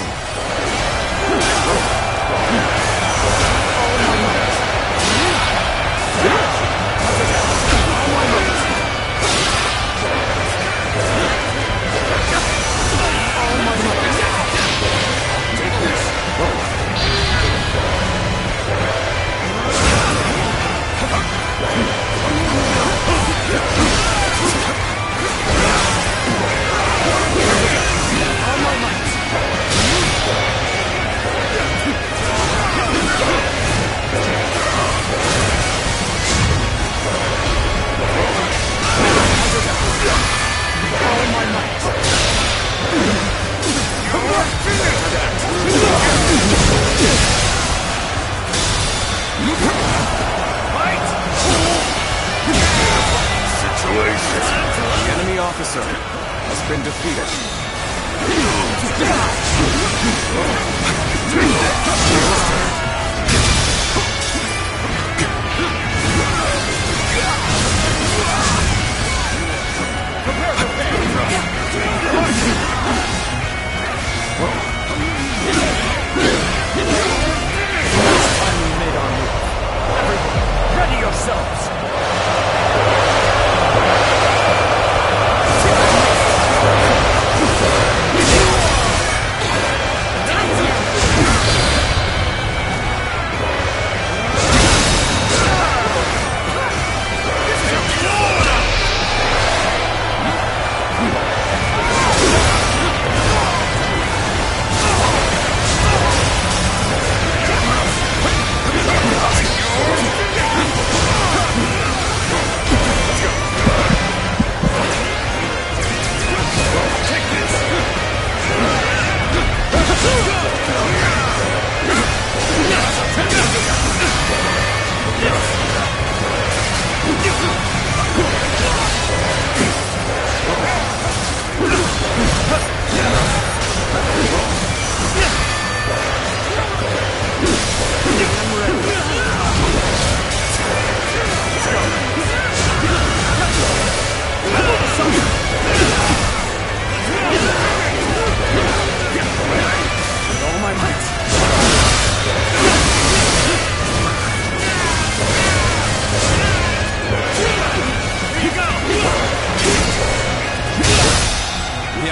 The enemy officer has been defeated. Ready yourselves!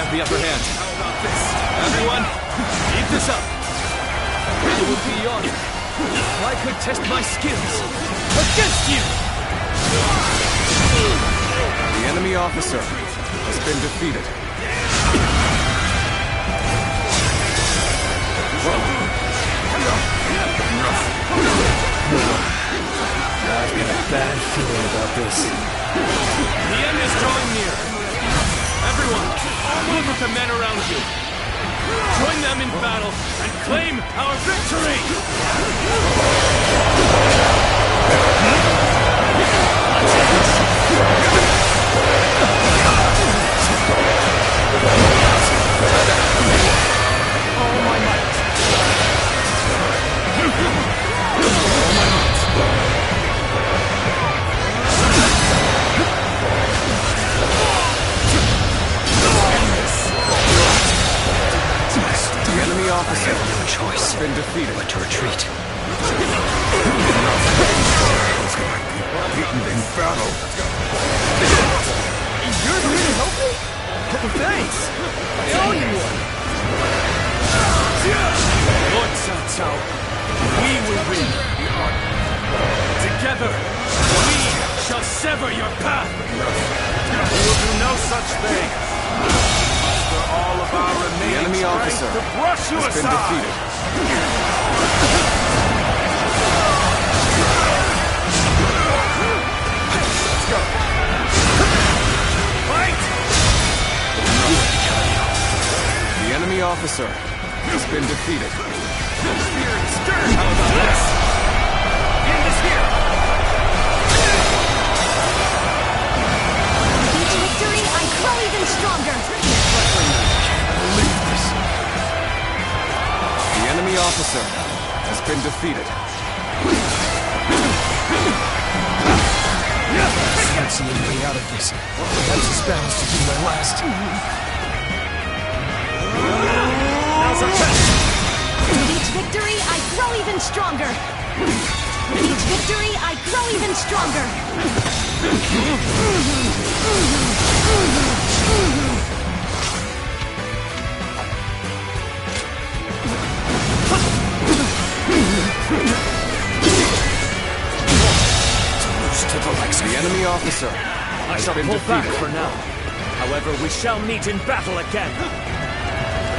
have the upper hand. How about this? Everyone, keep this up. It will be on. I could test my skills against you! The enemy officer has been defeated. I've got a bad feeling about this. The end is drawing near. Everyone, move with the men around you. Join them in battle and claim our victory! All my might. The enemy officer no choice has been defeated. But to retreat. Beaten in battle. You're here to help me? Thanks. I owe you one. Lord Cao Cao, we will win. Together, we shall sever your path. We will do no such thing. For all of our remaining The enemy officer to brush you has been aside. defeated. Let's go. Fight! The enemy officer has been defeated. Spear and stern. How about this? In the spear. Each victory, I grow even stronger. The enemy officer has been defeated. Can't see any way out of this. Perhaps this battle's to be my last. Now's our chance. With each victory, I grow even stronger. With each victory, I grow even stronger. The enemy officer I has shall been pull back defeated. for now. However, we shall meet in battle again.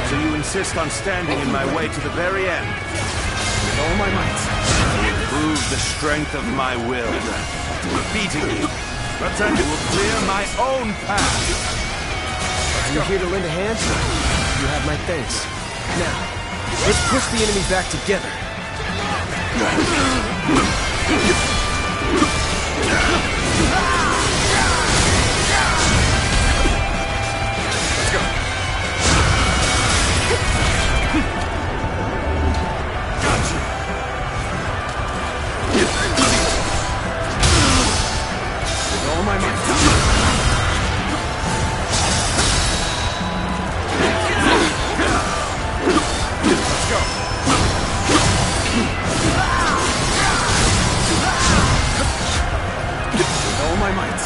So you insist on standing in my way to the very end? With all my might. I will prove the strength of my will. Defeating you. But then you will clear my own path. Are you here to lend a hand? You have my thanks. Now, let's push the enemy back together. With all my might. Let's go. With all my might.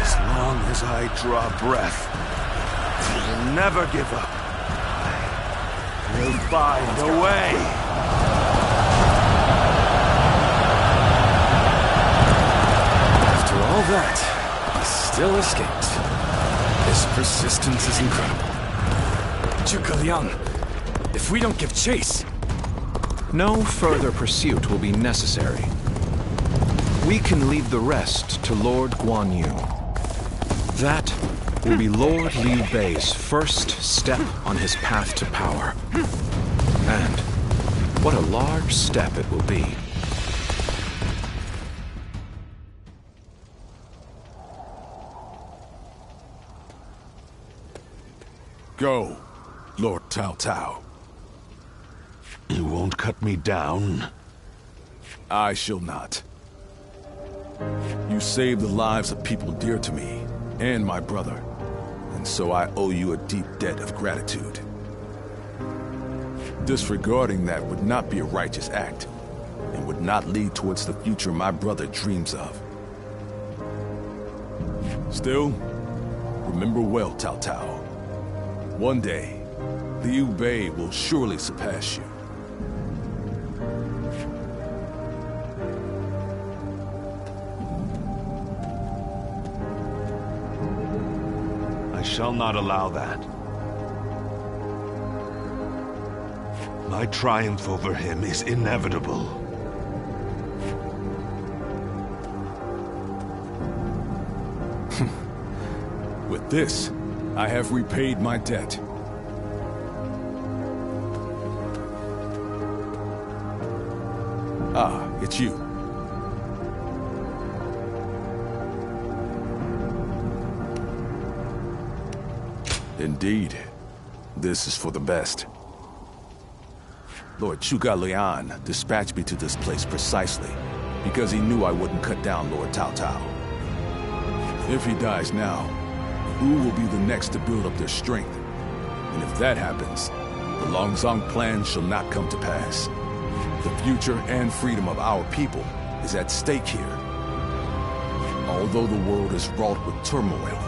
As long as I draw breath, I will never give up. I will find a way. After all that, he still escaped. His persistence is incredible. Zhuge Liang, if we don't give chase... No further pursuit will be necessary. We can leave the rest to Lord Guan Yu. That will be Lord Liu Bei's first step on his path to power. And what a large step it will be. Go, Lord Cao Cao. You won't cut me down? I shall not. You saved the lives of people dear to me, and my brother. and so I owe you a deep debt of gratitude. Disregarding that would not be a righteous act, and would not lead towards the future my brother dreams of. Still, remember well, Cao Cao. One day, Liu Bei will surely surpass you. I shall not allow that. My triumph over him is inevitable. With this, I have repaid my debt. Ah, it's you. Indeed, this is for the best. Lord Zhuge Liang dispatched me to this place precisely because he knew I wouldn't cut down Lord Cao Cao. If he dies now, Wu will be the next to build up their strength. And if that happens, the Longzong plan shall not come to pass. The future and freedom of our people is at stake here. Although the world is wrought with turmoil,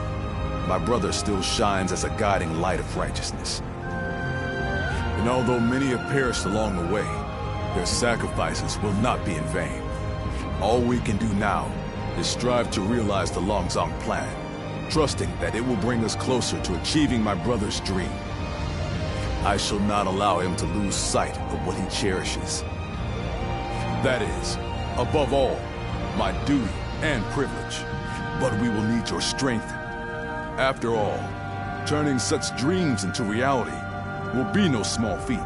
my brother still shines as a guiding light of righteousness. And although many have perished along the way, their sacrifices will not be in vain. All we can do now is strive to realize the Longzong plan, trusting that it will bring us closer to achieving my brother's dream. I shall not allow him to lose sight of what he cherishes. That is, above all, my duty and privilege. But we will need your strength. After all, turning such dreams into reality will be no small feat.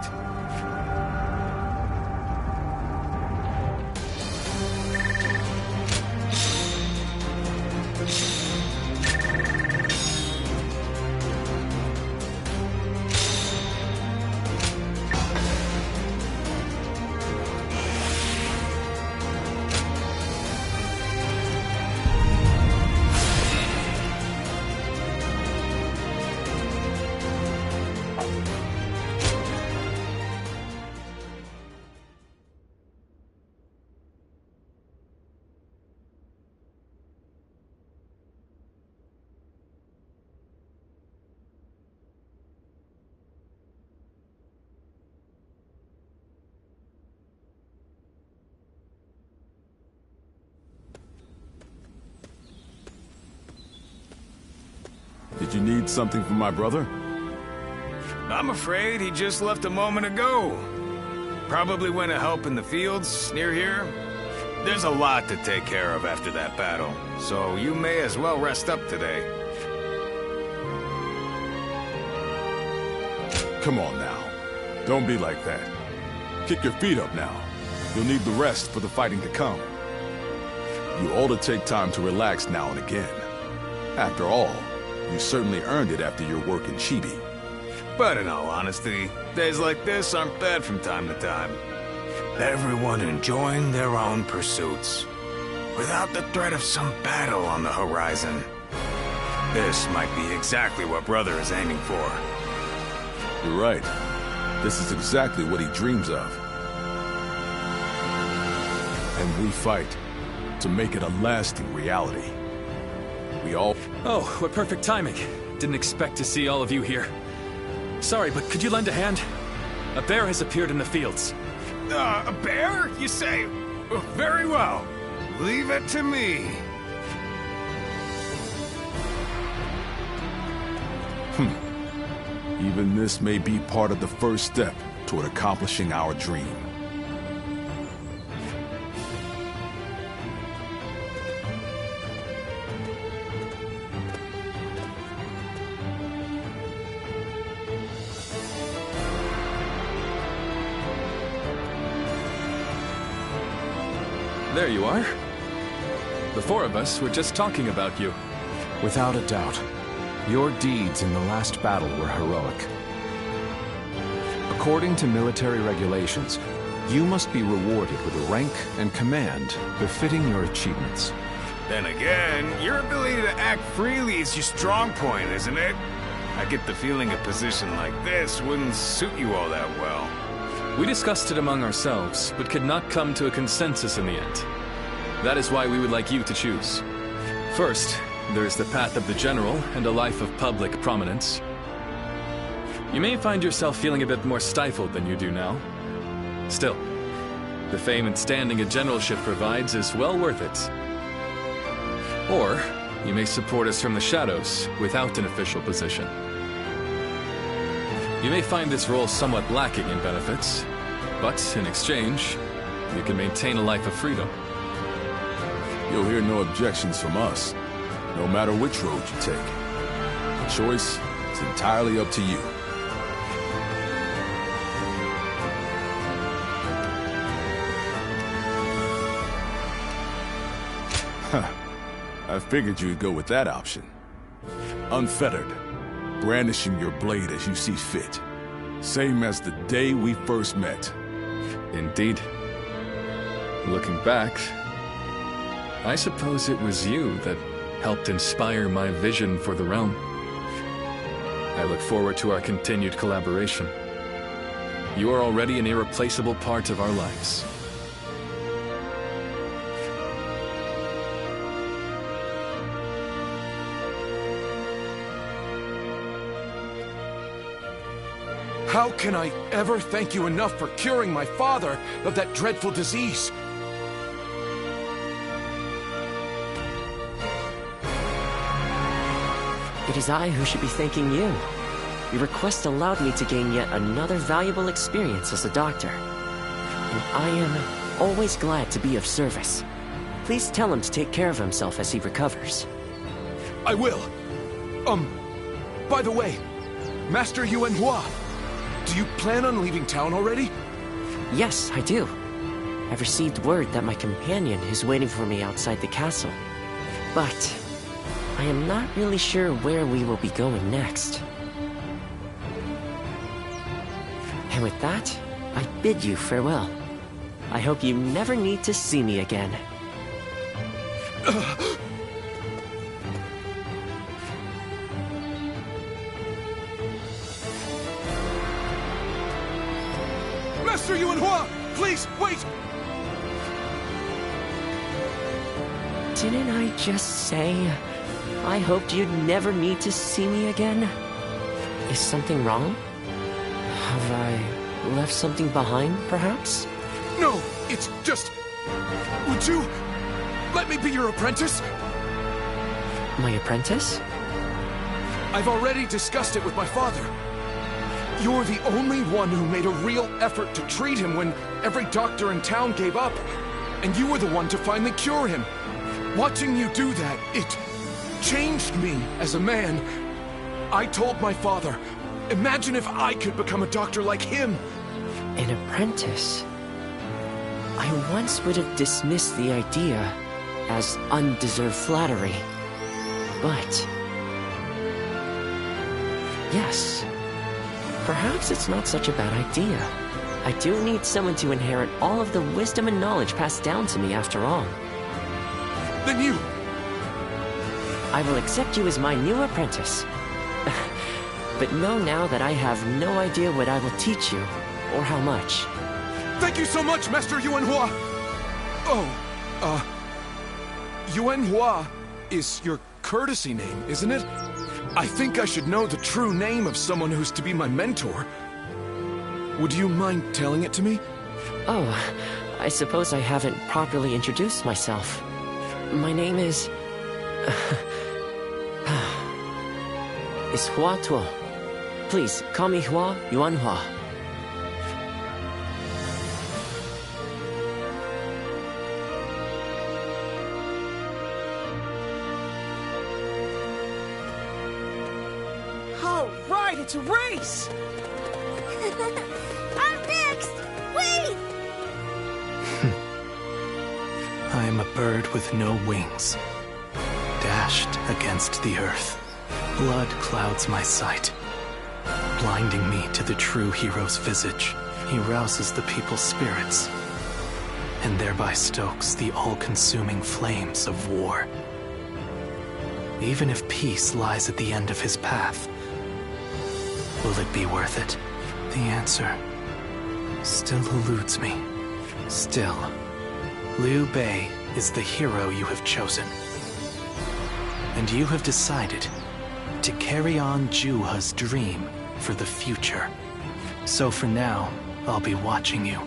Did you need something from my brother? I'm afraid he just left a moment ago. Probably went to help in the fields near here. There's a lot to take care of after that battle, so you may as well rest up today. Come on now. Don't be like that. Kick your feet up now. You'll need the rest for the fighting to come. You ought to take time to relax now and again. After all, you certainly earned it after your work in Chibi. But in all honesty, days like this aren't bad from time to time. Everyone enjoying their own pursuits, without the threat of some battle on the horizon. This might be exactly what Brother is aiming for. You're right. This is exactly what he dreams of. And we fight to make it a lasting reality. We all... Oh, what perfect timing. Didn't expect to see all of you here. Sorry, but could you lend a hand? A bear has appeared in the fields. A bear, you say? Very well. Leave it to me. Even this may be part of the first step toward accomplishing our dream. There you are. The four of us were just talking about you. Without a doubt, your deeds in the last battle were heroic. According to military regulations, you must be rewarded with a rank and command befitting your achievements. Then again, your ability to act freely is your strong point, isn't it? I get the feeling a position like this wouldn't suit you all that well. We discussed it among ourselves, but could not come to a consensus in the end. That is why we would like you to choose. First, there is the path of the general and a life of public prominence. You may find yourself feeling a bit more stifled than you do now. Still, the fame and standing a generalship provides is well worth it. Or, you may support us from the shadows without an official position. You may find this role somewhat lacking in benefits, but in exchange, you can maintain a life of freedom. You'll hear no objections from us, no matter which road you take. The choice is entirely up to you. Huh. I figured you'd go with that option. Unfettered, brandishing your blade as you see fit. Same as the day we first met. Indeed. Looking back, I suppose it was you that helped inspire my vision for the realm. I look forward to our continued collaboration. You are already an irreplaceable part of our lives. How can I ever thank you enough for curing my father of that dreadful disease? It is I who should be thanking you. Your request allowed me to gain yet another valuable experience as a doctor. And I am always glad to be of service. Please tell him to take care of himself as he recovers. I will. By the way, Master Yuan Hua, do you plan on leaving town already? Yes, I do. I've received word that my companion is waiting for me outside the castle. But I am not really sure where we will be going next. And with that, I bid you farewell. I hope you never need to see me again. Master Yuan Hua, please, wait! Didn't I just say I hoped you'd never need to see me again? Is something wrong? Have I left something behind, perhaps? No, it's just... Would you let me be your apprentice? My apprentice? I've already discussed it with my father. You're the only one who made a real effort to treat him when every doctor in town gave up. And you were the one to finally cure him. Watching you do that, it changed me as a man. I told my father, imagine if I could become a doctor like him. An apprentice? I once would have dismissed the idea as undeserved flattery. But yes, perhaps it's not such a bad idea. I do need someone to inherit all of the wisdom and knowledge passed down to me after all. Then you! I will accept you as my new apprentice. But know now that I have no idea what I will teach you, or how much. Thank you so much, Master Yuan Hua! Yuan Hua is your courtesy name, isn't it? I think I should know the true name of someone who's to be my mentor. Would you mind telling it to me? Oh, I suppose I haven't properly introduced myself. My name is Hua Tuo. Please, call me Hua Yuan Hua. All right, it's a race! I'm next! Wait! I am a bird with no wings, dashed against the earth. Blood clouds my sight, blinding me to the true hero's visage. He rouses the people's spirits, and thereby stokes the all-consuming flames of war. Even if peace lies at the end of his path, will it be worth it? The answer still eludes me. Still, Liu Bei is the hero you have chosen. And you have decided to carry on Juha's dream for the future. So for now, I'll be watching you,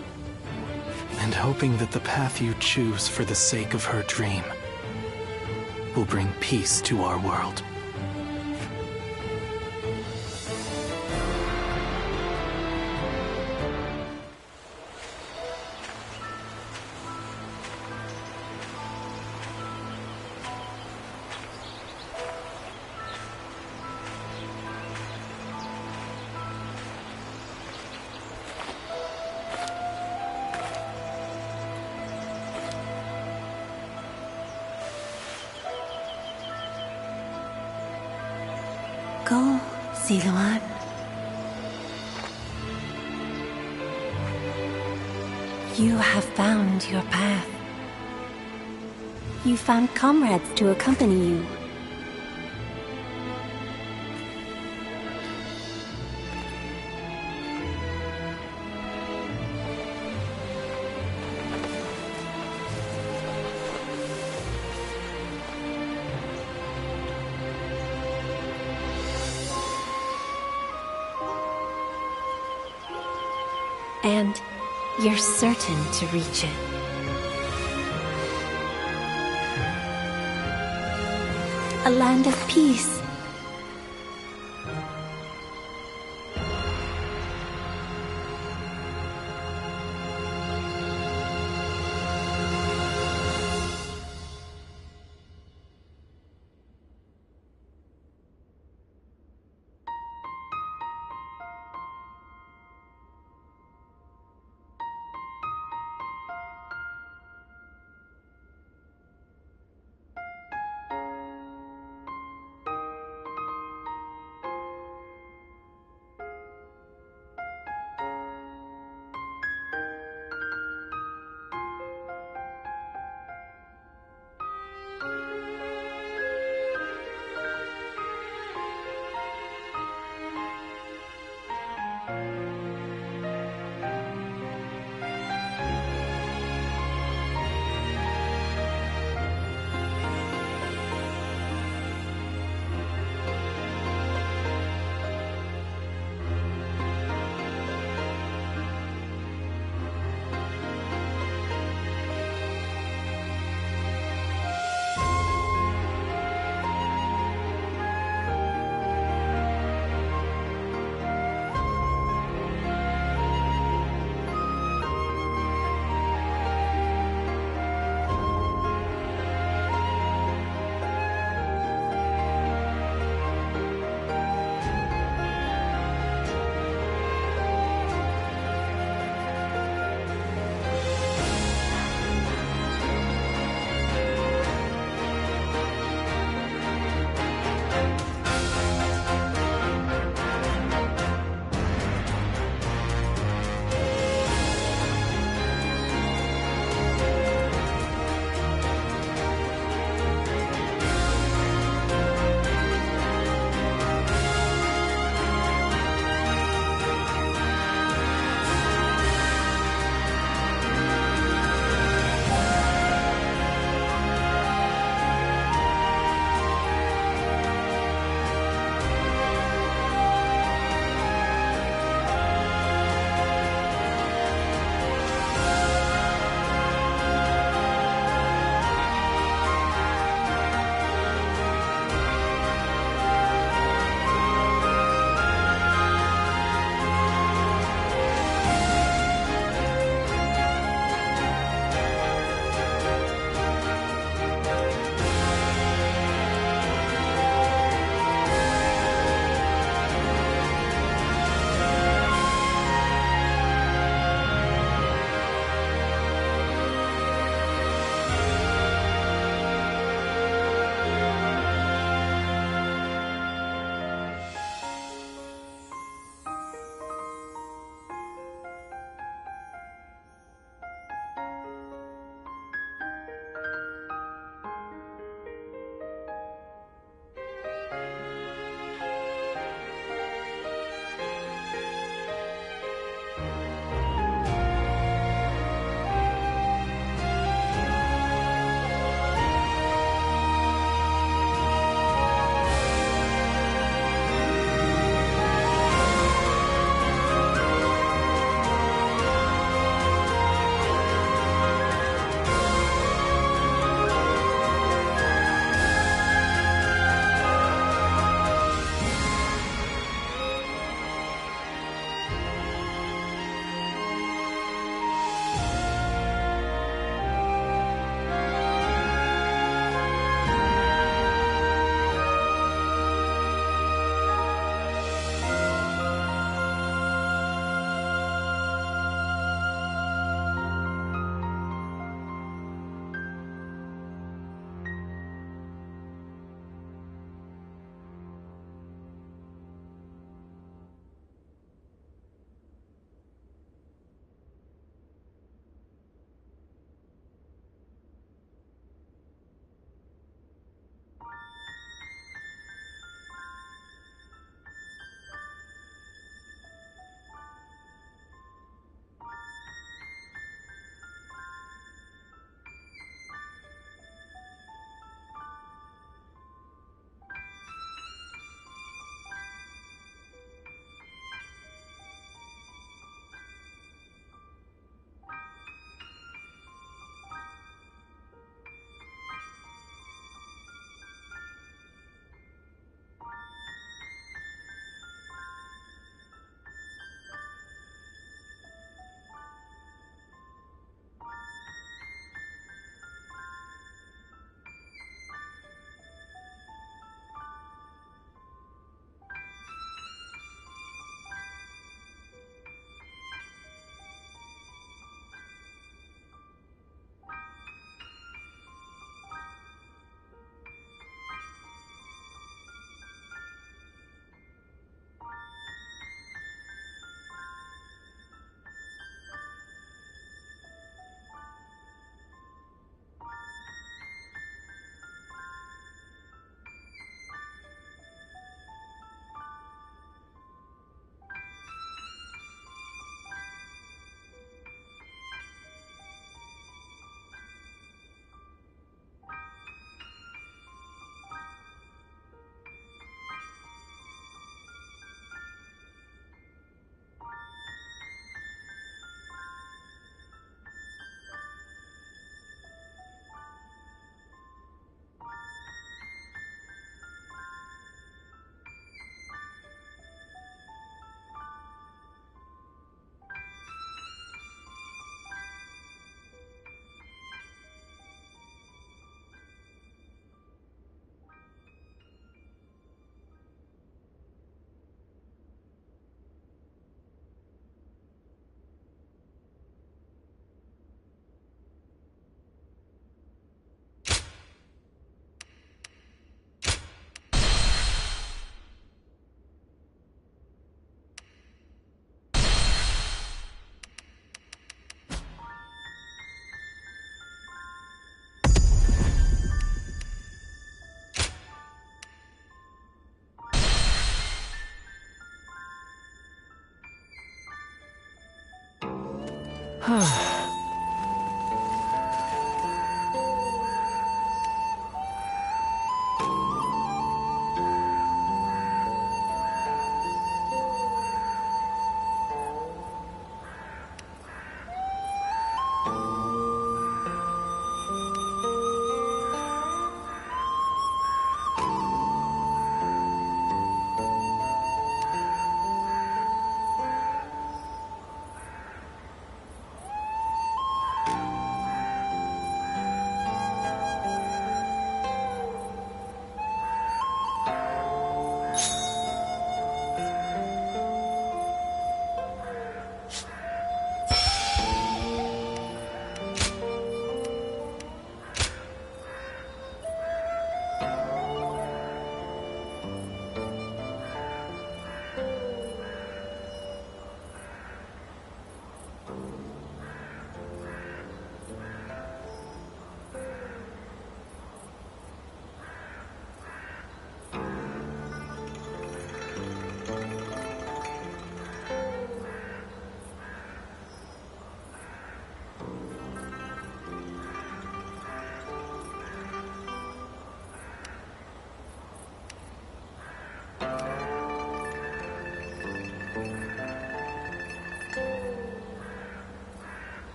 and hoping that the path you choose for the sake of her dream will bring peace to our world. Go, Ziluan. You have found your path. You found comrades to accompany you. And you're certain to reach it. A land of peace.